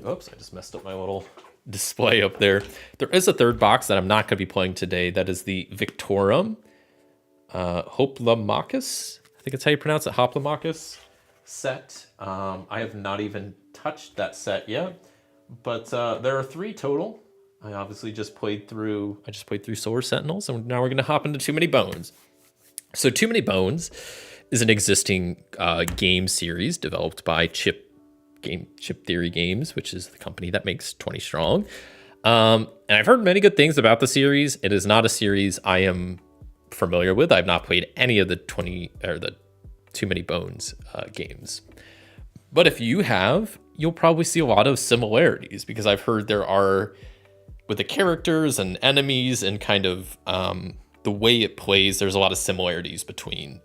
Oops, I just messed up my little display up there. There is a third box that I'm not going to be playing today. That is the Victorum Hoplomachus. I think that's how you pronounce it, Hoplomachus set. I have not even touched that set yet, but there are 3 total. I obviously just played through Solar Sentinels, and now we're going to hop into Too Many Bones. So Too Many Bones is an existing game series developed by Chip Theory Games, which is the company that makes 20 Strong. And I've heard many good things about the series. It is not a series I am familiar with. I've not played any of the Too Many Bones games. But if you have, you'll probably see a lot of similarities, because I've heard there are, with the characters and enemies and kind of the way it plays, there's a lot of similarities between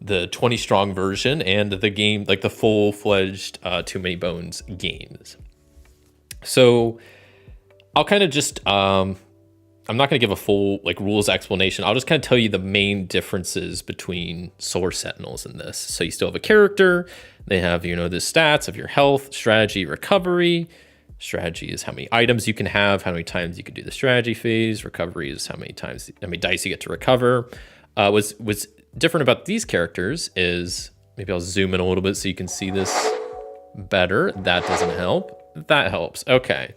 the 20 strong version and the game, like the full-fledged Too Many Bones games. So I'll kind of just, I'm not going to give a full rules explanation. I'll just kind of tell you the main differences between Solar Sentinels and this. So you still have a character. They have, the stats of your health, strategy, recovery. Strategy is how many items you can have, how many times you can do the strategy phase. Recovery is how many dice you get to recover. What's different about these characters is, maybe I'll zoom in a little bit so you can see this better. That doesn't help. That helps. Okay.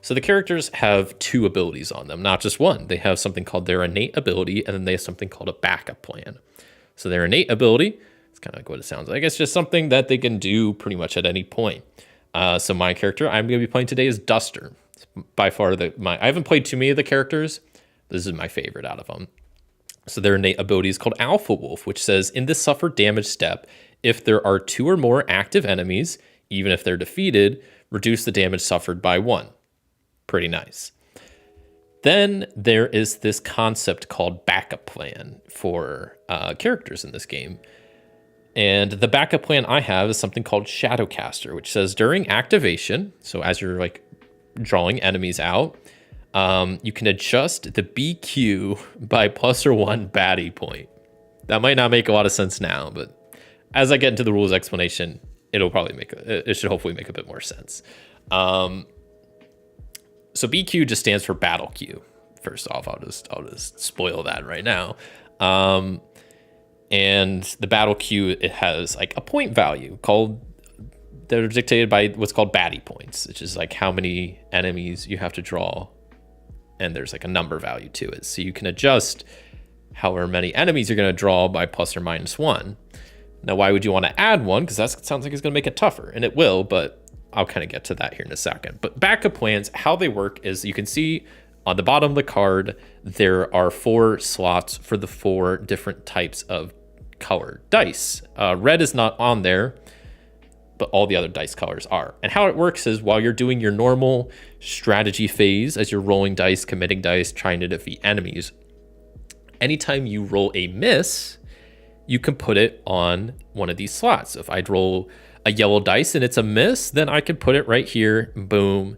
So the characters have 2 abilities on them, not just one. They have something called their innate ability, and then they have something called a backup plan. So their innate ability, it's kind of like what it sounds like. It's just something that they can do pretty much at any point. So my character I'm going to be playing today is Duster. It's by far I haven't played too many of the characters. This is my favorite out of them. So their innate ability is called Alpha Wolf, which says, in this suffer damage step, if there are 2 or more active enemies, even if they're defeated, reduce the damage suffered by 1. Pretty nice. Then there is this concept called backup plan for characters in this game. And the backup plan I have is something called Shadowcaster, which says during activation, so as you're drawing enemies out, you can adjust the BQ by +1 baddie point. That might not make a lot of sense now, but as I get into the rules explanation, it should hopefully make a bit more sense. So BQ just stands for battle queue. First off, I'll just spoil that right now. And the battle queue, it has a point value that are dictated by what's called baddie points, which is how many enemies you have to draw. And there's a number value to it. So you can adjust however many enemies you're going to draw by ±1. Now, why would you want to add 1? Because that sounds like it's going to make it tougher, and it will, but I'll kind of get to that here in a second. But backup plans, how they work is you can see on the bottom of the card, there are 4 slots for the 4 different types of colored dice. Red is not on there, but all the other dice colors are. And how it works is while you're doing your normal strategy phase, as you're rolling dice, committing dice, trying to defeat enemies, anytime you roll a miss, you can put it on one of these slots. So if I'd roll a yellow dice and it's a miss, then I can put it right here, boom,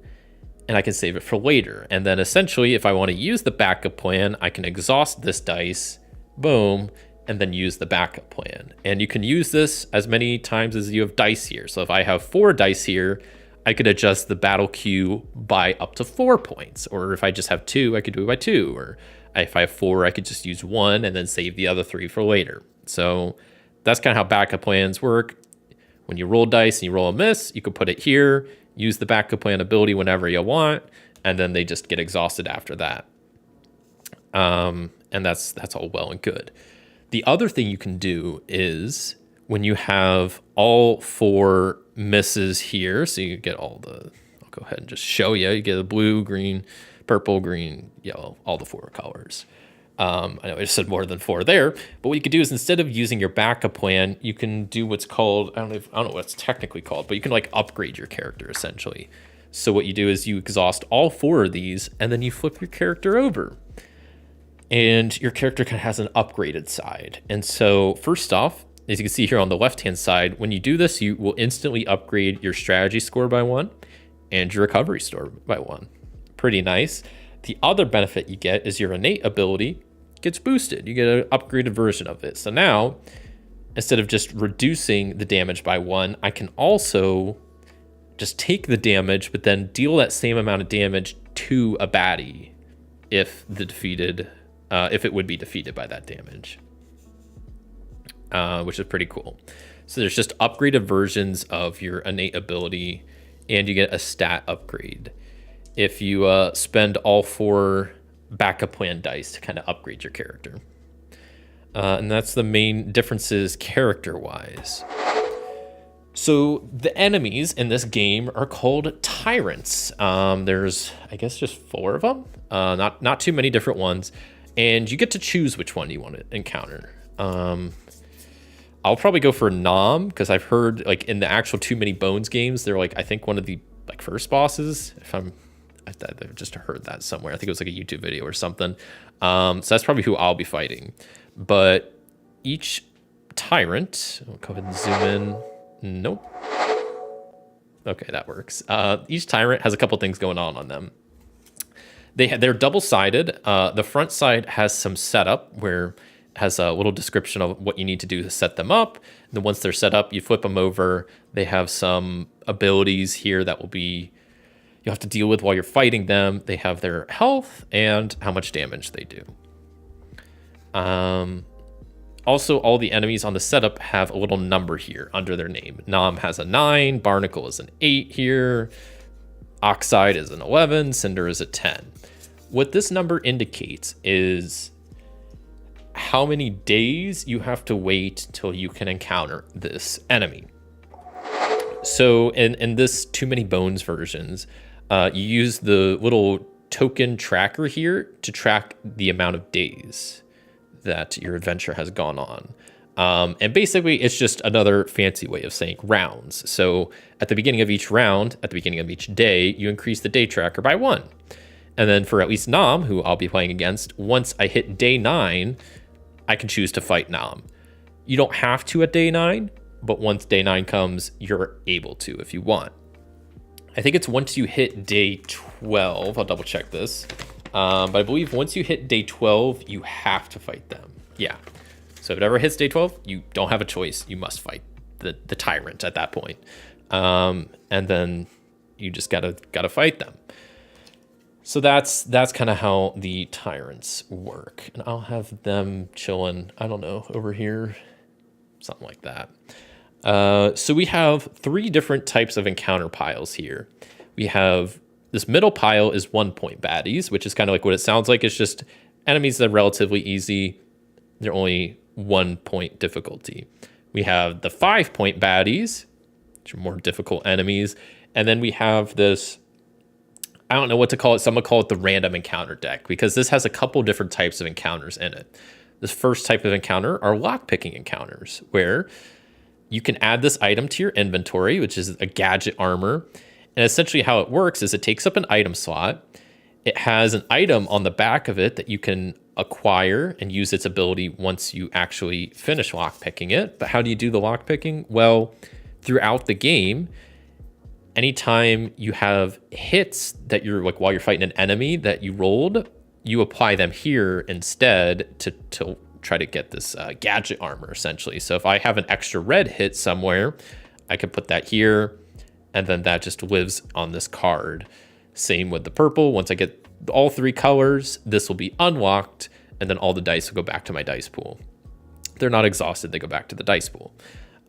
and I can save it for later. And then essentially, if I want to use the backup plan, I can exhaust this dice, boom, and then use the backup plan. And you can use this as many times as you have dice here. So if I have 4 dice here, I could adjust the battle queue by up to 4 points. Or if I just have 2, I could do it by 2. Or if I have 4, I could just use 1 and then save the other 3 for later. So that's kind of how backup plans work. When you roll dice and you roll a miss, you can put it here, use the backup plan ability whenever you want, and then they just get exhausted after that. And that's all well and good. The other thing you can do is when you have all 4 misses here, so you get I'll go ahead and just show you. You get a blue, green, purple, green, yellow, all the 4 colors. I know I just said more than 4 there, but what you could do is instead of using your backup plan, you can do what's called, I don't know what it's technically called, but you can upgrade your character essentially. So what you do is you exhaust all 4 of these and then you flip your character over. And your character kind of has an upgraded side. And so first off, as you can see here on the left-hand side, when you do this, you will instantly upgrade your strategy score by 1 and your recovery score by 1. pretty nice. The other benefit you get is your innate ability gets boosted. You get an upgraded version of it. So now, instead of just reducing the damage by 1, I can also just take the damage, but then deal that same amount of damage to a baddie if it would be defeated by that damage, which is pretty cool. So there's just upgraded versions of your innate ability, and you get a stat upgrade if you spend all 4 backup plan dice to kind of upgrade your character. And that's the main differences character-wise. So the enemies in this game are called tyrants. There's, I guess, just 4 of them. Not too many different ones. And you get to choose which one you want to encounter. I'll probably go for Nom, because I've heard, like, in the actual Too Many Bones games, they're, like, I think one of the, like, first bosses. I've just heard that somewhere. I think it was like a YouTube video or something. So that's probably who I'll be fighting. But each tyrant, I'll go ahead and zoom in. Nope. Okay, that works. Each tyrant has a couple things going on them. They're double-sided. The front side has some setup where it has a little description of what you need to do to set them up. And then once they're set up, you flip them over. They have some abilities here that will be you'll have to deal with while you're fighting them. They have their health and how much damage they do. Also, all the enemies on the setup have a little number here under their name. Nom has a 9, Barnacle is an 8 here, Oxide is an 11, Cinder is a 10. What this number indicates is how many days you have to wait till you can encounter this enemy. So in this Too Many Bones versions, you use the little token tracker here to track the amount of days that your adventure has gone on. And basically, it's just another fancy way of saying rounds. So at the beginning of each round, at the beginning of each day, you increase the day tracker by 1. And then for at least Nom, who I'll be playing against, once I hit day 9, I can choose to fight Nom. You don't have to at day 9, but once day 9 comes, you're able to if you want. I think it's once you hit day 12, I'll double check this. But I believe once you hit day 12, you have to fight them. Yeah. So if it ever hits day 12, you don't have a choice. You must fight the tyrant at that point. And then you just gotta fight them. So that's kind of how the tyrants work. And I'll have them chilling, I don't know, over here, something like that. So we have 3 different types of encounter piles here. We have this middle pile is 1-point baddies, which is kind of like what it sounds like. It's just enemies that are relatively easy. They're only 1-point difficulty. We have the 5-point baddies, which are more difficult enemies. And then we have this, I don't know what to call it. Someone call it the random encounter deck, because this has a couple different types of encounters in it. This first type of encounter are lockpicking encounters, where you can add this item to your inventory, which is a gadget armor. And essentially how it works is it takes up an item slot. It has an item on the back of it that you can acquire and use its ability once you actually finish lockpicking it. But how do you do the lockpicking? Well, throughout the game, anytime you have hits that you're like while you're fighting an enemy that you rolled, you apply them here instead to try to get this gadget armor, essentially. So if I have an extra red hit somewhere, I could put that here, and then that just lives on this card. Same with the purple. Once I get all 3 colors, this will be unlocked, and then all the dice will go back to my dice pool. They're not exhausted, they go back to the dice pool.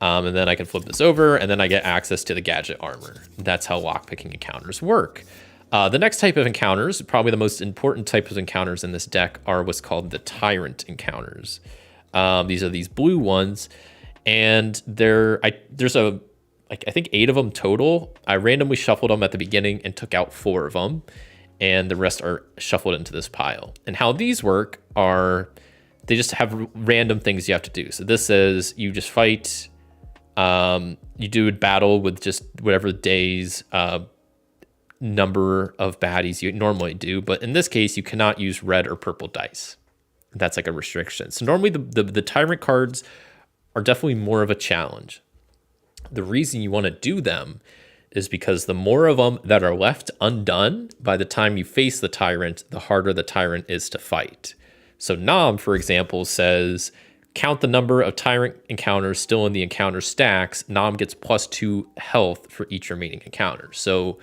And then I can flip this over, and then I get access to the gadget armor. That's how lockpicking encounters work. The next type of encounters, probably the most important type of encounters in this deck, are what's called the tyrant encounters. These are these blue ones, and there's I think 8 of them total. I randomly shuffled them at the beginning and took out 4 of them, and the rest are shuffled into this pile. And how these work are, they just have random things you have to do. So this is, you just fight, you do a battle with just whatever day's number of baddies you normally do. But in this case, you cannot use red or purple dice. That's like a restriction. So normally the tyrant cards are definitely more of a challenge. The reason you want to do them is because the more of them that are left undone by the time you face the tyrant, the harder the tyrant is to fight. So Nom, for example, says, count the number of tyrant encounters still in the encounter stacks. Nom gets +2 health for each remaining encounter. So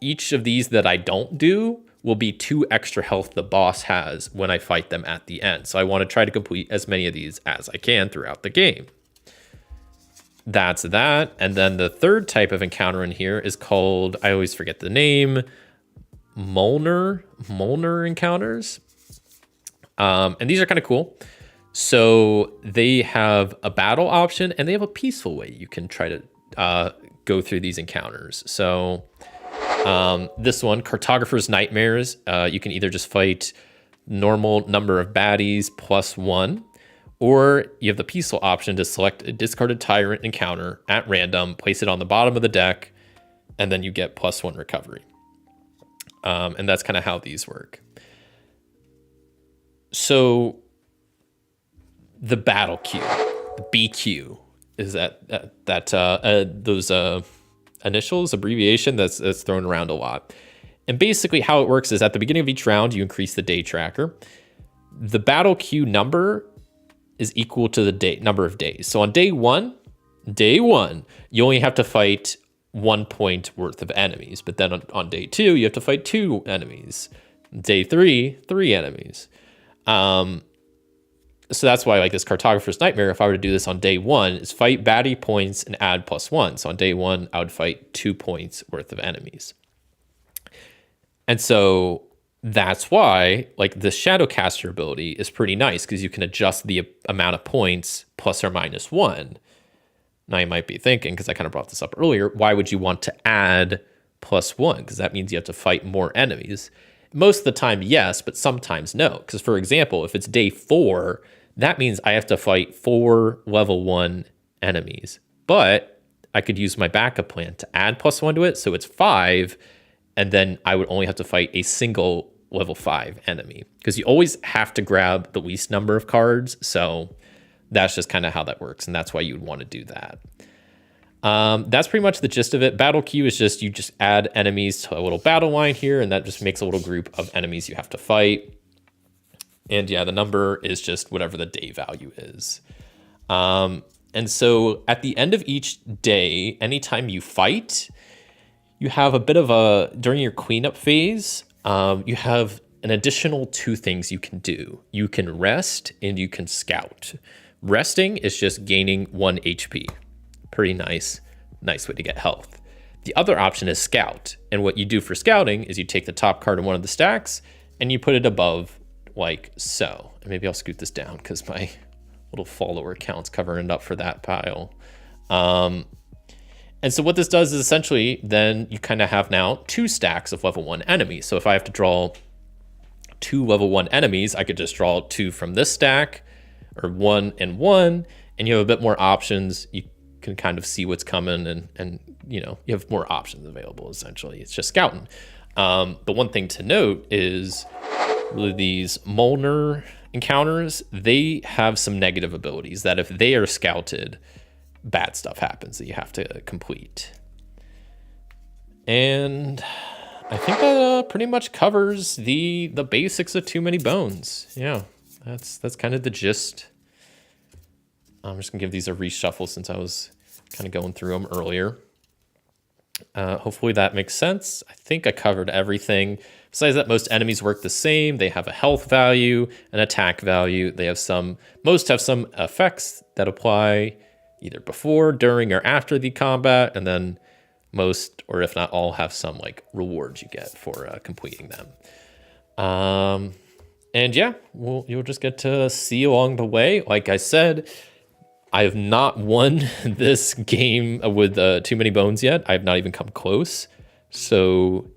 each of these that I don't do will be 2 extra health the boss has when I fight them at the end. So I want to try to complete as many of these as I can throughout the game. That's that. And then the third type of encounter in here is called, I always forget the name, Molnar encounters. And these are kind of cool. So they have a battle option and they have a peaceful way you can try to go through these encounters. So this one, Cartographer's Nightmares, you can either just fight normal number of baddies +1, or you have the peaceful option to select a discarded tyrant encounter at random, place it on the bottom of the deck, and then you get +1 recovery. And that's kind of how these work. So the battle queue, the BQ, is those initials, abbreviation that's thrown around a lot. And basically how it works is at the beginning of each round, you increase the day tracker. The battle queue number is equal to the number of days. So on day one, you only have to fight 1 point worth of enemies. But then on day 2, you have to fight 2 enemies. Day 3, 3 enemies. So that's why, like, this Cartographer's Nightmare, if I were to do this on day 1, is fight baddie points and add +1. So on day 1, I would fight 2 points worth of enemies. And so that's why, like, the Shadowcaster ability is pretty nice because you can adjust the amount of points ±1. Now you might be thinking, because I kind of brought this up earlier, why would you want to add +1? Because that means you have to fight more enemies. Most of the time, yes, but sometimes no. Because, for example, if it's day 4, that means I have to fight 4 level 1 enemies. But I could use my backup plan to add +1 to it, so it's 5, and then I would only have to fight a single level 5 enemy. Because you always have to grab the least number of cards, so that's just kind of how that works, and that's why you would want to do that. That's pretty much the gist of it. Battle queue is just, you just add enemies to a little battle line here, and that just makes a little group of enemies you have to fight. And yeah, the number is just whatever the day value is. And so at the end of each day, anytime you fight, you have a bit of a, during your cleanup phase, you have an additional 2 things you can do. You can rest and you can scout. Resting is just gaining 1 HP. Pretty nice way to get health. The other option is scout. And what you do for scouting is you take the top card in one of the stacks and you put it above, like so. And maybe I'll scoot this down because my little follower count's covering it up for that pile. And so what this does is essentially then you kind of have now 2 stacks of level 1 enemies. So if I have to draw 2 level 1 enemies, I could just draw 2 from this stack, or 1 and 1, and you have a bit more options. You can kind of see what's coming, and you know, you have more options available. Essentially, it's just scouting. The one thing to note is these Molnar encounters, they have some negative abilities that if they are scouted, bad stuff happens that you have to complete. And I think that pretty much covers the basics of Too Many Bones. Yeah, that's kind of the gist. I'm just gonna give these a reshuffle since I was kind of going through them earlier. Hopefully that makes sense. I think I covered everything. Besides that, most enemies work the same. They have a health value, an attack value. They have most have some effects that apply either before, during, or after the combat, and then most, or if not all, have some like rewards you get for completing them. And yeah, you'll just get to see along the way. Like I said, I have not won this game with Too Many Bones yet. I have not even come close. So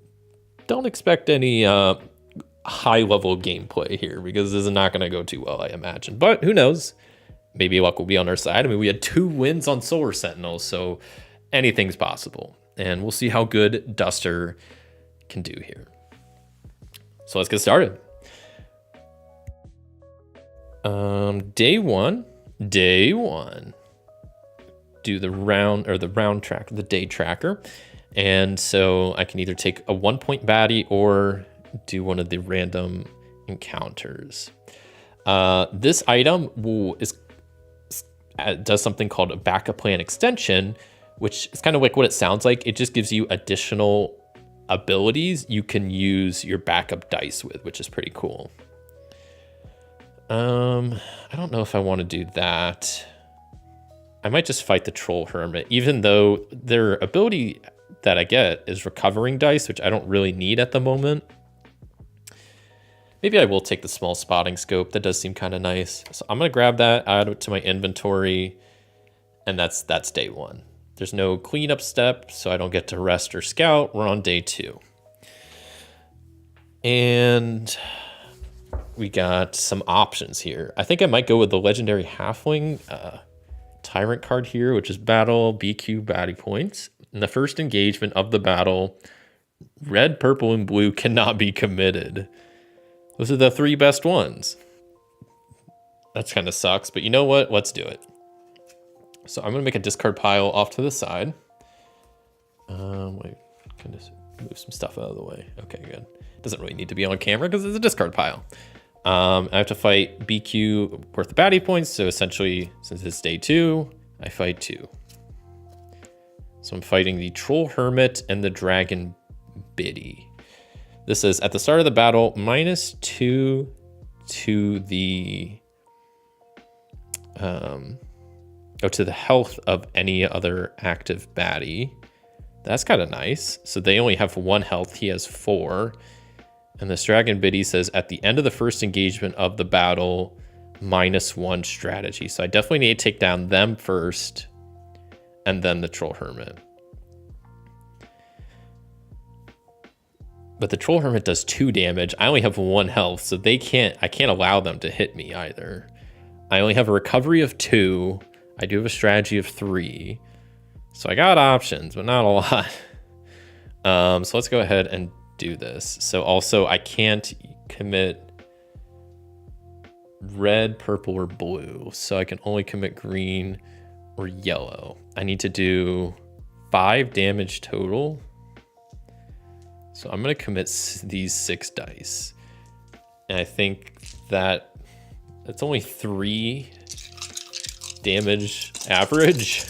don't expect any high-level gameplay here, because this is not going to go too well, I imagine. But who knows? Maybe luck will be on our side. I mean, we had 2 wins on Solar Sentinels, so anything's possible. And we'll see how good Duster can do here. So let's get started. Day one. Do the round tracker, the day tracker. And so I can either take a 1-point baddie or do one of the random encounters. This item does something called a backup plan extension, which is kind of like what it sounds like. It just gives you additional abilities you can use your backup dice with, which is pretty cool. I don't know if I want to do that. I might just fight the Troll Hermit, even though their ability that I get is recovering dice, which I don't really need at the moment. Maybe I will take the small spotting scope. That does seem kind of nice. So I'm going to grab that, add it to my inventory, and that's day 1. There's no cleanup step, so I don't get to rest or scout. We're on day 2. And we got some options here. I think I might go with the legendary halfling tyrant card here, which is battle BQ baddie points. In the first engagement of the battle, red, purple, and blue cannot be committed. Those are the 3 best ones. That's kind of sucks, but you know what? Let's do it. So I'm going to make a discard pile off to the side. Wait, can just move some stuff out of the way. Okay, good. Doesn't really need to be on camera because it's a discard pile. I have to fight BQ worth baddie points. So essentially, since it's day 2, I fight 2. So I'm fighting the Troll Hermit and the Dragon Biddy. This is at the start of the battle, -2 to the to the health of any other active baddie. That's kind of nice. So they only have 1 health. He has 4. And this Dragon Biddy says at the end of the first engagement of the battle, -1 strategy. So I definitely need to take down them first and then the Troll Hermit. But the Troll Hermit does 2 damage. I only have 1 health, so I can't allow them to hit me either. I only have a recovery of 2. I do have a strategy of 3. So I got options, but not a lot. So let's go ahead and do this. So also I can't commit red, purple, or blue. So I can only commit green or yellow. I need to do 5 damage total. So I'm going to commit these 6 dice. And I think that it's only 3 damage average.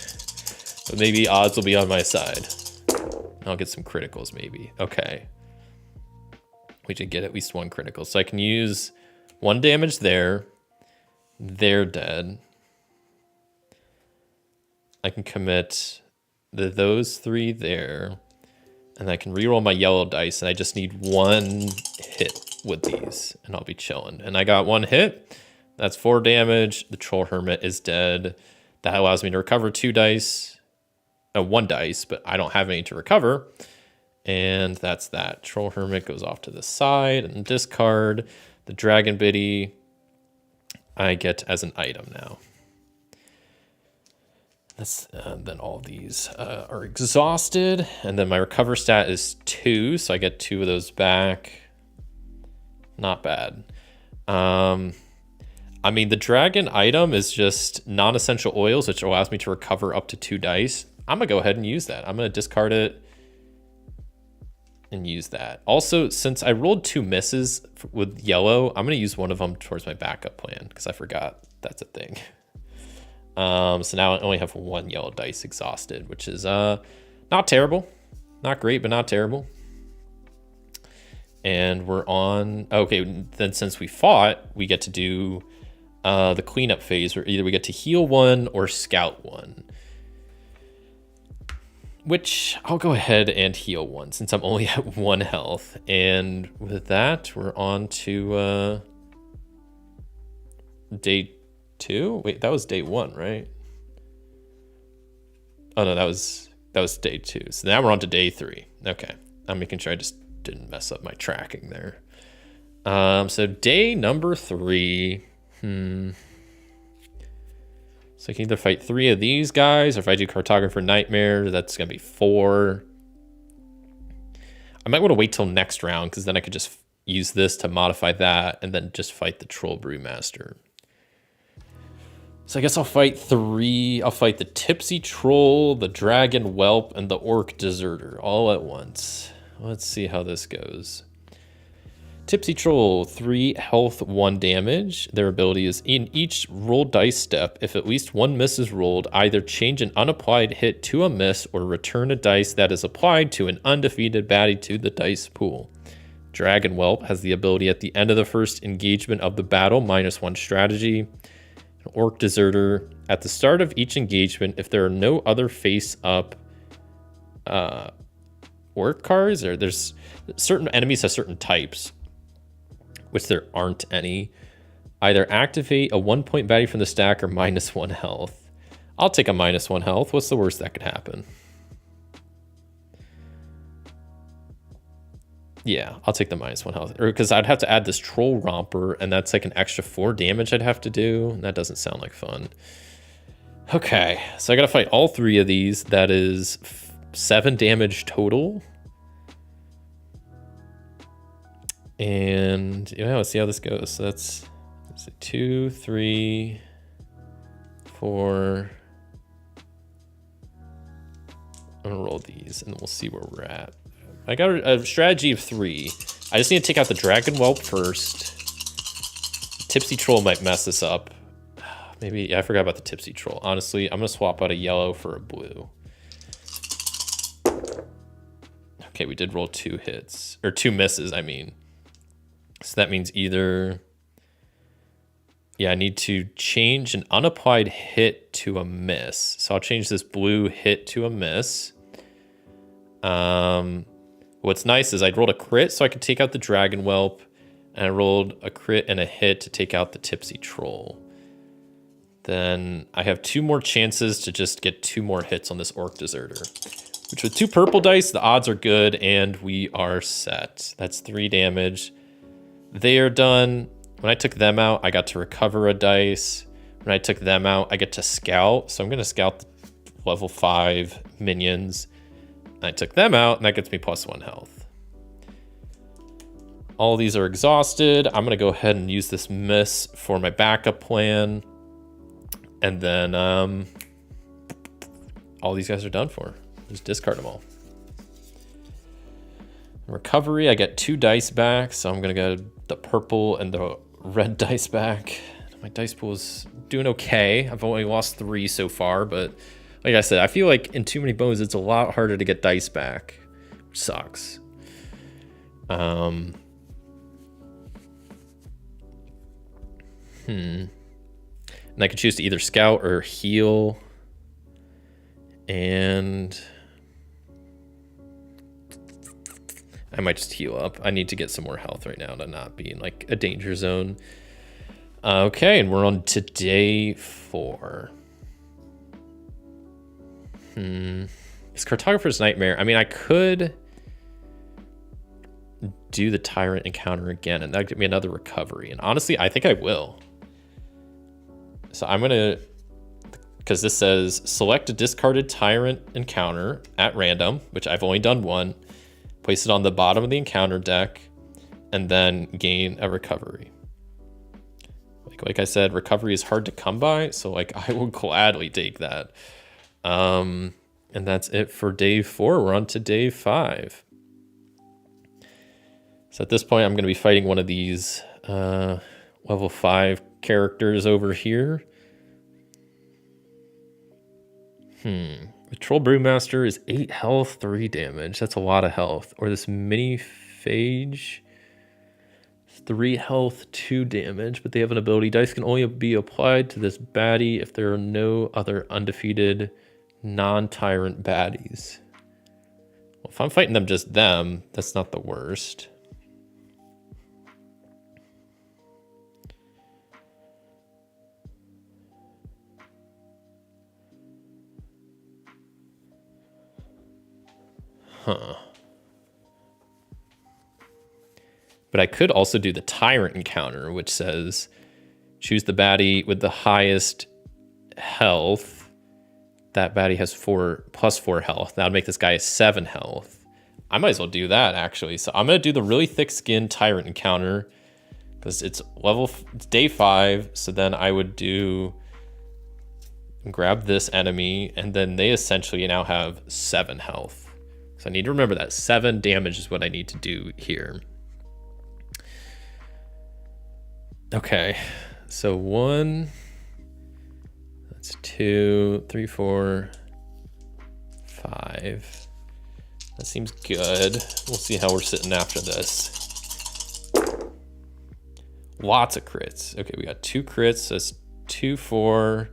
But maybe odds will be on my side. I'll get some criticals maybe. Okay. We should get at least 1 critical. So I can use 1 damage there. They're dead. I can commit those 3 there. And I can reroll my yellow dice. And I just need 1 hit with these. And I'll be chilling. And I got 1 hit. That's 4 damage. The Troll Hermit is dead. That allows me to recover 2 dice. 1 dice, but I don't have any to recover. And that's that. Troll Hermit goes off to the side and discard. The Dragon Biddy I get as an item now. Then all these are exhausted. And then my recover stat is 2, so I get 2 of those back. Not bad. I mean, the dragon item is just non-essential oils, which allows me to recover up to 2 dice. I'm going to go ahead and use that. I'm going to discard it and use that. Also, since I rolled 2 misses with yellow, I'm going to use one of them towards my backup plan because I forgot that's a thing. So now I only have 1 yellow dice exhausted, which is not terrible. Not great, but not terrible. And we're on... Okay, then since we fought, we get to do the cleanup phase, where either we get to heal 1 or scout 1. Which I'll go ahead and heal 1 since I'm only at 1 health. And with that, we're on to day 2. Wait, that was day 1, right? Oh no, that was day 2. So now we're on to day 3. Okay, I'm making sure I just didn't mess up my tracking there. So day number 3. So I can either fight 3 of these guys, or if I do Cartographer Nightmare, that's going to be 4. I might want to wait till next round, because then I could just use this to modify that, and then just fight the Troll Brewmaster. So I guess I'll fight 3. I'll fight the Tipsy Troll, the Dragon Whelp, and the Orc Deserter all at once. Let's see how this goes. Tipsy Troll, 3 health, 1 damage. Their ability is in each roll dice step, if at least 1 miss is rolled, either change an unapplied hit to a miss or return a dice that is applied to an undefeated baddie to the dice pool. Dragon Whelp has the ability at the end of the first engagement of the battle, -1 strategy. Orc Deserter, at the start of each engagement, if there are no other face-up orc cards, or there's certain enemies have certain types, which there aren't any, either activate a 1-point baddie from the stack or -1 health. I'll take a -1 health. What's the worst that could happen? Yeah, I'll take the -1 health. Or because I'd have to add this Troll Romper, and that's like an extra 4 damage I'd have to do. And that doesn't sound like fun. Okay, so I gotta fight all 3 of these. That is 7 damage total. And yeah, let's see how this goes. So let's see, 2, 3, 4. I'm gonna roll these, and then we'll see where we're at. I got a strategy of 3. I just need to take out the Dragon Whelp first. Tipsy Troll might mess this up. Maybe, yeah, I forgot about the Tipsy Troll. Honestly, I'm going to swap out a yellow for a blue. Okay, we did roll 2 hits. Or 2 misses, I mean. So that means either... Yeah, I need to change an unapplied hit to a miss. So I'll change this blue hit to a miss. What's nice is I rolled a crit so I could take out the Dragon Whelp, and I rolled a crit and a hit to take out the Tipsy Troll. Then I have 2 more chances to just get 2 more hits on this Orc Deserter, which with 2 purple dice, the odds are good, and we are set. That's 3 damage. They are done. When I took them out, I got to recover a dice. When I took them out, I get to scout. So I'm going to scout the level 5 minions. I took them out, and that gets me +1 health. All these are exhausted. I'm going to go ahead and use this miss for my backup plan. And then all these guys are done for. Just discard them all. Recovery, I get 2 dice back, so I'm going to get the purple and the red dice back. My dice pool is doing okay. I've only lost 3 so far, but... Like I said, I feel like in Too Many Bones, it's a lot harder to get dice back, which sucks. And I could choose to either scout or heal. And I might just heal up. I need to get some more health right now to not be in like a danger zone. Okay, and we're on to day 4. It's Cartographer's Nightmare. I mean, I could do the Tyrant encounter again, and that'd give me another recovery. And honestly, I think I will. So I'm going to, because this says, select a discarded Tyrant encounter at random, which I've only done 1, place it on the bottom of the encounter deck, and then gain a recovery. Like I said, recovery is hard to come by, so like I will gladly take that. And that's it for day 4. We're on to day 5. So at this point, I'm going to be fighting one of these level 5 characters over here. The Troll Brewmaster is 8 health, 3 damage. That's a lot of health. Or this mini phage, 3 health, 2 damage, but they have an ability. Dice can only be applied to this baddie if there are no other undefeated non-tyrant baddies. Well, if I'm fighting them, just them, that's not the worst. Huh. But I could also do the Tyrant encounter, which says, choose the baddie with the highest health. That baddie has +4 health. That would make this guy 7 health. I might as well do that, actually. So I'm going to do the really thick skin Tyrant encounter because it's day 5. So then I would do grab this enemy, and then they essentially now have 7 health. So I need to remember that 7 damage is what I need to do here. Okay, so 1, that's 2, 3, 4, 5. That seems good. We'll see how we're sitting after this. Lots of crits. Okay, we got 2 crits. That's 2, 4.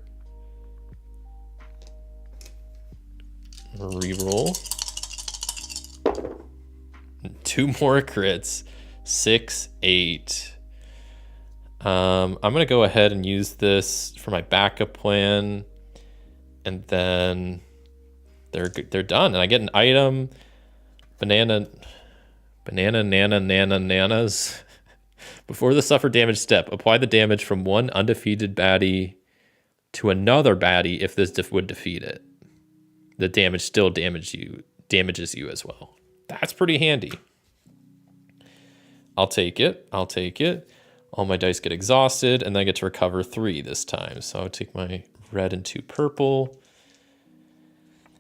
Reroll. 2 more crits. 6, 8. I'm gonna go ahead and use this for my backup plan, and then they're done. And I get an item. Banana, nanas. Before the suffer damage step, apply the damage from one undefeated baddie to another baddie if this would defeat it. The damage still damages you as well. That's pretty handy. I'll take it. I'll take it. All my dice get exhausted, and then I get to recover 3 this time. So I'll take my red and 2 purple.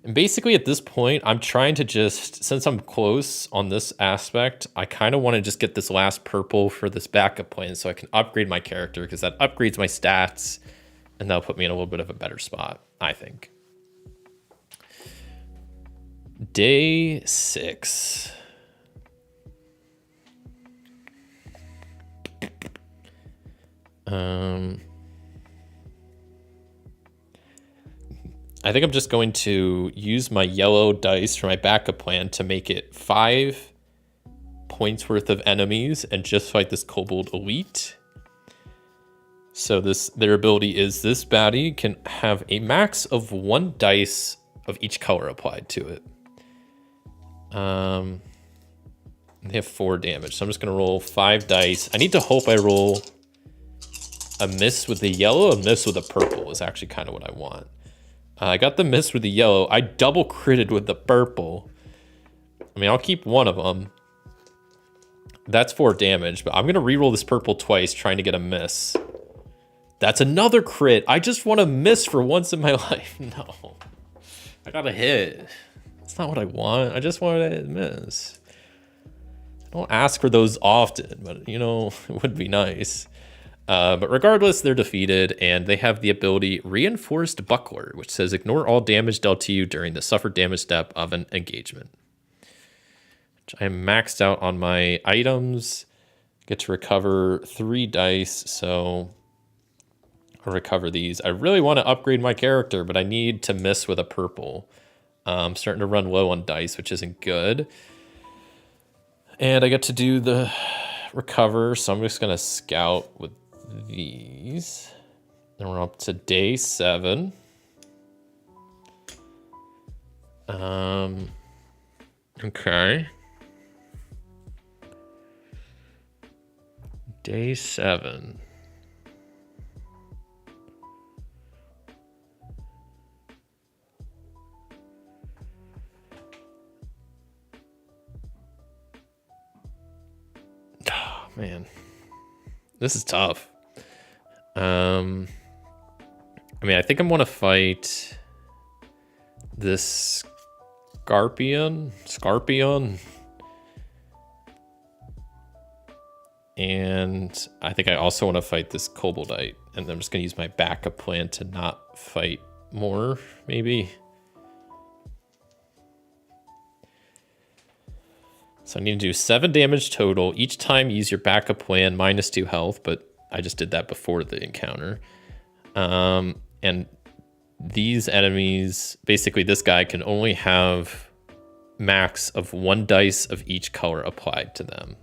And basically at this point, I'm trying to just, since I'm close on this aspect, I kind of want to just get this last purple for this backup plan so I can upgrade my character, because that upgrades my stats, and that'll put me in a little bit of a better spot, I think. Day 6. I think I'm just going to use my yellow dice for my backup plan to make it 5 points worth of enemies and just fight this kobold elite. So their ability is this baddie can have a max of 1 dice of each color applied to it. They have 4 damage, so I'm just gonna roll 5 dice. I need to hope I roll a miss with the yellow, a miss with the purple is actually kind of what I want. I got the miss with the yellow. I double critted with the purple. I mean, I'll keep one of them. That's 4 damage, but I'm going to reroll this purple twice trying to get a miss. That's another crit. I just want to miss for once in my life. No. I got a hit. That's not what I want. I just want to miss. I don't ask for those often, but, you know, it would be nice. But regardless, they're defeated, and they have the ability Reinforced Buckler, which says ignore all damage dealt to you during the suffered damage step of an engagement. Which I am maxed out on my items. Get to recover 3 dice, so I'll recover these. I really want to upgrade my character, but I need to miss with a purple. I'm starting to run low on dice, which isn't good. And I get to do the recover, so I'm just going to scout with these. Then we're up to day 7. Okay. Day 7. Oh, man. This is tough. I mean, I think I'm going to fight this Scarpion. And I think I also want to fight this Koboldite. And I'm just going to use my backup plan to not fight more, maybe. So I need to do 7 damage total. Each time use your backup plan, -2 health, but I just did that before the encounter. And these enemies, basically this guy can only have max of 1 dice of each color applied to them.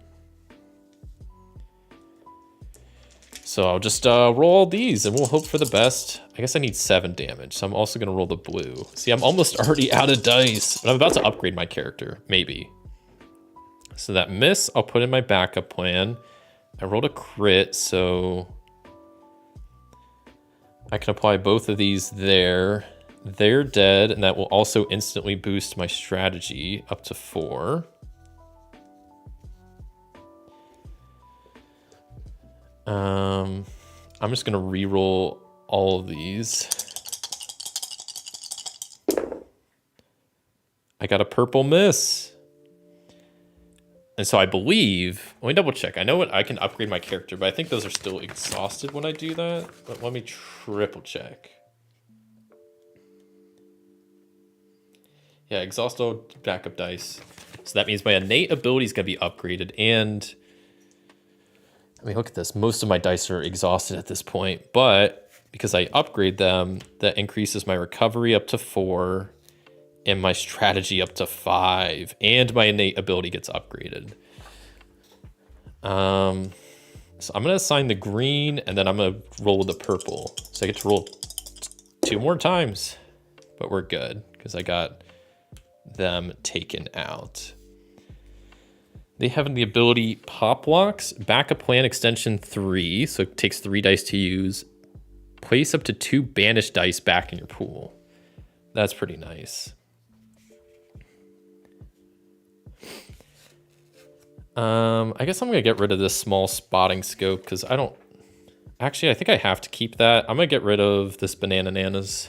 So I'll just roll all these and we'll hope for the best. I guess I need 7 damage, so I'm also going to roll the blue. See, I'm almost already out of dice, but I'm about to upgrade my character, maybe. So that miss, I'll put in my backup plan. I rolled a crit, so I can apply both of these there. They're dead, and that will also instantly boost my strategy up to 4. I'm just gonna re-roll all of these. I got a purple miss. And so I believe, let me double check. I know what I can upgrade my character, but I think those are still exhausted when I do that. But let me triple check. Yeah, exhaust all backup dice. So that means my innate ability is going to be upgraded. And I mean, look at this. Most of my dice are exhausted at this point. But because I upgrade them, that increases my recovery up to 4. And my strategy up to 5, and my innate ability gets upgraded. So I'm gonna assign the green, and then I'm gonna roll the purple. So I get to roll 2 more times, but we're good because I got them taken out. They have the ability Pop Locks, Backup Plan Extension 3, so it takes 3 dice to use. Place up to 2 banished dice back in your pool. That's pretty nice. I guess I'm gonna get rid of this small spotting scope because I don't actually, I think I have to keep that. I'm gonna get rid of this banananas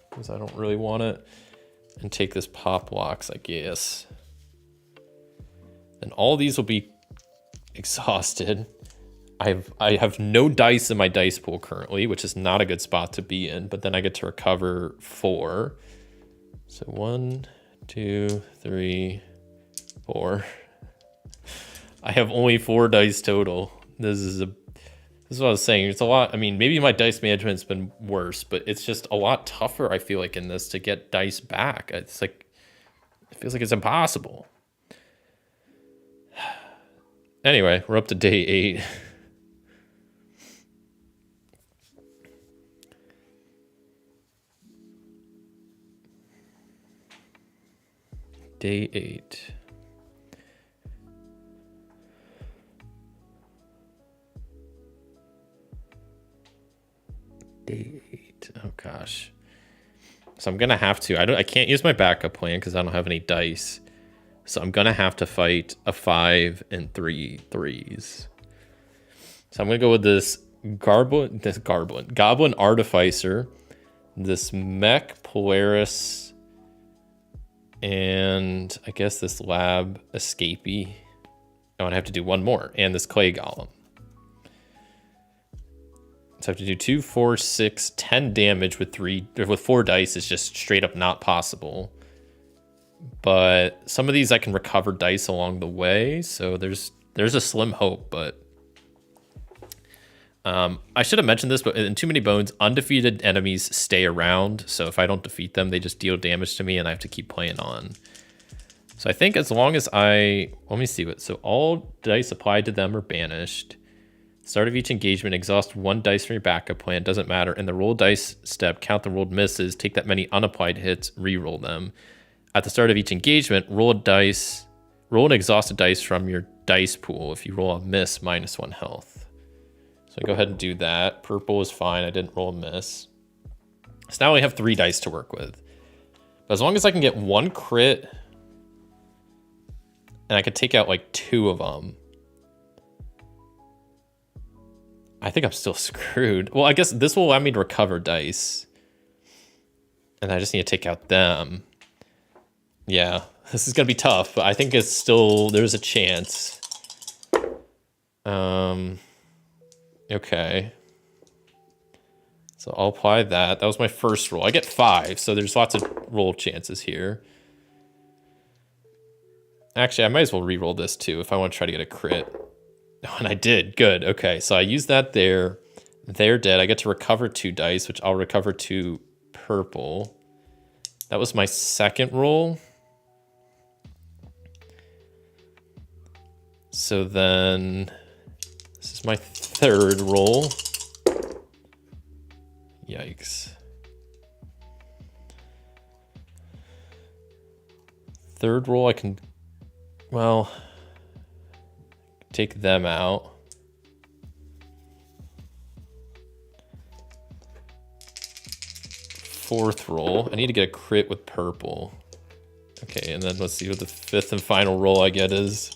because I don't really want it, and take this Pop Locks, I guess. And all these will be exhausted. I have no dice in my dice pool currently, which is not a good spot to be in, but then I get to recover 4. So 1, 2, 3, 4. I have only 4 dice total. This is what I was saying. It's a lot. I mean, maybe my dice management's been worse, but it's just a lot tougher, I feel like, in this to get dice back. It's like, it feels like it's impossible. Anyway, we're up to day 8. Day 8. Day 8. Oh gosh. So I'm gonna have to. I can't use my backup plan because I don't have any dice. So I'm gonna have to fight a 5 and 3 3s. So I'm gonna go with this Goblin Artificer, this Mech Polaris, and I guess this Lab Escapee. Oh, and I have to do 1 more, and this Clay Golem. So I have to do 2, 4, 6, 10 damage with 4 dice is just straight up not possible. But some of these I can recover dice along the way, so there's a slim hope. But I should have mentioned this, but in Too Many Bones, undefeated enemies stay around. So if I don't defeat them, they just deal damage to me, and I have to keep playing on. So I think as long as let me see what. So all dice applied to them are banished. Start of each engagement, exhaust 1 dice from your backup plan. Doesn't matter. In the roll dice step, count the rolled misses. Take that many unapplied hits. Re-roll them. At the start of each engagement, roll an exhausted dice from your dice pool. If you roll a miss, -1 health. So go ahead and do that. Purple is fine. I didn't roll a miss. So now we have 3 dice to work with. But as long as I can get 1 crit, and I could take out like 2 of them, I think I'm still screwed. Well, I guess this will allow me to recover dice. And I just need to take out them. Yeah, this is going to be tough, but I think it's still, there's a chance. Okay. So I'll apply that. That was my first roll. I get 5, so there's lots of roll chances here. Actually, I might as well re-roll this too if I want to try to get a crit. Oh, and I did. Good. Okay, so I used that there. They're dead. I get to recover 2 dice, which I'll recover 2 purple. That was my second roll. So then this is my 3rd roll. Yikes. 3rd roll, I can, well, take them out. 4th roll. I need to get a crit with purple. Okay, and then let's see what the 5th and final roll I get is.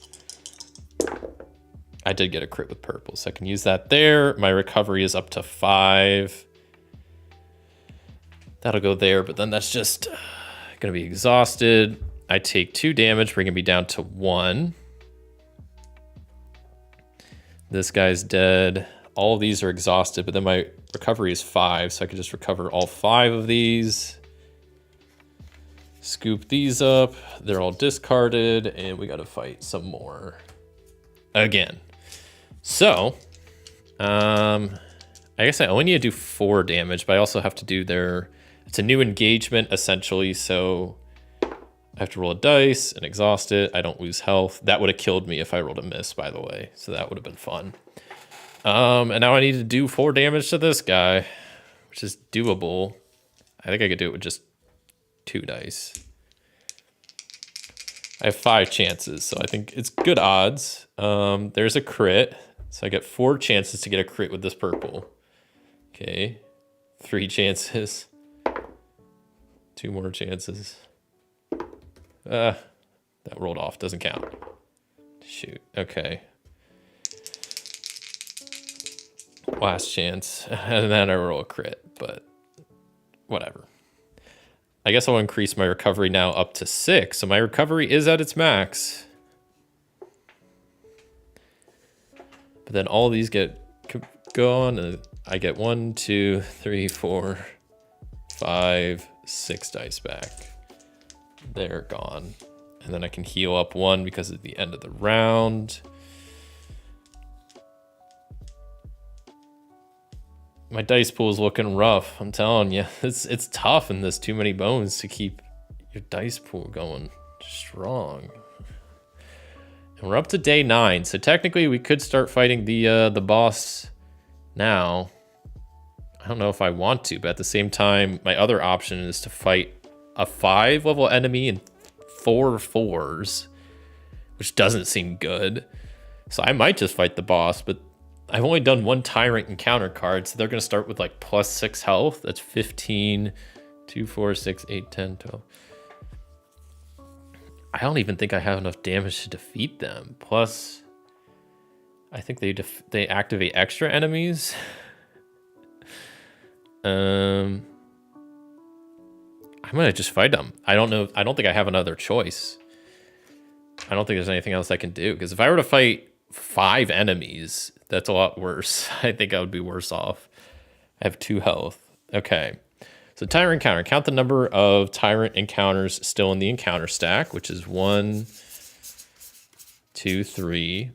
I did get a crit with purple, so I can use that there. My recovery is up to 5. That'll go there, but then that's just gonna be exhausted. I take 2 damage, bringing me down to 1. This guy's dead. All of these are exhausted, but then my recovery is 5, so I could just recover all 5 of these. Scoop these up. They're all discarded, and we got to fight some more again. So, I guess I only need to do 4 damage, but I also have to do their... It's a new engagement, essentially, so I have to roll a dice and exhaust it. I don't lose health. That would have killed me if I rolled a miss, by the way, so that would have been fun. And now I need to do 4 damage to this guy, which is doable. I think I could do it with just 2 dice. I have 5 chances, so I think it's good odds. There's a crit, so I get 4 chances to get a crit with this purple. Okay, 3 chances. 2 more chances. That rolled off, doesn't count. Shoot, okay. Last chance, and then I roll a crit, but whatever. I guess I'll increase my recovery now up to 6, so my recovery is at its max. But then all these get gone, and I get 1, 2, 3, 4, 5, 6 dice back. They're gone. And then I can heal up 1 because of the end of the round. My dice pool is looking rough. I'm telling you, it's tough in this too many bones to keep your dice pool going strong. And we're up to day 9, so technically we could start fighting the boss now. I don't know if I want to, but at the same time, my other option is to fight a 5 level enemy and 4 4s, which doesn't seem good. So I might just fight the boss, but I've only done 1 tyrant encounter card, so they're going to start with like plus 6 health. That's 15, 2, 4, 6, 8, 10, 12. I don't even think I have enough damage to defeat them. Plus, I think they activate extra enemies. I'm gonna just fight them. I don't know. I don't think I have another choice. I don't think there's anything else I can do, because if I were to fight 5 enemies, that's a lot worse. I think I would be worse off. I have 2 health. Okay. So tyrant encounter. Count the number of tyrant encounters still in the encounter stack, which is 1, 2, 3.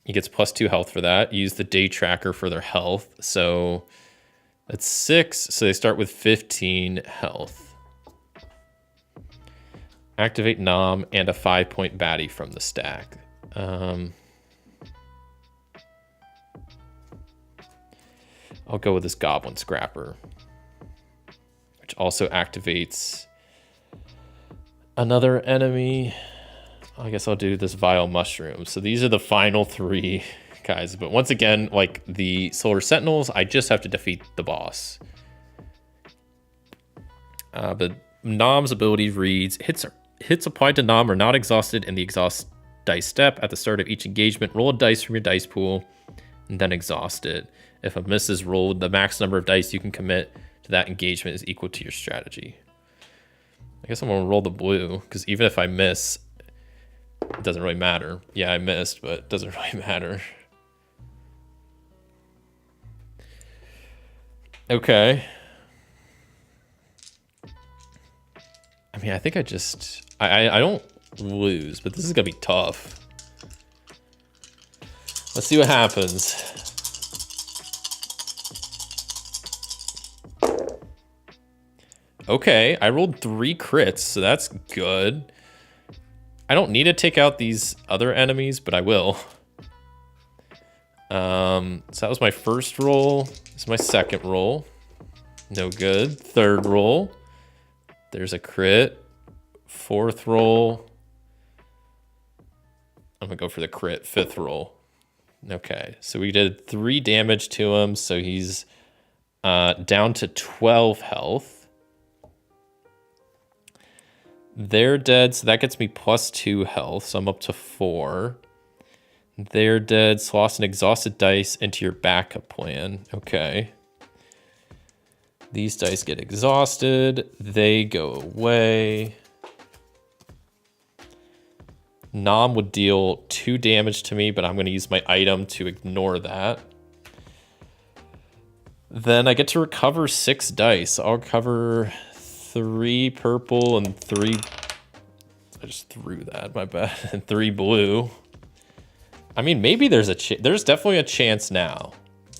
He gets plus 2 health for that. Use the day tracker for their health. So that's 6. So they start with 15 health. Activate Nom and a 5-point baddie from the stack. I'll go with this Goblin Scrapper, which also activates another enemy. I guess I'll do this Vile Mushroom. So these are the final 3 guys. But once again, like the Solar Sentinels, I just have to defeat the boss. But Nom's ability reads, hits applied to Nom are not exhausted in the exhaust dice step. At the start of each engagement, roll a dice from your dice pool and then exhaust it. If a miss is rolled, the max number of dice you can commit to that engagement is equal to your strategy. I guess I'm gonna roll the blue, because even if I miss, it doesn't really matter. Yeah, I missed, but it doesn't really matter. Okay. I mean, I think I don't lose, but this is gonna be tough. Let's see what happens. Okay, I rolled 3 crits, so that's good. I don't need to take out these other enemies, but I will. So that was my first roll. This is my second roll. No good. Third roll. There's a crit. 4th roll. I'm gonna go for the crit. 5th roll. Okay, so we did 3 damage to him, so he's down to 12 health. They're dead, so that gets me plus 2 health, so I'm up to 4. They're dead, so lost an exhausted dice into your backup plan. Okay. These dice get exhausted. They go away. Nom would deal 2 damage to me, but I'm going to use my item to ignore that. Then I get to recover 6 dice. I'll recover 3 purple and 3... I just threw that, my bad. And 3 blue. I mean, maybe there's definitely a chance now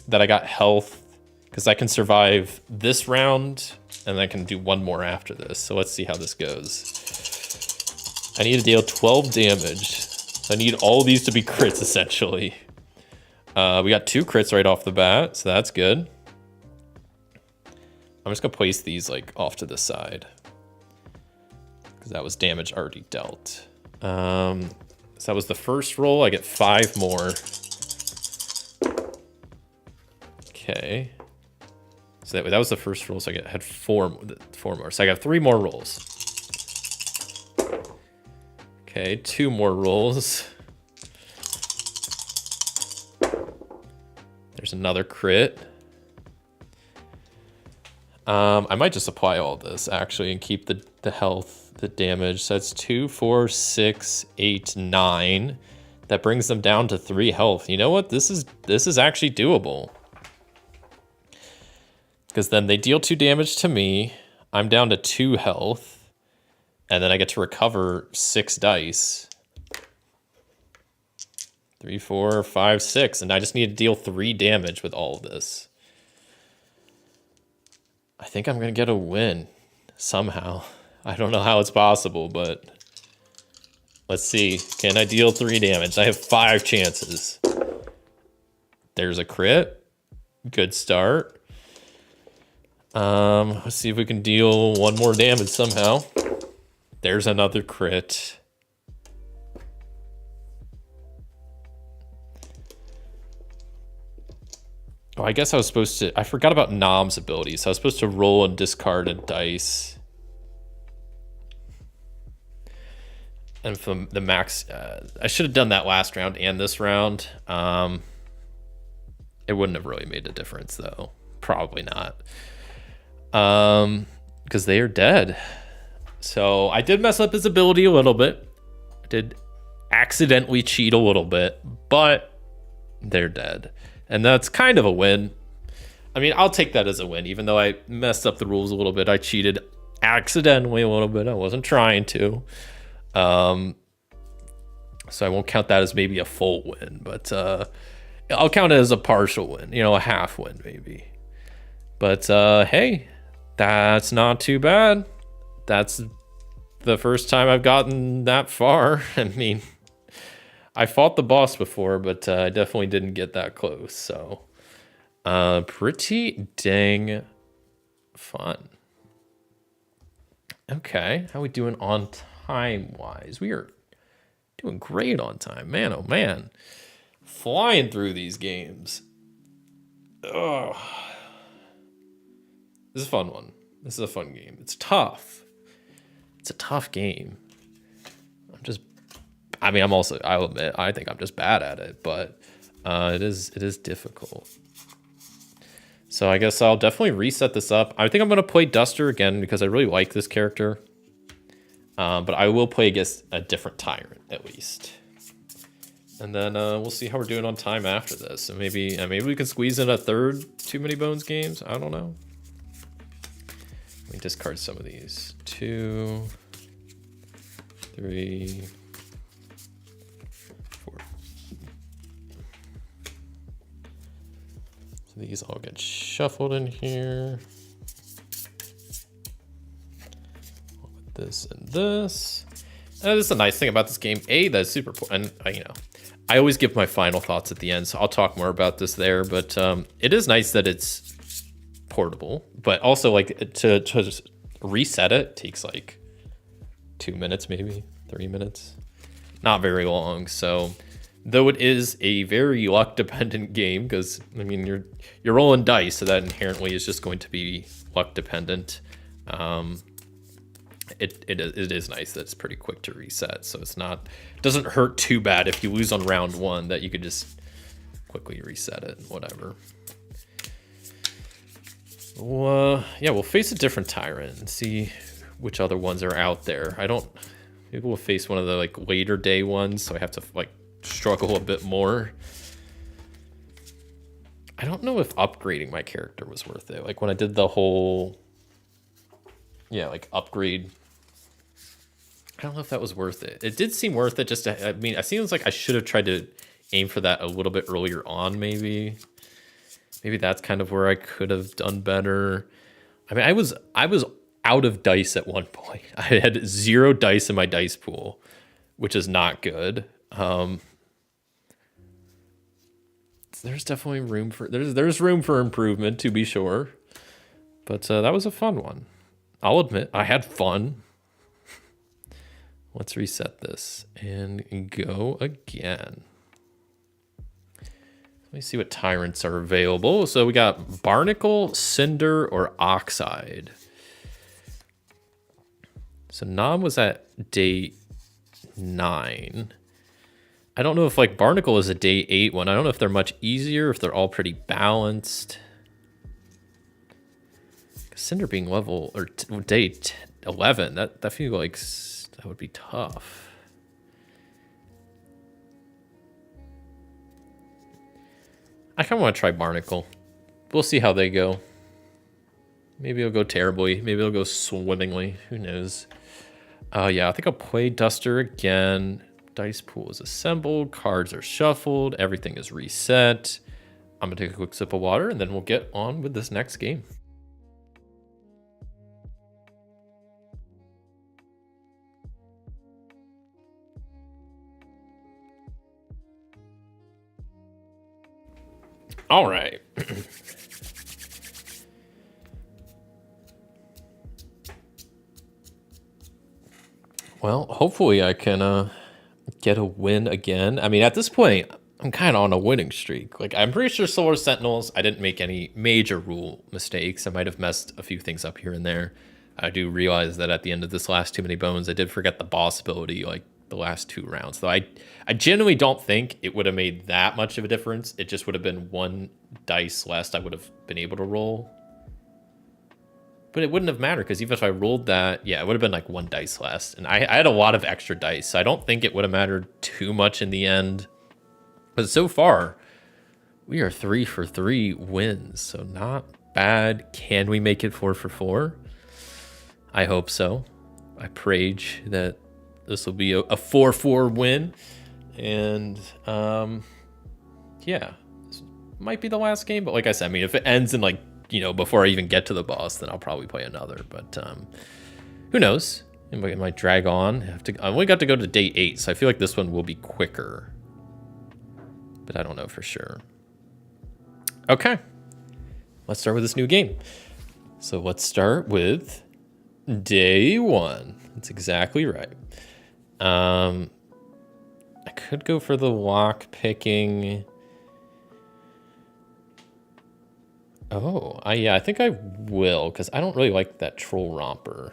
that I got health, because I can survive this round, and I can do 1 more after this. So let's see how this goes. I need to deal 12 damage. So I need all these to be crits, essentially. We got 2 crits right off the bat, so that's good. I'm just gonna place these like off to the side, because that was damage already dealt. So that was the first roll. I get 5 more. Okay. So that was the first roll. So I had 4 more. So I got 3 more rolls. Okay, 2 more rolls. There's another crit. I might just apply all this actually and keep the health, the damage. So that's 2, 4, 6, 8, 9. That brings them down to 3 health. You know what? This is actually doable. Because then they deal 2 damage to me. I'm down to 2 health. And then I get to recover 6 dice. 3, 4, 5, 6. And I just need to deal 3 damage with all of this. I think I'm going to get a win somehow. I don't know how it's possible, but let's see. Can I deal 3 damage? I have 5 chances. There's a crit. Good start. Let's see if we can deal 1 more damage somehow. There's another crit. Oh, I guess I was supposed to... I forgot about Nom's ability, so I was supposed to roll and discard a dice. And from the max... I should have done that last round and this round. It wouldn't have really made a difference, though. Probably not. Because they are dead. So I did mess up his ability a little bit. I did accidentally cheat a little bit, but they're dead. And that's kind of a win. I mean, I'll take that as a win, even though I messed up the rules a little bit. I cheated accidentally a little bit. I wasn't trying to. So I won't count that as maybe a full win, but I'll count it as a partial win, you know, a half win maybe. But hey, that's not too bad. That's the first time I've gotten that far. I mean, I fought the boss before, but I definitely didn't get that close. So pretty dang fun. Okay, how we doing on time-wise? We are doing great on time. Man, oh man. Flying through these games. Ugh. This is a fun one. This is a fun game. It's tough. It's a tough game. I'll admit, I think I'm just bad at it, but it is difficult. So I guess I'll definitely reset this up. I think I'm going to play Duster again because I really like this character. But I will play against a different tyrant, at least. And then we'll see how we're doing on time after this. So maybe we can squeeze in a third Too Many Bones games. I don't know. Let me discard some of these. 2, 3, 4. So these all get shuffled in here. This and this. This is a nice thing about this game. That's super important. And, I always give my final thoughts at the end, so I'll talk more about this there. But it is nice that it's portable, but also like to just reset it takes like 2 minutes, maybe 3 minutes, not very long. So though it is a very luck dependent game, because I mean you're rolling dice, so that inherently is just going to be luck dependent. It is nice that it's pretty quick to reset, so doesn't hurt too bad if you lose on round 1, that you could just quickly reset it and whatever. Well, yeah, we'll face a different tyrant and see which other ones are out there. Maybe we'll face one of the like later day ones, so I have to like struggle a bit more. I don't know if upgrading my character was worth it. Like when I did the whole, yeah, like upgrade, I don't know if that was worth it. It did seem worth it just to, I mean, it seems like I should have tried to aim for that a little bit earlier on, maybe. Maybe that's kind of where I could have done better. I mean, I was out of dice at one point. I had 0 dice in my dice pool, which is not good. There's definitely room for there's room for improvement, to be sure. But that was a fun one. I'll admit I had fun. Let's reset this and go again. Let me see what tyrants are available. So we got Barnacle, Cinder, or Oxide. So Nom was at day 9. I don't know if like Barnacle is a day 8 one. I don't know if they're much easier, if they're all pretty balanced. Cinder being level or day 11, that feels like that would be tough. I kind of want to try Barnacle. We'll see how they go. Maybe it'll go terribly. Maybe it'll go swimmingly. Who knows? Yeah, I think I'll play Duster again. Dice pool is assembled. Cards are shuffled. Everything is reset. I'm going to take a quick sip of water, and then we'll get on with this next game. All right. Well, hopefully I can get a win again. I mean, at this point, I'm kind of on a winning streak. Like, I'm pretty sure Solar Sentinels, I didn't make any major rule mistakes. I might have messed a few things up here and there. I do realize that at the end of this last Too Many Bones, I did forget the boss ability, like, the last 2 rounds. Though I genuinely don't think it would have made that much of a difference. It just would have been 1 dice less I would have been able to roll. But it wouldn't have mattered, because even if I rolled that, yeah, it would have been like 1 dice less. And I had a lot of extra dice, so I don't think it would have mattered too much in the end. But so far, we are 3 for 3 wins, so not bad. Can we make it 4 for 4? I hope so. I prayed that this will be a 4-4 win. And yeah, this might be the last game. But like I said, I mean, if it ends in like, you know, before I even get to the boss, then I'll probably play another. But who knows? It might drag on. I only got to go to day 8, so I feel like this one will be quicker. But I don't know for sure. Okay, let's start with this new game. So let's start with day 1. That's exactly right. I could go for the lock picking. Oh, yeah, I think I will, because I don't really like that troll romper.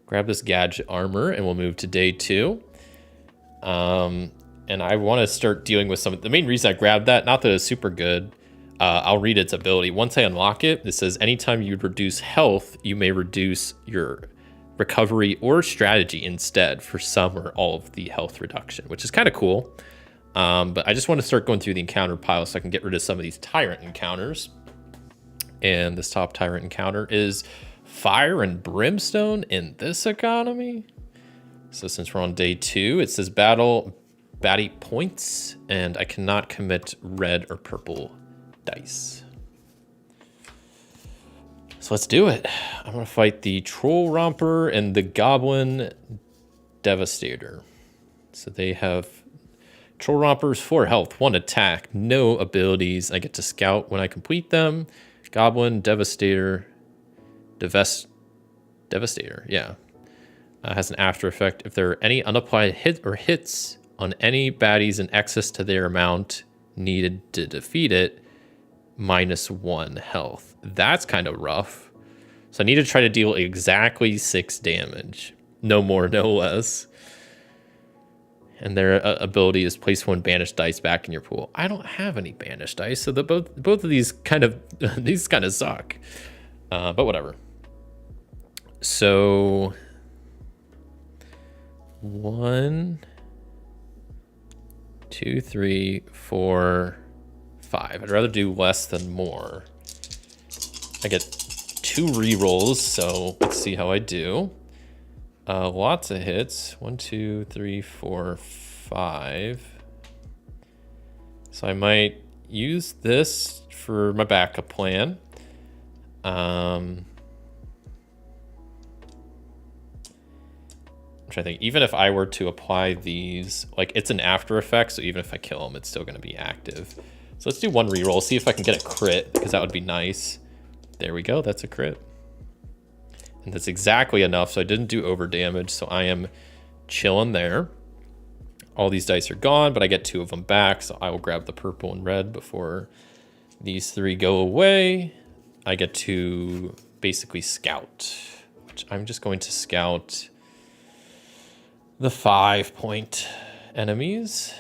Grab this gadget armor, and we'll move to day 2. And I want to start dealing with some. The main reason I grabbed that, not that it's super good. I'll read its ability. Once I unlock it, it says anytime you reduce health, you may reduce your recovery or strategy instead for some or all of the health reduction, which is kind of cool. But I just want to start going through the encounter pile so I can get rid of some of these tyrant encounters. And this top tyrant encounter is Fire and Brimstone in this economy. So since we're on day 2, it says battle baddie points, and I cannot commit red or purple dice. So let's do it. I'm going to fight the Troll Romper and the Goblin Devastator. So they have Troll Rompers, 4 health, 1 attack, no abilities. I get to scout when I complete them. Goblin Devastator, Devastator, yeah. Has an after effect. If there are any unapplied hits on any baddies in excess to their amount needed to defeat it, -1 health. That's kind of rough. So I need to try to deal exactly 6 damage. No more, no less. And their ability is place 1 banished dice back in your pool. I don't have any banished dice, so both of these kind of suck. But whatever. So 1, 2, 3, 4, 5. I'd rather do less than more. I get 2 rerolls, so let's see how I do. Lots of hits. 1, 2, 3, 4, 5. So I might use this for my backup plan. I'm trying to think, even if I were to apply these, like it's an after effect, so even if I kill them, it's still gonna be active. So let's do 1 reroll, see if I can get a crit, because that would be nice. There we go, that's a crit. And that's exactly enough, so I didn't do over damage, so I am chilling there. All these dice are gone, but I get 2 of them back, so I will grab the purple and red before these 3 go away. I get to basically scout, which I'm just going to scout the 5-point enemies,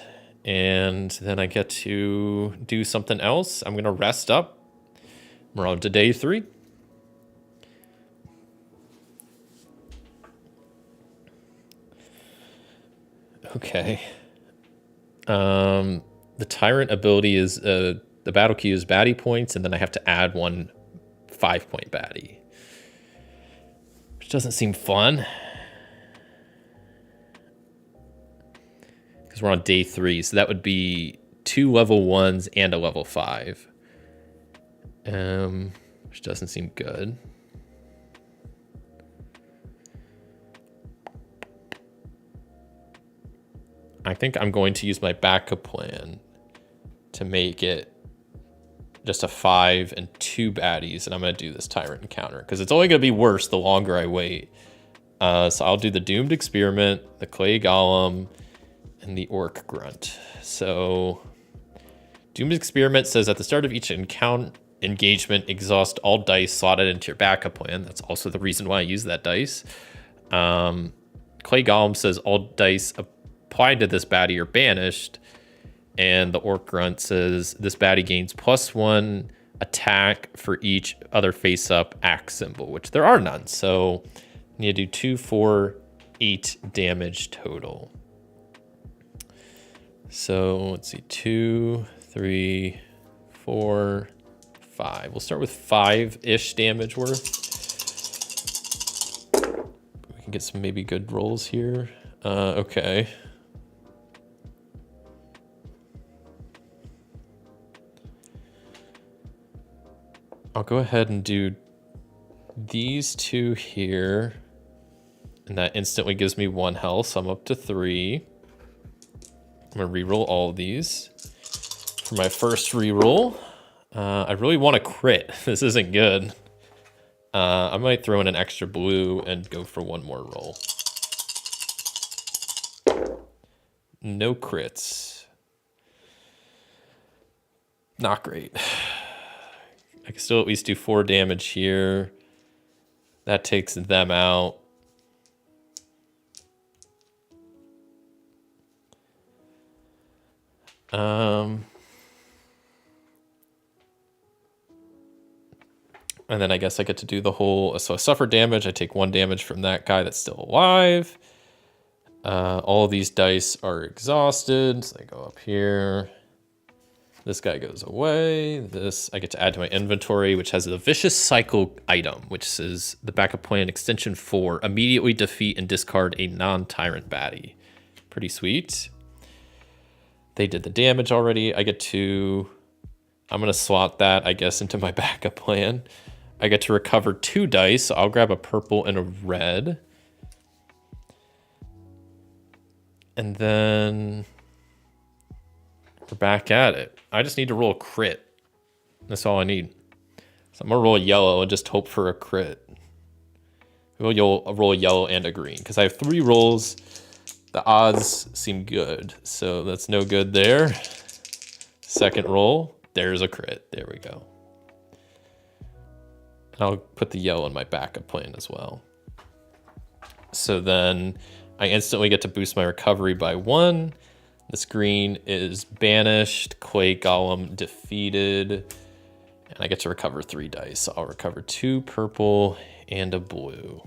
and then I get to do something else. I'm gonna rest up. We're on to day 3. Okay. The tyrant ability is the battle queue is baddie points, and then I have to add 1 5-point baddie, which doesn't seem fun. Because we're on day 3, so that would be 2 level 1s and a level 5. Which doesn't seem good. I think I'm going to use my backup plan to make it just a 5 and 2 baddies, and I'm going to do this tyrant encounter because it's only going to be worse the longer I wait. So I'll do the doomed experiment, the clay golem, and the orc grunt. So doomed experiment says at the start of each engagement, exhaust all dice slotted into your backup plan. That's also the reason why I use that dice. Clay golem says all dice applied to this baddie are banished, and the orc grunt says this baddie gains +1 attack for each other face-up axe symbol, which there are none. So I need to do 2, 4, 8 damage total. So let's see, 2, 3, 4, 5. We'll start with 5-ish damage worth. We can get some maybe good rolls here. Okay. I'll go ahead and do these 2 here. And that instantly gives me 1 health, so I'm up to 3. I'm gonna reroll all of these. For my first reroll, I really want to crit. This isn't good. I might throw in an extra blue and go for 1 more roll. No crits. Not great. I can still at least do 4 damage here. That takes them out. And then I guess I get to do the whole, so I suffer damage. I take 1 damage from that guy that's still alive. All of these dice are exhausted. So I go up here. This guy goes away. This I get to add to my inventory, which has the vicious cycle item, which says the backup plan extension 4, immediately defeat and discard a non-tyrant baddie. Pretty sweet. They did the damage already. I get to, I'm gonna slot that, I guess, into my backup plan. I get to recover 2 dice, so I'll grab a purple and a red. And then we're back at it. I just need to roll a crit. That's all I need. So I'm gonna roll a yellow and just hope for a crit. You'll roll a yellow and a green, because I have 3 rolls. The odds seem good, so that's no good there. Second roll, there's a crit. There we go. I'll put the yellow in my backup plan as well. So then I instantly get to boost my recovery by 1. This green is banished, clay golem defeated, and I get to recover 3 dice. So I'll recover 2 purple and a blue.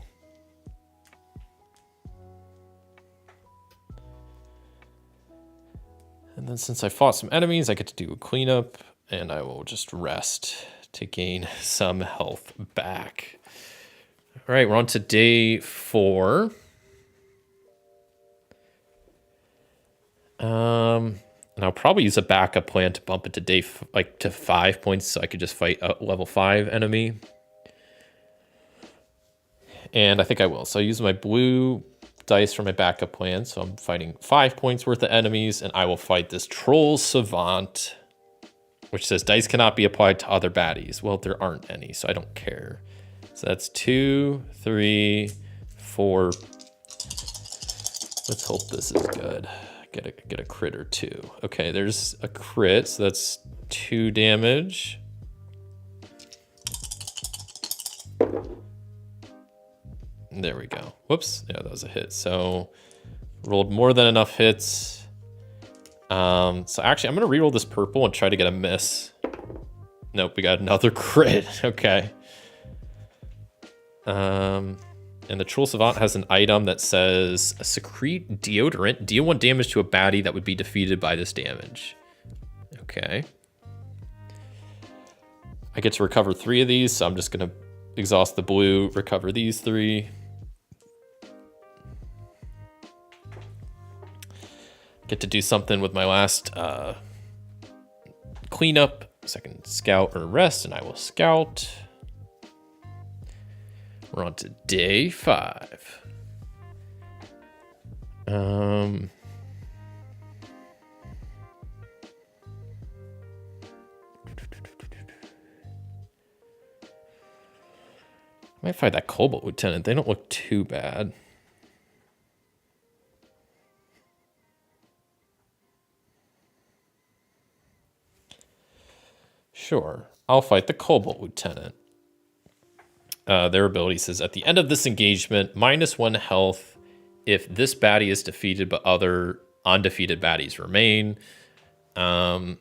And then since I fought some enemies, I get to do a cleanup, and I will just rest to gain some health back. All right, we're on to day 4. And I'll probably use a backup plan to bump it to to 5 points, so I could just fight a level 5 enemy. And I think I will. So I use my blue dice for my backup plan. So I'm fighting 5 points worth of enemies, and I will fight this Troll Savant, which says dice cannot be applied to other baddies. Well, there aren't any, so I don't care. So that's 2, 3, 4. Let's hope this is good. Get a crit or 2. Okay, there's a crit, so that's 2 damage. There we go. Whoops, yeah, that was a hit. So rolled more than enough hits. So actually, I'm gonna reroll this purple and try to get a miss. Nope, we got another crit. Okay. And the Troll Savant has an item that says secrete deodorant. Deal 1 damage to a baddie that would be defeated by this damage. Okay. I get to recover 3 of these, so I'm just gonna exhaust the blue, recover these 3. Get to do something with my last cleanup. So I can scout or rest, and I will scout. We're on to day 5. I might find that Cobalt Lieutenant. They don't look too bad. Sure, I'll fight the Cobalt Lieutenant. Their ability says, at the end of this engagement, -1 health if this baddie is defeated but other undefeated baddies remain. And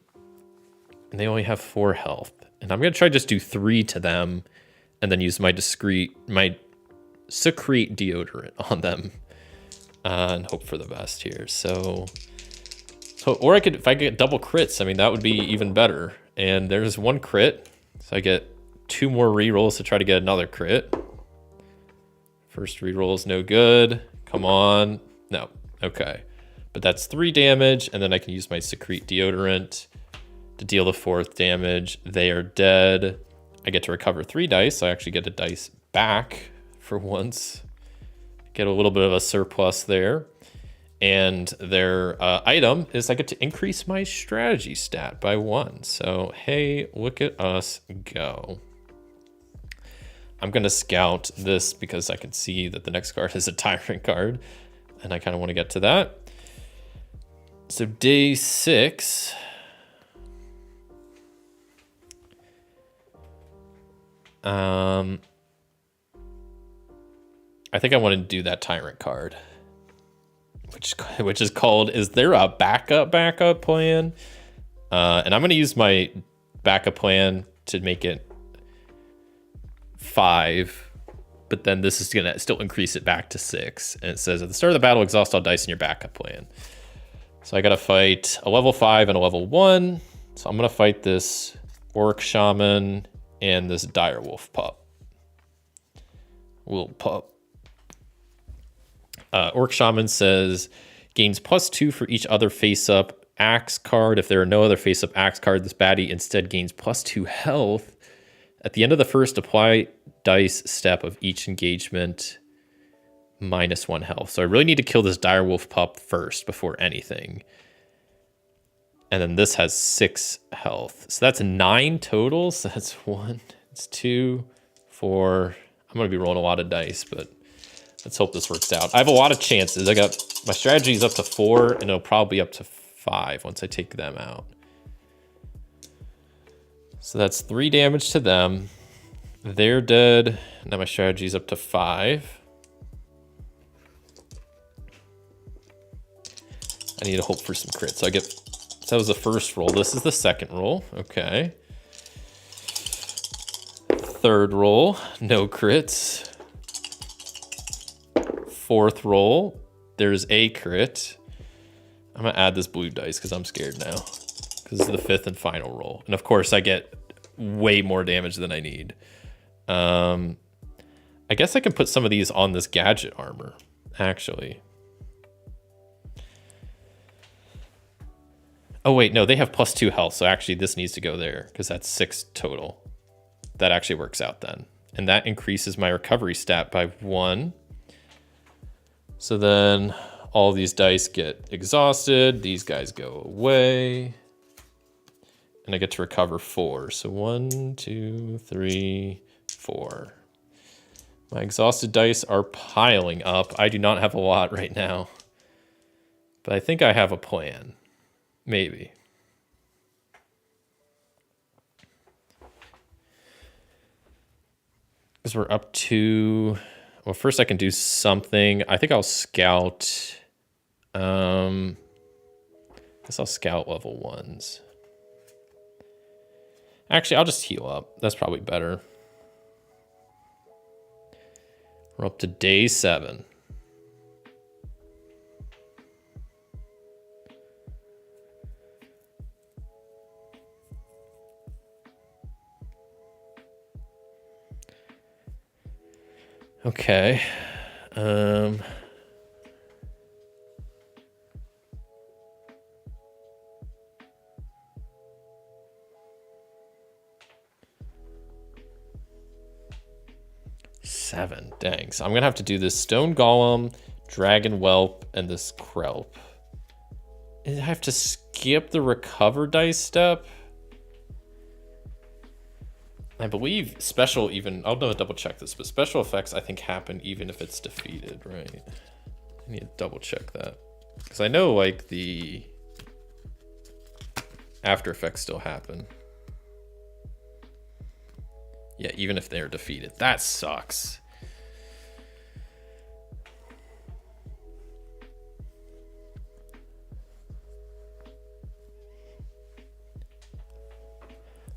they only have 4 health. And I'm going to try to just do 3 to them and then use my secrete deodorant on them and hope for the best here. So or I could, if I get double crits, I mean, that would be even better. And there's 1 crit, so I get 2 more rerolls to try to get another crit. First reroll is no good. Come on. No. Okay. But that's 3 damage, and then I can use my secrete deodorant to deal the 4th damage. They are dead. I get to recover 3 dice, so I actually get a dice back for once. Get a little bit of a surplus there. And their item is I get to increase my strategy stat by 1. So, hey, look at us go. I'm going to scout this because I can see that the next card is a tyrant card, and I kind of want to get to that. So day 6. I think I want to do that tyrant card, which is called, is there a backup plan? And I'm going to use my backup plan to make it 5, but then this is going to still increase it back to 6. And it says, at the start of the battle, exhaust all dice in your backup plan. So I got to fight a level 5 and a level 1. So I'm going to fight this Orc Shaman and this Direwolf Pup. Little pup. Orc Shaman says, gains +2 for each other face-up axe card. If there are no other face-up axe card, this baddie instead gains +2 health. At the end of the first apply dice step of each engagement, -1 health. So I really need to kill this Direwolf Pup first before anything. And then this has 6 health. So that's 9 total. So that's 1, it's 2, 4. I'm going to be rolling a lot of dice, but let's hope this works out. I have a lot of chances. I got my strategy is up to 4, and it'll probably be up to 5 once I take them out. So that's 3 damage to them. They're dead. Now my strategy is up to 5. I need to hope for some crits. So that was the first roll. This is the second roll. Okay. Third roll, no crits. Fourth roll, there's a crit. I'm gonna add this blue dice because I'm scared now. Because it's the 5th and final roll. And of course I get way more damage than I need. I guess I can put some of these on this gadget armor, actually. Oh wait, no, they have +2 health, so actually this needs to go there, because that's 6 total. That actually works out then. And that increases my recovery stat by 1. So then all these dice get exhausted, these guys go away. And I get to recover 4. So 1, 2, 3, 4. My exhausted dice are piling up. I do not have a lot right now. But I think I have a plan. Maybe. Because we're up to... Well, first I can do something. I think I'll scout... I guess I'll scout level 1s. Actually, I'll just heal up. That's probably better. We're up to day 7. Okay. 7. Dang. So I'm going to have to do this stone golem, dragon whelp, and this krelp. And I have to skip the recover dice step. I believe special even, I'll double check this, but special effects I think happen even if it's defeated, right? I need to double check that. Because I know like the after effects still happen. Yeah, even if they're defeated. That sucks.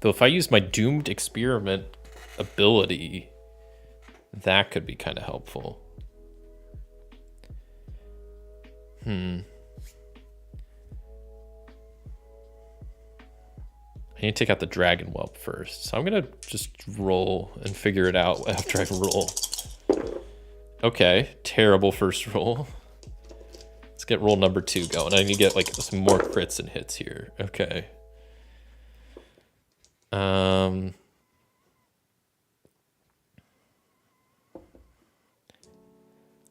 Though if I use my doomed experiment ability, that could be kind of helpful. I need to take out the dragon whelp first. So I'm gonna just roll and figure it out after I roll. Okay, terrible first roll. Let's get roll number 2 going. I need to get like some more crits and hits here. Okay.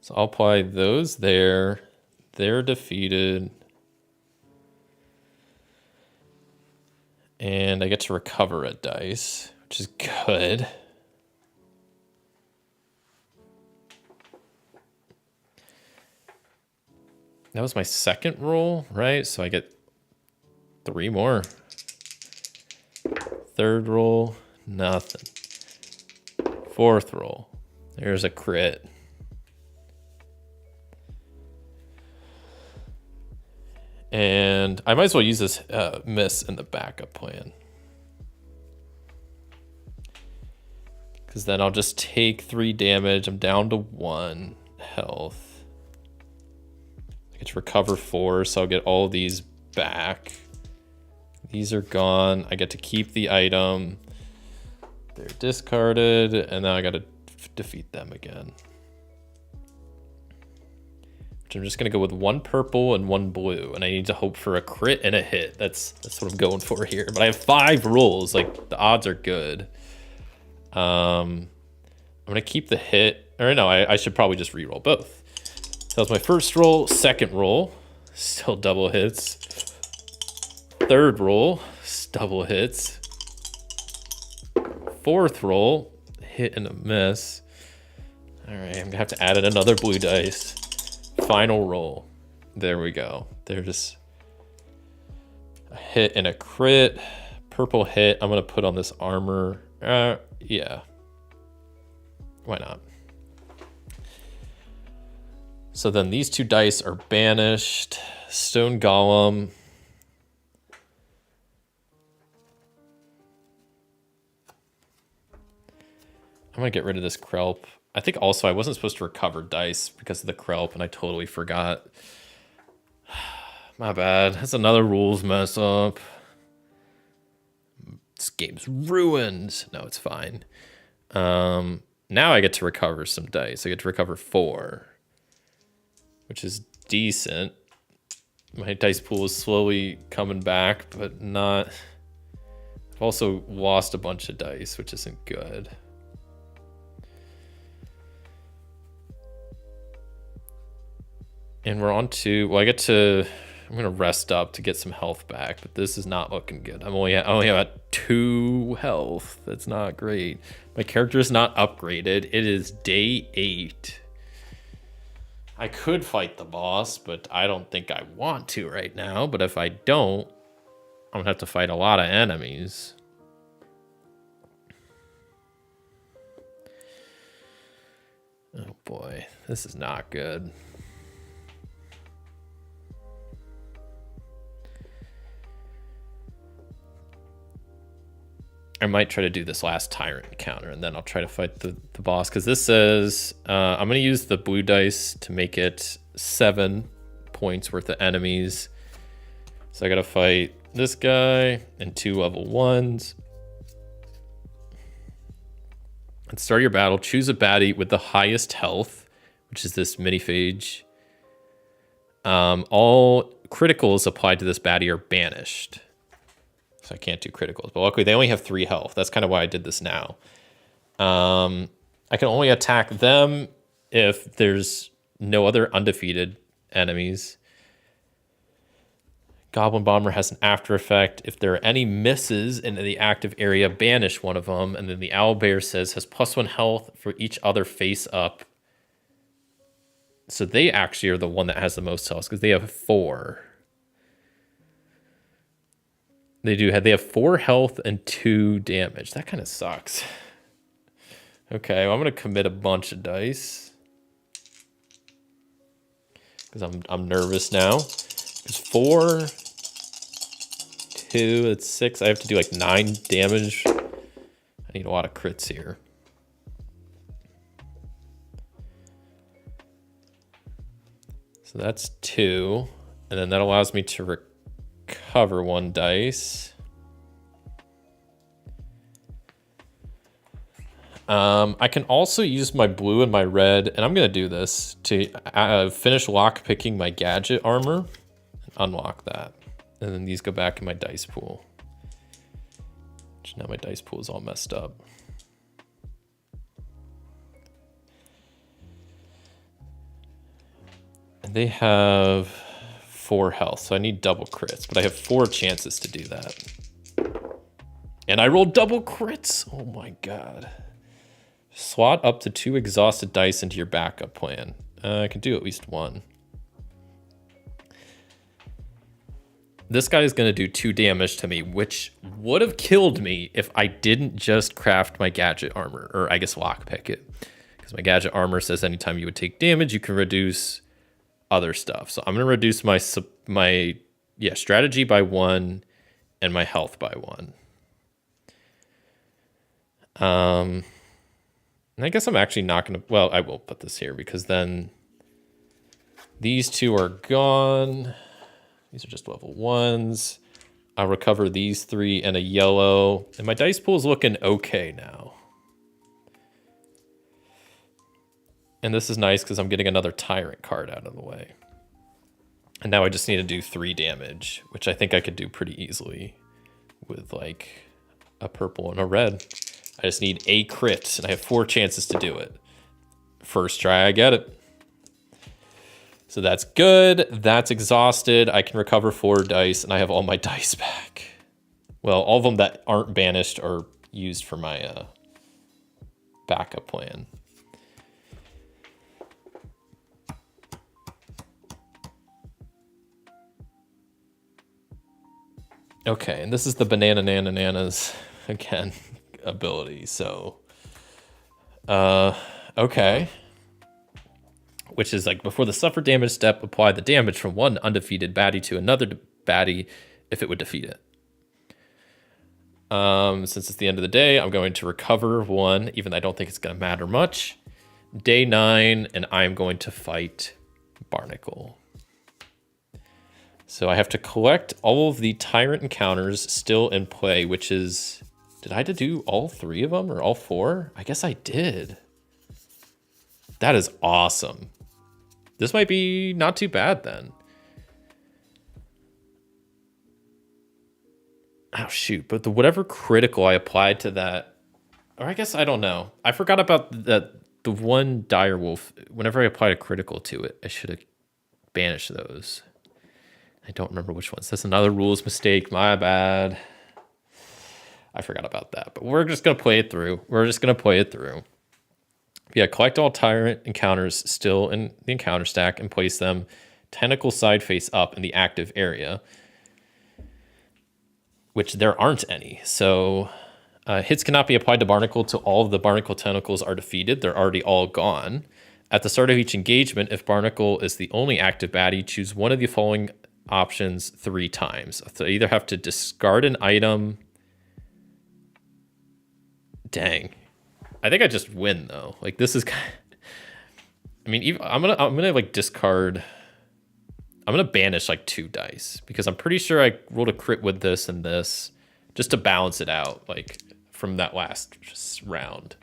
So I'll apply those there. They're defeated. And I get to recover a dice, which is good. That was my second roll, right? So I get 3 more. Third roll, nothing. Fourth roll, there's a crit. And I might as well use this miss in the backup plan. Because then I'll just take 3 damage. I'm down to 1 health. I get to recover 4, so I'll get all these back. These are gone. I get to keep the item. They're discarded, and now I got to defeat them again. Which I'm just gonna go with 1 purple and 1 blue, and I need to hope for a crit and a hit. That's what I'm going for here. But I have 5 rolls. Like the odds are good. I'm gonna keep the hit. Or no, I should probably just re-roll both. That was my first roll. Second roll, still double hits. Third roll, double hits. Fourth roll, hit and a miss. All right, I'm gonna have to add in another blue dice. Final roll. There we go. They're just a hit and a crit. Purple hit. I'm gonna put on this armor. Yeah. Why not? So then these 2 dice are banished. Stone Golem. I'm gonna get rid of this Krelp. I think also I wasn't supposed to recover dice because of the Krelp, and I totally forgot. My bad. That's another rules mess up. This game's ruined. No, it's fine. Now I get to recover some dice. I get to recover 4, which is decent. My dice pool is slowly coming back, but not... I've also lost a bunch of dice, which isn't good. And we're on to... Well, I'm going to rest up to get some health back, but this is not looking good. I only have at 2 health. That's not great. My character is not upgraded. It is day 8. I could fight the boss, but I don't think I want to right now. But if I don't, I'm going to have to fight a lot of enemies. Oh boy, this is not good. I might try to do this last tyrant encounter, and then I'll try to fight the boss, because this says I'm going to use the blue dice to make it 7 points worth of enemies. So I got to fight this guy and 2 level 1s. And start your battle. Choose a baddie with the highest health, which is this miniphage. All criticals applied to this baddie are banished. So I can't do criticals, but luckily they only have 3 health. That's kind of why I did this now. I can only attack them if there's no other undefeated enemies. Goblin Bomber has an after effect. If there are any misses in the active area, banish one of them. And then the Owlbear says has +1 health for each other face up. So they actually are the one that has the most health because they have 4. They have 4 health and 2 damage. That kind of sucks. Okay, well, I'm gonna commit a bunch of dice because I'm nervous now. It's 4, 2, it's 6. I have to do like 9 damage. I need a lot of crits here. So that's 2, and then that allows me to recover 1 dice. I can also use my blue and my red, and I'm going to do this to finish lock picking my gadget armor and unlock that. And then these go back in my dice pool. Now my dice pool is all messed up. And they have 4 health, so I need double crits, but I have 4 chances to do that. And I rolled double crits. Oh my god. Slot up to 2 exhausted dice into your backup plan. I can do at least 1. This guy is going to do 2 damage to me, which would have killed me if I didn't just craft my gadget armor, or I guess lockpick it. Because my gadget armor says anytime you would take damage, you can reduce other stuff. So I'm going to reduce my strategy by 1 and my health by 1. And I guess I'm actually not going to... Well, I will put this here because then these 2 are gone. These are just level 1s. I'll recover these 3 and a yellow. And my dice pool is looking okay now. And this is nice because I'm getting another tyrant card out of the way. And now I just need to do 3 damage, which I think I could do pretty easily with like a purple and a red. I just need a crit, and I have 4 chances to do it. First try, I get it. So that's good. That's exhausted. I can recover 4 dice, and I have all my dice back. Well, all of them that aren't banished are used for my backup plan. Okay, and this is the banana nananas again ability. So, okay. Which is like before the suffer damage step, apply the damage from one undefeated baddie to another baddie if it would defeat it. Since it's the end of the day, I'm going to recover 1, even though I don't think it's going to matter much. Day 9, and I'm going to fight Barnacle. So I have to collect all of the tyrant encounters still in play, which is... Did I have to do all 3 of them or all 4? I guess I did. That is awesome. This might be not too bad then. Oh, shoot. But whatever critical I applied to that... Or I guess I don't know. I forgot about the one dire wolf. Whenever I applied a critical to it, I should have banished those. I don't remember which ones. That's another rules mistake. My bad. I forgot about that. But we're just going to play it through. Yeah, collect all tyrant encounters still in the encounter stack and place them tentacle side face up in the active area, which there aren't any. So hits cannot be applied to Barnacle till all of the Barnacle tentacles are defeated. They're already all gone. At the start of each engagement, if Barnacle is the only active baddie, choose one of the following options 3 times. So you either have to discard an item. Dang. I think I just win though. Like this is kind of, I mean, even, I'm gonna like discard. I'm gonna banish like 2 dice because I'm pretty sure I rolled a crit with this and this just to balance it out, like from that last round.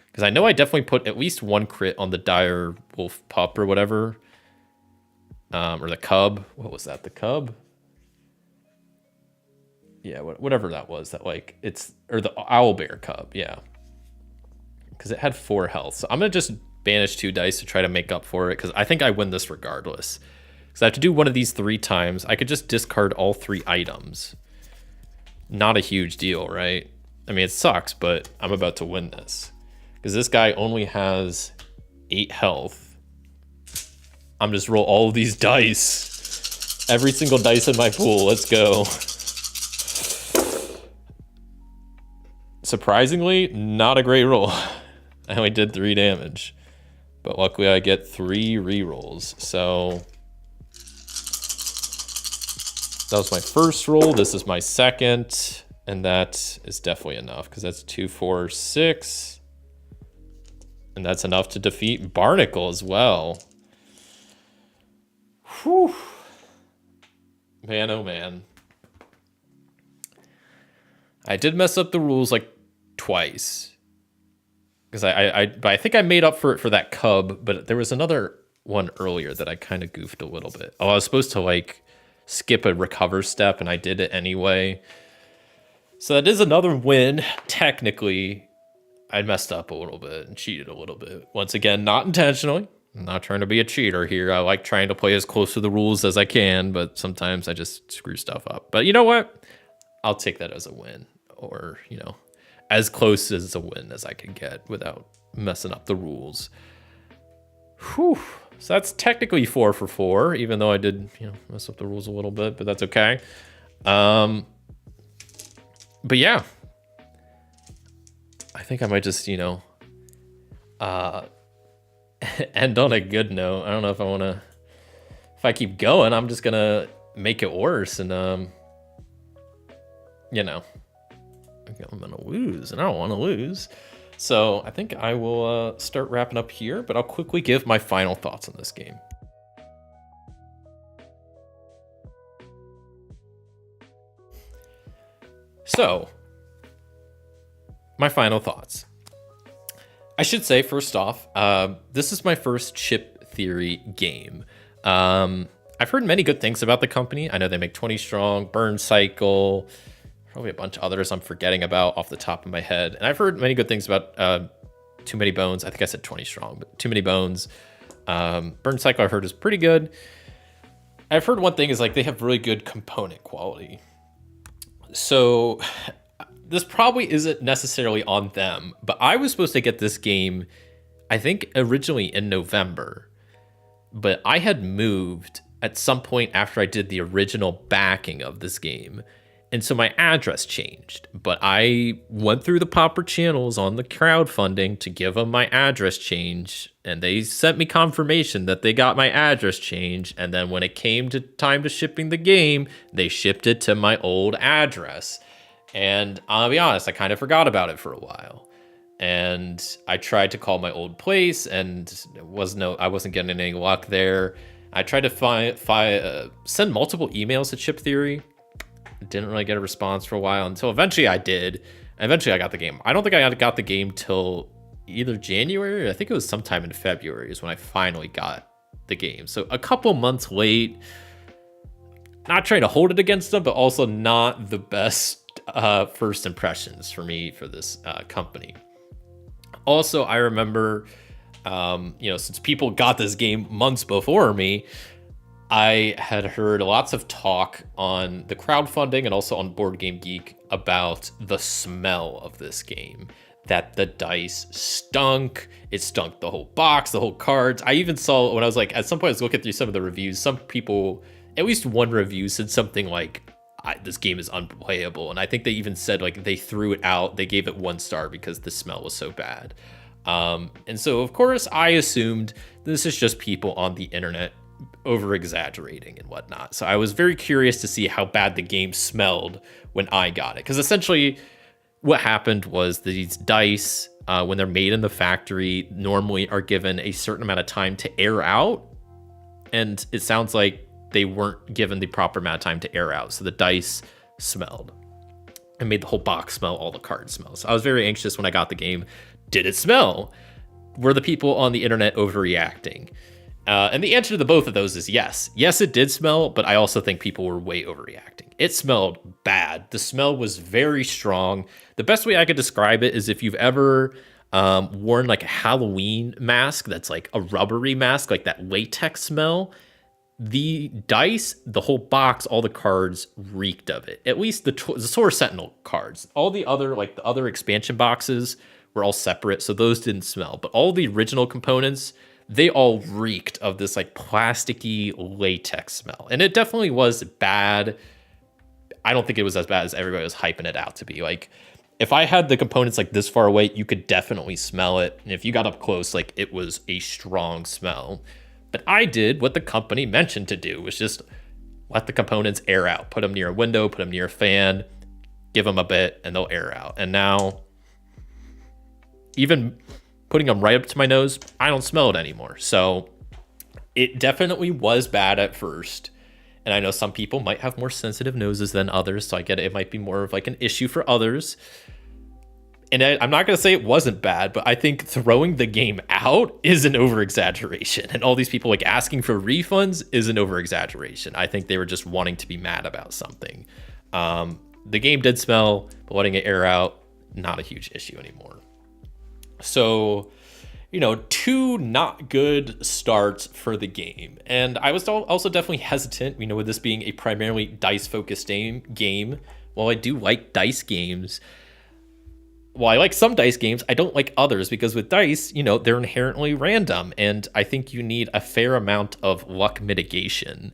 Because I know I definitely put at least 1 crit on the dire wolf pup or whatever, or the cub. What was that? The cub? Yeah, whatever that was. That like it's or the owlbear cub. Yeah. Because it had 4 health. So I'm going to just banish 2 dice to try to make up for it. Because I think I win this regardless. Because I have to do one of these 3 times. I could just discard all 3 items. Not a huge deal, right? I mean, it sucks, but I'm about to win this. Because this guy only has 8 health. I'm just roll all of these dice. Every single dice in my pool. Let's go. Surprisingly, not a great roll. I only did 3 damage, but luckily I get 3 rerolls. So that was my first roll. This is my second, and that is definitely enough because that's 2, 4, 6, and that's enough to defeat Barnacle as well. Whew. Man, oh man. I did mess up the rules like twice. Because I think I made up for it for that cub, but there was another one earlier that I kind of goofed a little bit. Oh, I was supposed to like skip a recover step, and I did it anyway. So that is another win. Technically, I messed up a little bit and cheated a little bit. Once again, not intentionally. I'm not trying to be a cheater here. I like trying to play as close to the rules as I can, but sometimes I just screw stuff up. But you know what? I'll take that as a win, or, you know, as close as a win as I can get without messing up the rules. Whew. So that's technically 4 for 4, even though I did, you know, mess up the rules a little bit, but that's okay. But yeah, I think I might just, you know, end on a good note. I don't know if I want to, if I keep going, I'm just going to make it worse. And, you know, I'm going to lose, and I don't want to lose. So I think I will start wrapping up here, but I'll quickly give my final thoughts on this game. So, my final thoughts. I should say, first off, this is my first chip theory game. I've heard many good things about the company. I know they make 20 Strong, Burn Cycle, probably a bunch of others I'm forgetting about off the top of my head. And I've heard many good things about Too Many Bones. I think I said 20 Strong, but Too Many Bones. Burn Cycle I've heard is pretty good. I've heard one thing is like they have really good component quality. So this probably isn't necessarily on them, but I was supposed to get this game, I think originally in November, but I had moved at some point after I did the original backing of this game. And so my address changed, but I went through the proper channels on the crowdfunding to give them my address change, and they sent me confirmation that they got my address change. And then when it came to time to shipping the game, they shipped it to my old address. And I'll be honest, I kind of forgot about it for a while. And I tried to call my old place, and I wasn't getting any luck there. I tried to send multiple emails to Chip Theory. Didn't really get a response for a while until eventually I did. And eventually I got the game. I don't think I got the game till either January, or I think it was sometime in February is when I finally got the game. So a couple months late. Not trying to hold it against them, but also not the best first impressions for me for this company. Also, I remember, since people got this game months before me, I had heard lots of talk on the crowdfunding and also on Board Game Geek about the smell of this game. That the dice stunk. It stunk the whole box, the whole cards. I even saw when I was like, at some point I was looking through some of the reviews, some people, at least one review said something like, this game is unplayable. And I think they even said like they threw it out. They gave it 1 star because the smell was so bad. And so, of course, I assumed this is just people on the internet over exaggerating and whatnot. So I was very curious to see how bad the game smelled when I got it. Because essentially what happened was these dice, when they're made in the factory, normally are given a certain amount of time to air out. And it sounds like they weren't given the proper amount of time to air out. So the dice smelled and made the whole box smell, all the cards smell. So I was very anxious when I got the game. Did it smell? Were the people on the internet overreacting? And the answer to both of those is yes. Yes, it did smell, but I also think people were way overreacting. It smelled bad. The smell was very strong. The best way I could describe it is if you've ever worn like a Halloween mask that's like a rubbery mask, like that latex smell. The dice, the whole box, all the cards reeked of it. At least the Sword Sentinel cards. All the other, like the other expansion boxes were all separate, so those didn't smell. But all the original components, they all reeked of this like plasticky latex smell. And it definitely was bad. I don't think it was as bad as everybody was hyping it out to be. Like, if I had the components like this far away, you could definitely smell it. And if you got up close, like it was a strong smell. But I did what the company mentioned to do, was just let the components air out. Put them near a window, put them near a fan, give them a bit, and they'll air out. And now, even putting them right up to my nose, I don't smell it anymore. So it definitely was bad at first. And I know some people might have more sensitive noses than others, so I get it. It might be more of like an issue for others. And I'm not going to say it wasn't bad, but I think throwing the game out is an over-exaggeration. And all these people like asking for refunds is an over-exaggeration. I think they were just wanting to be mad about something. The game did smell, but letting it air out, not a huge issue anymore. So, 2 not good starts for the game. And I was also definitely hesitant, with this being a primarily dice-focused game. While I do like dice games, while I like some dice games, I don't like others, because with dice, they're inherently random. And I think you need a fair amount of luck mitigation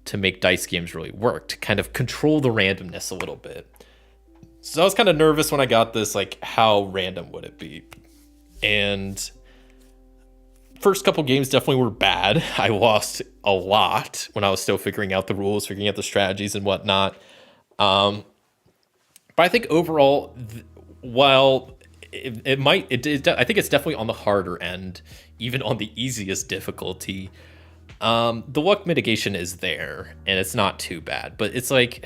to make dice games really work, to kind of control the randomness a little bit. So I was kind of nervous when I got this, like, how random would it be? And first couple games definitely were bad. I lost a lot when I was still figuring out the rules, figuring out the strategies and whatnot. But I think overall, while I think it's definitely on the harder end, even on the easiest difficulty. The luck mitigation is there, and it's not too bad. But it's like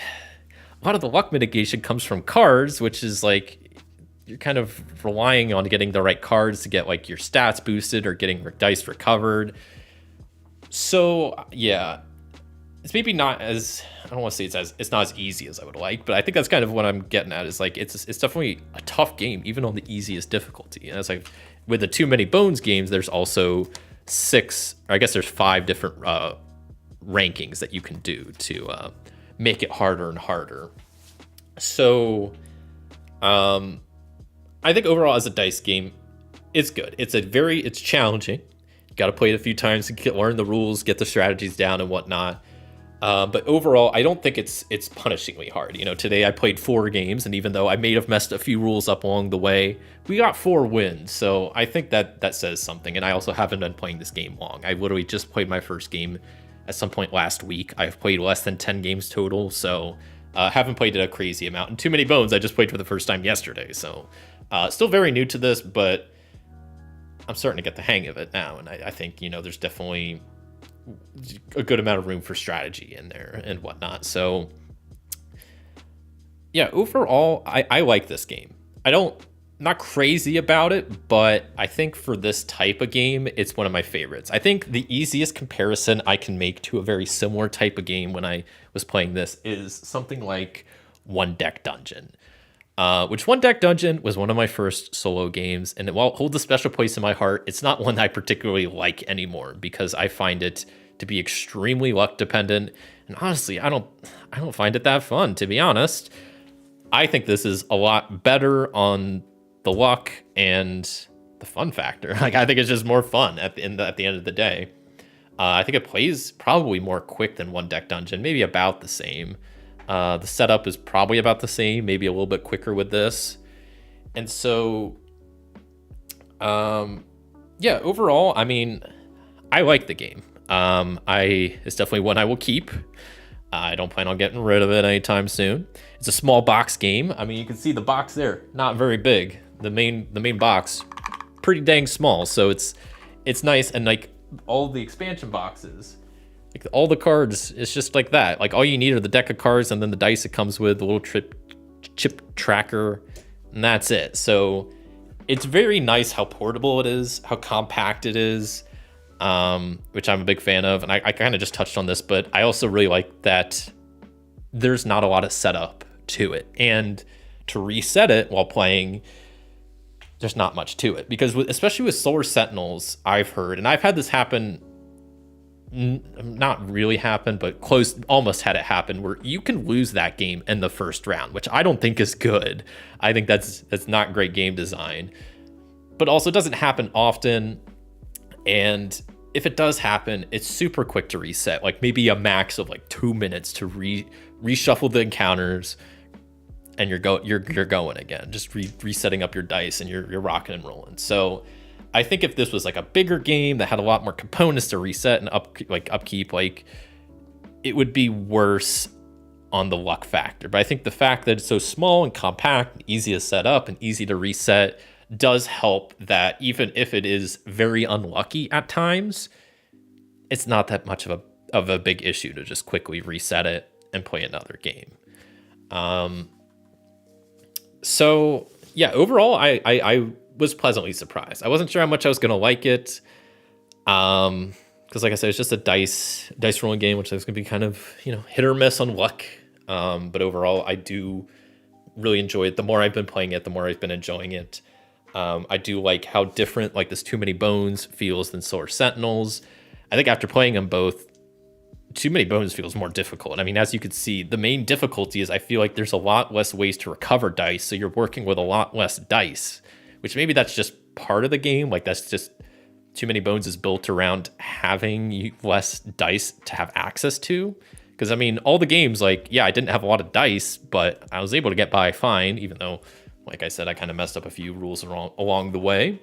a lot of the luck mitigation comes from cards, which is like you're kind of relying on getting the right cards to get like your stats boosted or getting dice recovered. So yeah, it's maybe not as, I don't want to say it's not as easy as I would like, but I think that's kind of what I'm getting at, is like it's definitely a tough game, even on the easiest difficulty. And it's like with the Too Many Bones games, there's also 5 different rankings that you can do to make it harder and harder. So I think overall as a dice game, it's good. It's challenging. You got to play it a few times to learn the rules, get the strategies down and whatnot. But overall, I don't think it's punishingly hard. Today I played 4 games, and even though I may have messed a few rules up along the way, we got 4 wins. So I think that says something. And I also haven't been playing this game long. I literally just played my first game at some point last week. I've played less than 10 games total, so haven't played it a crazy amount. And Too Many Bones, I just played for the first time yesterday. So still very new to this, but I'm starting to get the hang of it now. And I think, there's definitely a good amount of room for strategy in there and whatnot. So yeah, overall, I like this game. Not crazy about it, but I think for this type of game, it's one of my favorites. I think the easiest comparison I can make to a very similar type of game when I was playing this is something like One Deck Dungeon. Which One Deck Dungeon was one of my first solo games, and while it holds a special place in my heart, it's not one I particularly like anymore because I find it to be extremely luck dependent, and honestly, I don't find it that fun, to be honest. I think this is a lot better on the luck and the fun factor. Like, I think it's just more fun at the end of the day. I think it plays probably more quick than One Deck Dungeon, maybe about the same. The setup is probably about the same, maybe a little bit quicker with this. And so, yeah, overall, I mean, I like the game. It's definitely one I will keep. I don't plan on getting rid of it anytime soon. It's a small box game. I mean, you can see the box there, not very big. The main box, pretty dang small. So it's nice, and like all the expansion boxes, like all the cards, it's just like that. Like all you need are the deck of cards and then the dice it comes with, the little chip tracker, and that's it. So it's very nice how portable it is, how compact it is. Which I'm a big fan of. And I kind of just touched on this, but I also really like that there's not a lot of setup to it. And to reset it while playing, there's not much to it. Because especially with Solar Sentinels, I've heard, and I've had this happen, not really happen, but close, almost had it happen, where you can lose that game in the first round, which I don't think is good. I think that's not great game design. But also it doesn't happen often. And if it does happen, it's super quick to reset, like maybe a max of like 2 minutes to reshuffle the encounters, and you're going again, just resetting up your dice, and you're rocking and rolling. So I think if this was like a bigger game that had a lot more components to reset and upkeep, like it would be worse on the luck factor. But I think the fact that it's so small and compact, easy to set up and easy to reset, does help that even if it is very unlucky at times, it's not that much of a big issue to just quickly reset it and play another game. So yeah, overall, I was pleasantly surprised. I wasn't sure how much I was gonna like it, because like I said, it's just a dice rolling game, which is gonna be kind of, hit or miss on luck. But overall, I do really enjoy it. The more I've been playing it, the more I've been enjoying it. I do like how different like this Too Many Bones feels than Solar Sentinels. I think after playing them both, Too Many Bones feels more difficult. I mean, as you can see, the main difficulty is I feel like there's a lot less ways to recover dice, so you're working with a lot less dice, which maybe that's just part of the game. Like that's just Too Many Bones is built around having less dice to have access to. Because I mean, all the games, like, yeah, I didn't have a lot of dice, but I was able to get by fine, even though, like I said, I kind of messed up a few rules along the way.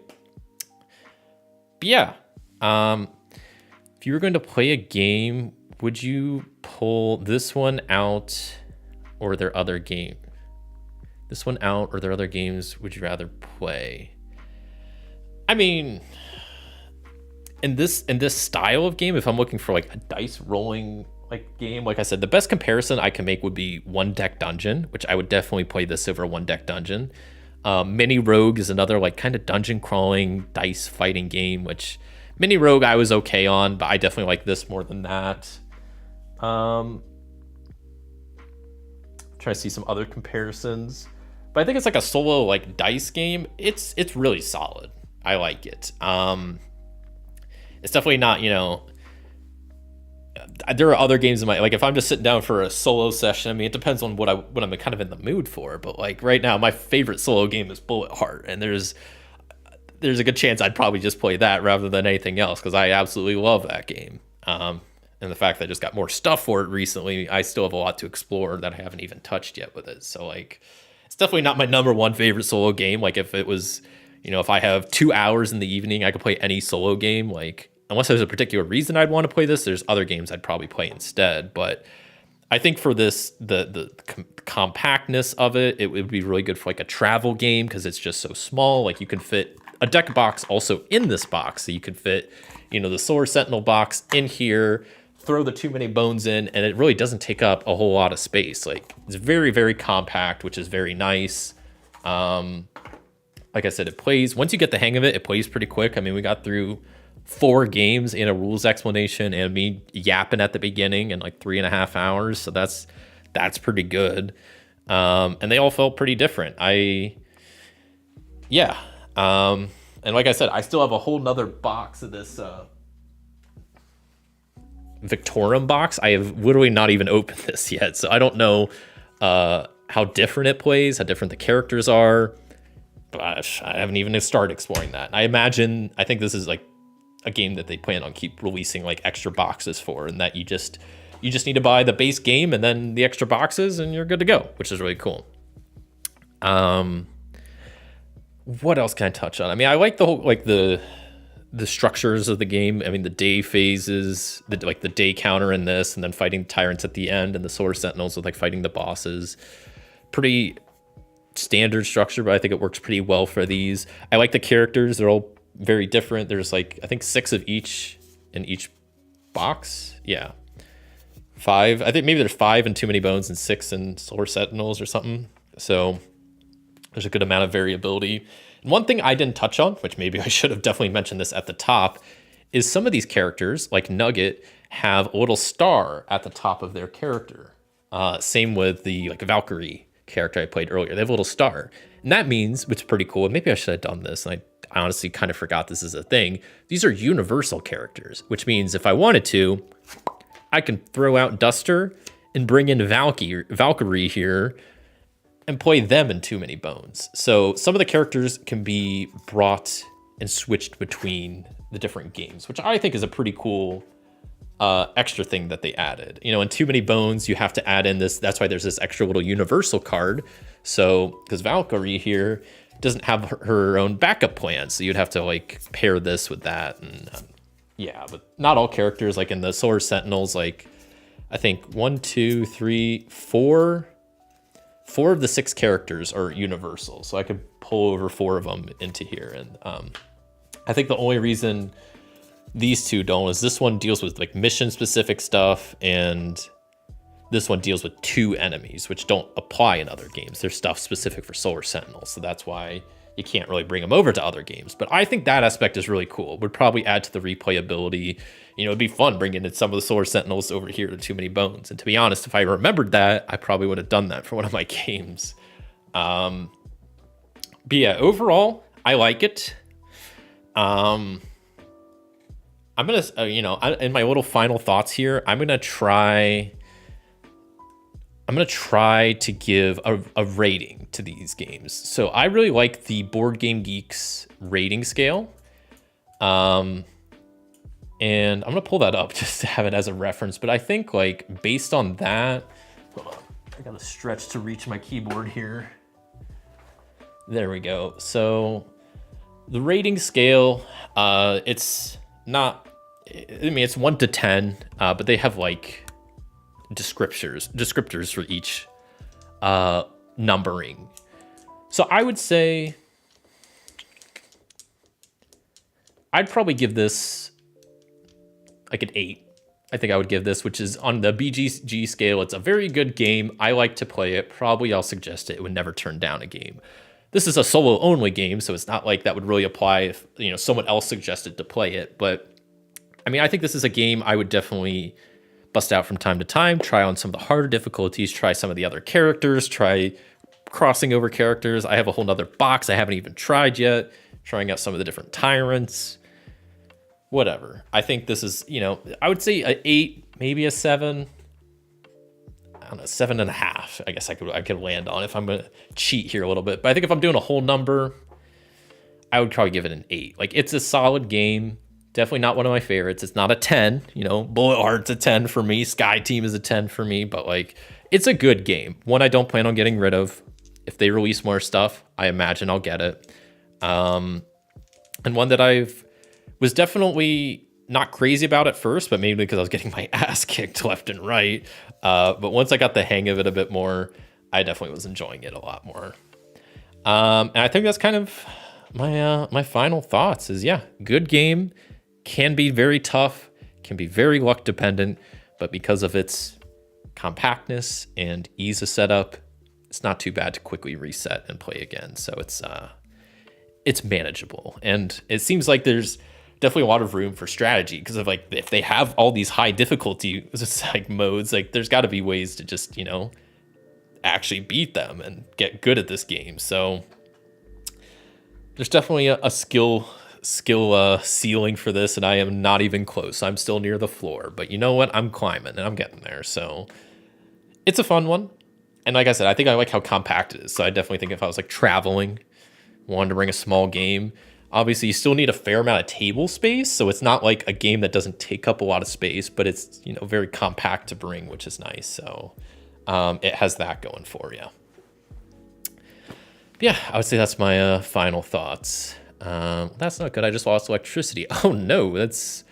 But yeah, if you were going to play a game, would you pull this one out, or are there other games? This one out, or are there other games would you rather play? I mean, in this style of game, if I'm looking for like a dice rolling like game, like I said, the best comparison I can make would be One Deck Dungeon, which I would definitely play this over One Deck Dungeon. Mini Rogue is another like kind of dungeon crawling dice fighting game, which Mini Rogue I was okay on, but I definitely like this more than that. Trying to see some other comparisons, but I think it's like a solo like dice game. It's really solid. I like it. It's definitely not, there are other games in my, like if I'm just sitting down for a solo session, I mean, it depends on what I'm kind of in the mood for, but like right now my favorite solo game is Bullet Heart, and there's a good chance I'd probably just play that rather than anything else, because I absolutely love that game. And the fact that I just got more stuff for it recently, I still have a lot to explore that I haven't even touched yet with it. So like, it's definitely not my number one favorite solo game. Like if it was, if I have 2 hours in the evening, I could play any solo game. Like unless there's a particular reason I'd want to play this, there's other games I'd probably play instead. But I think for this, the compactness of it, it would be really good for like a travel game, because it's just so small. Like you can fit a deck box also in this box, so you could fit, the Solar Sentinel box in here, throw the too many bones in, and it really doesn't take up a whole lot of space. Like, it's very, very compact, which is very nice. Like I said, once you get the hang of it, it plays pretty quick. I mean, we got through 4 games in a rules explanation and me yapping at the beginning in like 3.5 hours. So that's pretty good. And they all felt pretty different. And like I said, I still have a whole nother box of this Victorum box. I have literally not even opened this yet. So I don't know how different it plays, how different the characters are. Gosh, I haven't even started exploring that. I think this is like a game that they plan on keep releasing like extra boxes for, and that you just need to buy the base game and then the extra boxes and you're good to go, which is really cool. What else can I touch on? I mean, I like the whole, like the structures of the game. I mean, the day phases, the day counter in this, and then fighting tyrants at the end, and the Solar Sentinels with like fighting the bosses. Pretty standard structure, but I think it works pretty well for these. I like the characters. They're all very different. There's like, I think 6 of each in each box. Yeah. 5. I think maybe there's 5 in Too Many Bones and 6 in Solar Sentinels or something. So there's a good amount of variability. And one thing I didn't touch on, which maybe I should have definitely mentioned this at the top, is some of these characters, like Nugget, have a little star at the top of their character. Same with the Valkyrie character I played earlier. They have a little star. And that means, which is pretty cool, and maybe I should have done this, and I honestly kind of forgot this is a thing. These are universal characters, which means if I wanted to, I can throw out Duster and bring in Valkyrie here and play them in Too Many Bones. So some of the characters can be brought and switched between the different games, which I think is a pretty cool extra thing that they added. In Too Many Bones, you have to add in this. That's why there's this extra little universal card. So because Valkyrie here doesn't have her own backup plan, so you'd have to pair this with that. And but not all characters, like in the Solar Sentinels, I think 1, 2, 3, 4 of the 6 characters are universal. So I could pull over 4 of them into here. And I think the only reason these 2 don't is this one deals with mission specific stuff, and this one deals with 2 enemies, which don't apply in other games. There's stuff specific for Solar Sentinels, so that's why you can't really bring them over to other games. But I think that aspect is really cool. It would probably add to the replayability. It'd be fun bringing in some of the Solar Sentinels over here to Too Many Bones. And to be honest, if I remembered that, I probably would have done that for one of my games. But yeah, overall, I like it. I'm going to, in my little final thoughts here, I'm going to try to give a rating to these games. So I really like the Board Game Geeks rating scale. And I'm going to pull that up just to have it as a reference. But I think based on that, hold on, I got to stretch to reach my keyboard here. There we go. So the rating scale, it's not, it's 1 to 10, but they have descriptors for each numbering. So I would say I'd probably give this an 8. I think I would give this, which is on the BGG scale. It's a very good game. I like to play it. Probably I'll suggest it. It would never turn down a game. This is a solo only game, so it's not like that would really apply if someone else suggested to play it. But I mean, I think this is a game I would definitely bust out from time to time, try on some of the harder difficulties, try some of the other characters, try crossing over characters. I have a whole nother box I haven't even tried yet, trying out some of the different tyrants, whatever. I think this is, I would say an 8, maybe a 7. I don't know, 7.5. I guess I could land on if I'm going to cheat here a little bit. But I think if I'm doing a whole number, I would probably give it an 8. It's a solid game. Definitely not one of my favorites. It's not a 10, Bullet Heart's a 10 for me. Sky Team is a 10 for me, but it's a good game. One I don't plan on getting rid of. If they release more stuff, I imagine I'll get it. And one that was definitely not crazy about at first, but maybe because I was getting my ass kicked left and right. But once I got the hang of it a bit more, I definitely was enjoying it a lot more. And I think that's kind of my final thoughts is, yeah, good game, can be very tough, can be very luck dependent, but because of its compactness and ease of setup, it's not too bad to quickly reset and play again. So it's manageable, and it seems like there's definitely a lot of room for strategy because of like if they have all these high difficulty it's like modes, like there's got to be ways to just actually beat them and get good at this game. So there's definitely a skill ceiling for this, and I am not even close. I'm still near the floor, but you know what? I'm climbing and I'm getting there. So it's a fun one. And like I said, I think I like how compact it is. So I definitely think if I was like traveling, wanted to bring a small game, obviously you still need a fair amount of table space. So it's not like a game that doesn't take up a lot of space, but it's, very compact to bring, which is nice. So it has that going for you. Yeah, I would say that's my final thoughts. That's not good. I just lost electricity. Oh no, that's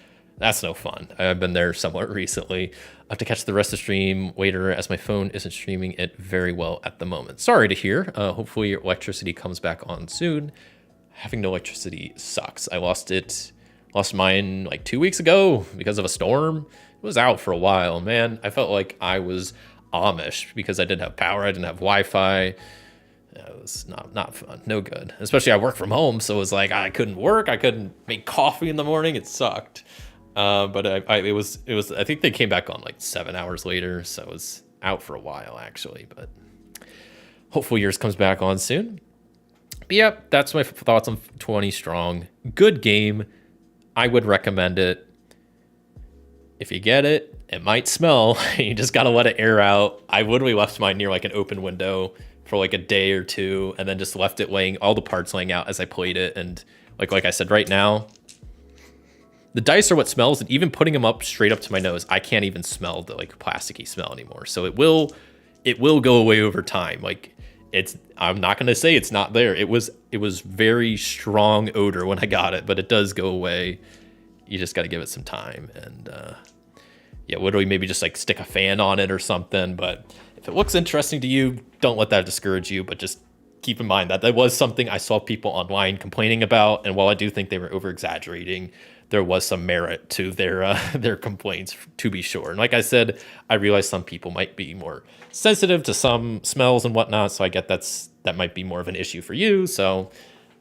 no fun. I've been there somewhat recently. I have to catch the rest of the stream later as my phone isn't streaming it very well at the moment. Sorry to hear. Hopefully your electricity comes back on soon. Having no electricity sucks. I lost mine like 2 weeks ago because of a storm. It was out for a while, man. I felt like I was Amish because I didn't have power. I didn't have Wi-Fi. It was not fun. No good. Especially I work from home, so it was like I couldn't work. I couldn't make coffee in the morning. It sucked. But it was. I think they came back on like 7 hours later, so it was out for a while actually. But hopefully yours comes back on soon. But yeah, that's my thoughts on 20 Strong. Good game. I would recommend it. If you get it, it might smell. You just gotta let it air out. I literally left mine near like an open window for like a day or two, and then just left it all the parts laying out as I played it. And like I said, right now, the dice are what smells, and even putting them up straight up to my nose, I can't even smell the like plasticky smell anymore. So it will go away over time. Like I'm not gonna say it's not there. It was very strong odor when I got it, but it does go away. You just got to give it some time, and yeah, literally maybe just like stick a fan on it or something. But if it looks interesting to you, don't let that discourage you, but just keep in mind that was something I saw people online complaining about. And while I do think they were over exaggerating, there was some merit to their complaints, to be sure. And like I said, I realize some people might be more sensitive to some smells and whatnot. So I get that might be more of an issue for you. So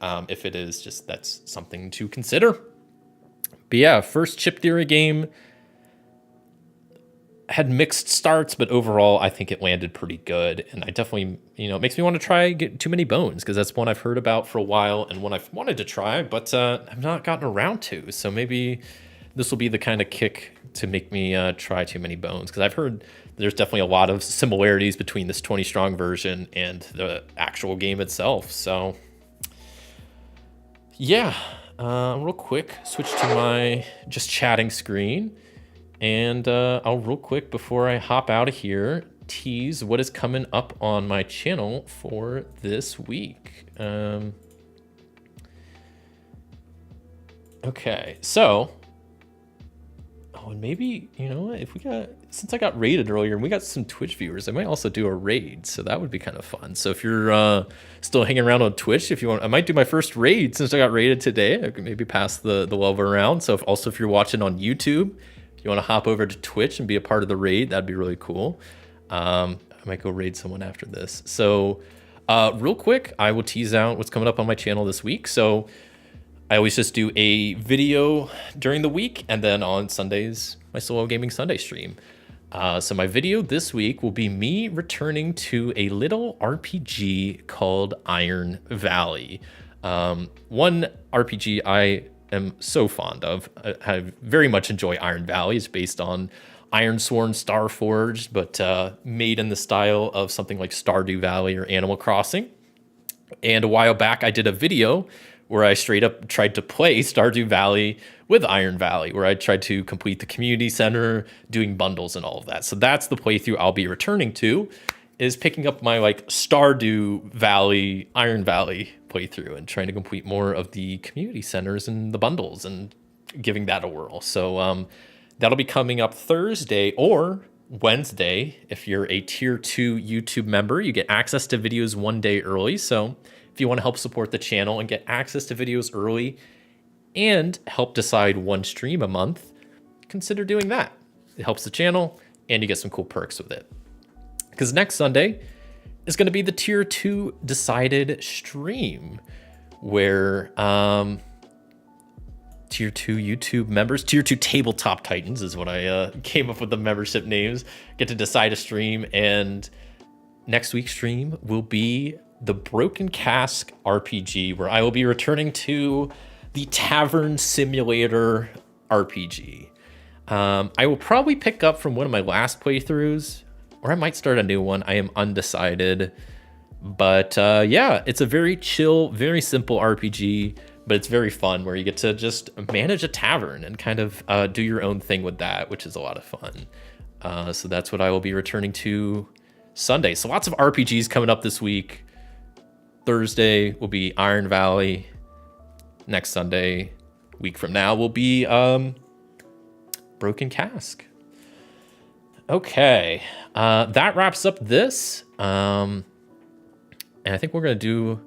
if it is, just that's something to consider. But yeah, first chip theory game. Had mixed starts, but overall, I think it landed pretty good. And I definitely, it makes me want to try Get Too Many Bones, because that's one I've heard about for a while and one I've wanted to try, but I've not gotten around to. So maybe this will be the kind of kick to make me try Too Many Bones, because I've heard there's definitely a lot of similarities between this 20 Strong version and the actual game itself. So yeah, real quick, switch to my just chatting screen. And I'll real quick, before I hop out of here, tease what is coming up on my channel for this week. Okay, so, and maybe, if since I got raided earlier and we got some Twitch viewers, I might also do a raid, so that would be kind of fun. So if you're still hanging around on Twitch, if you want, I might do my first raid since I got raided today. I could maybe pass the level around. So if you're watching on YouTube, you want to hop over to Twitch and be a part of the raid, that'd be really cool. I might go raid someone after this. So real quick, I will tease out what's coming up on my channel this week. So I always just do a video during the week, and then on Sundays, my solo gaming Sunday stream. So my video this week will be me returning to a little RPG called Iron Valley. One RPG I am so fond of. I very much enjoy Iron Valley. It's based on Ironsworn Starforged, but made in the style of something like Stardew Valley or Animal Crossing. And a while back, I did a video where I straight up tried to play Stardew Valley with Iron Valley, where I tried to complete the community center, doing bundles and all of that. So that's the playthrough I'll be returning to, is picking up my like Stardew Valley, Iron Valley playthrough and trying to complete more of the community centers and the bundles and giving that a whirl. So that'll be coming up Thursday or Wednesday. If you're a tier 2 YouTube member, you get access to videos one day early. So if you want to help support the channel and get access to videos early and help decide one stream a month, consider doing that. It helps the channel and you get some cool perks with it. Because next Sunday is going to be the tier 2 decided stream where tier 2 YouTube members, tier 2 tabletop titans is what I came up with the membership names, get to decide a stream. And next week's stream will be the Broken Cask RPG, where I will be returning to the Tavern Simulator RPG. I will probably pick up from one of my last playthroughs, or I might start a new one. I am undecided. But yeah, it's a very chill, very simple RPG, but it's very fun, where you get to just manage a tavern and kind of do your own thing with that, which is a lot of fun. So that's what I will be returning to Sunday. So lots of RPGs coming up this week. Thursday will be Iron Valley. Next Sunday, week from now, will be Broken Cask. Okay, that wraps up this. And I think I'm gonna do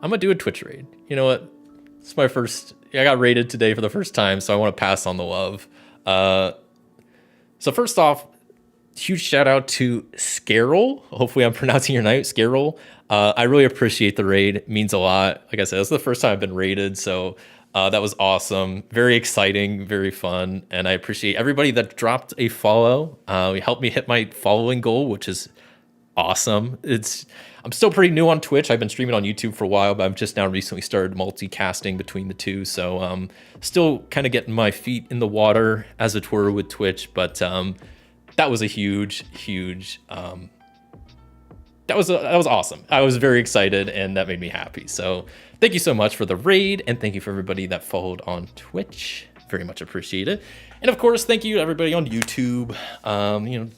a Twitch raid. You know what? It's my first, I got raided today for the first time, so I want to pass on the love. So first off, huge shout out to Scarol. Hopefully I'm pronouncing your name, Scarol. I really appreciate the raid. It means a lot. Like I said, it's the first time I've been raided, so that was awesome. Very exciting, very fun. And I appreciate everybody that dropped a follow. It helped me hit my following goal, which is awesome. I'm still pretty new on Twitch. I've been streaming on YouTube for a while, but I've just now recently started multicasting between the two. So still kind of getting my feet in the water, as it were, with Twitch. But that was a huge that was awesome. I was very excited, and that made me happy. So thank you so much for the raid, and thank you for everybody that followed on Twitch. Very much appreciate it. And of course, thank you to everybody on YouTube,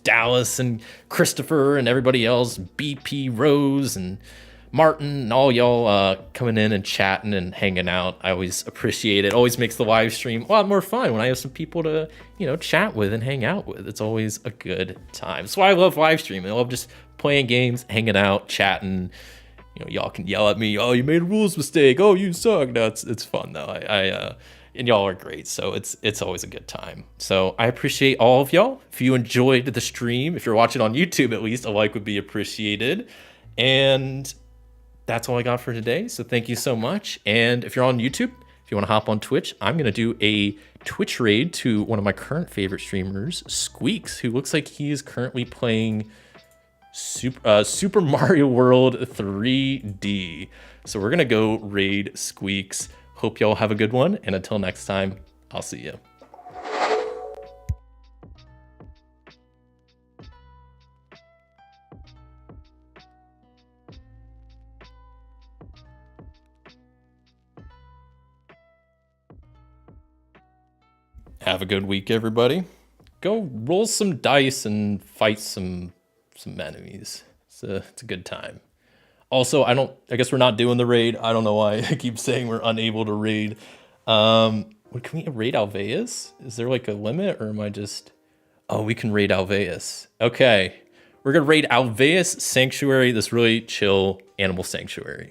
Dallas and Christopher and everybody else, BP, Rose and Martin, and all y'all coming in and chatting and hanging out. I always appreciate it. Always makes the live stream a lot more fun when I have some people to, chat with and hang out with. It's always a good time. That's why I love live streaming. I love just playing games, hanging out, chatting. Y'all can yell at me, oh, you made a rules mistake, oh, you suck. No, it's fun though. And y'all are great, so it's always a good time. So I appreciate all of y'all. If you enjoyed the stream, if you're watching on YouTube at least, a like would be appreciated. And that's all I got for today, so thank you so much. And if you're on YouTube, if you want to hop on Twitch, I'm going to do a Twitch raid to one of my current favorite streamers, Squeaks, who looks like he is currently playing Super Mario World 3D. So we're going to go raid Squeaks. Hope y'all have a good one, and until next time, I'll see you. Have a good week, everybody. Go roll some dice and fight some enemies. It's a good time. Also, I guess we're not doing the raid. I don't know why I keep saying we're unable to raid. Can we raid Alveus? Is there like a limit, or am I just... Oh, we can raid Alveus. Okay. We're going to raid Alveus Sanctuary, this really chill animal sanctuary.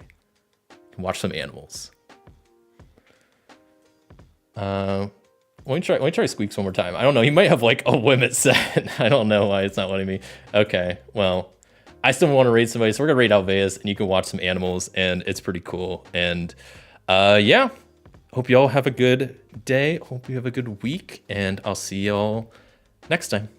Watch some animals. Let me try Squeaks one more time. I don't know. He might have like a limit set. I don't know why it's not letting me. Okay, well... I still want to raid somebody, so we're gonna raid Alveus, and you can watch some animals, and it's pretty cool. And yeah, hope y'all have a good day. Hope you have a good week, and I'll see y'all next time.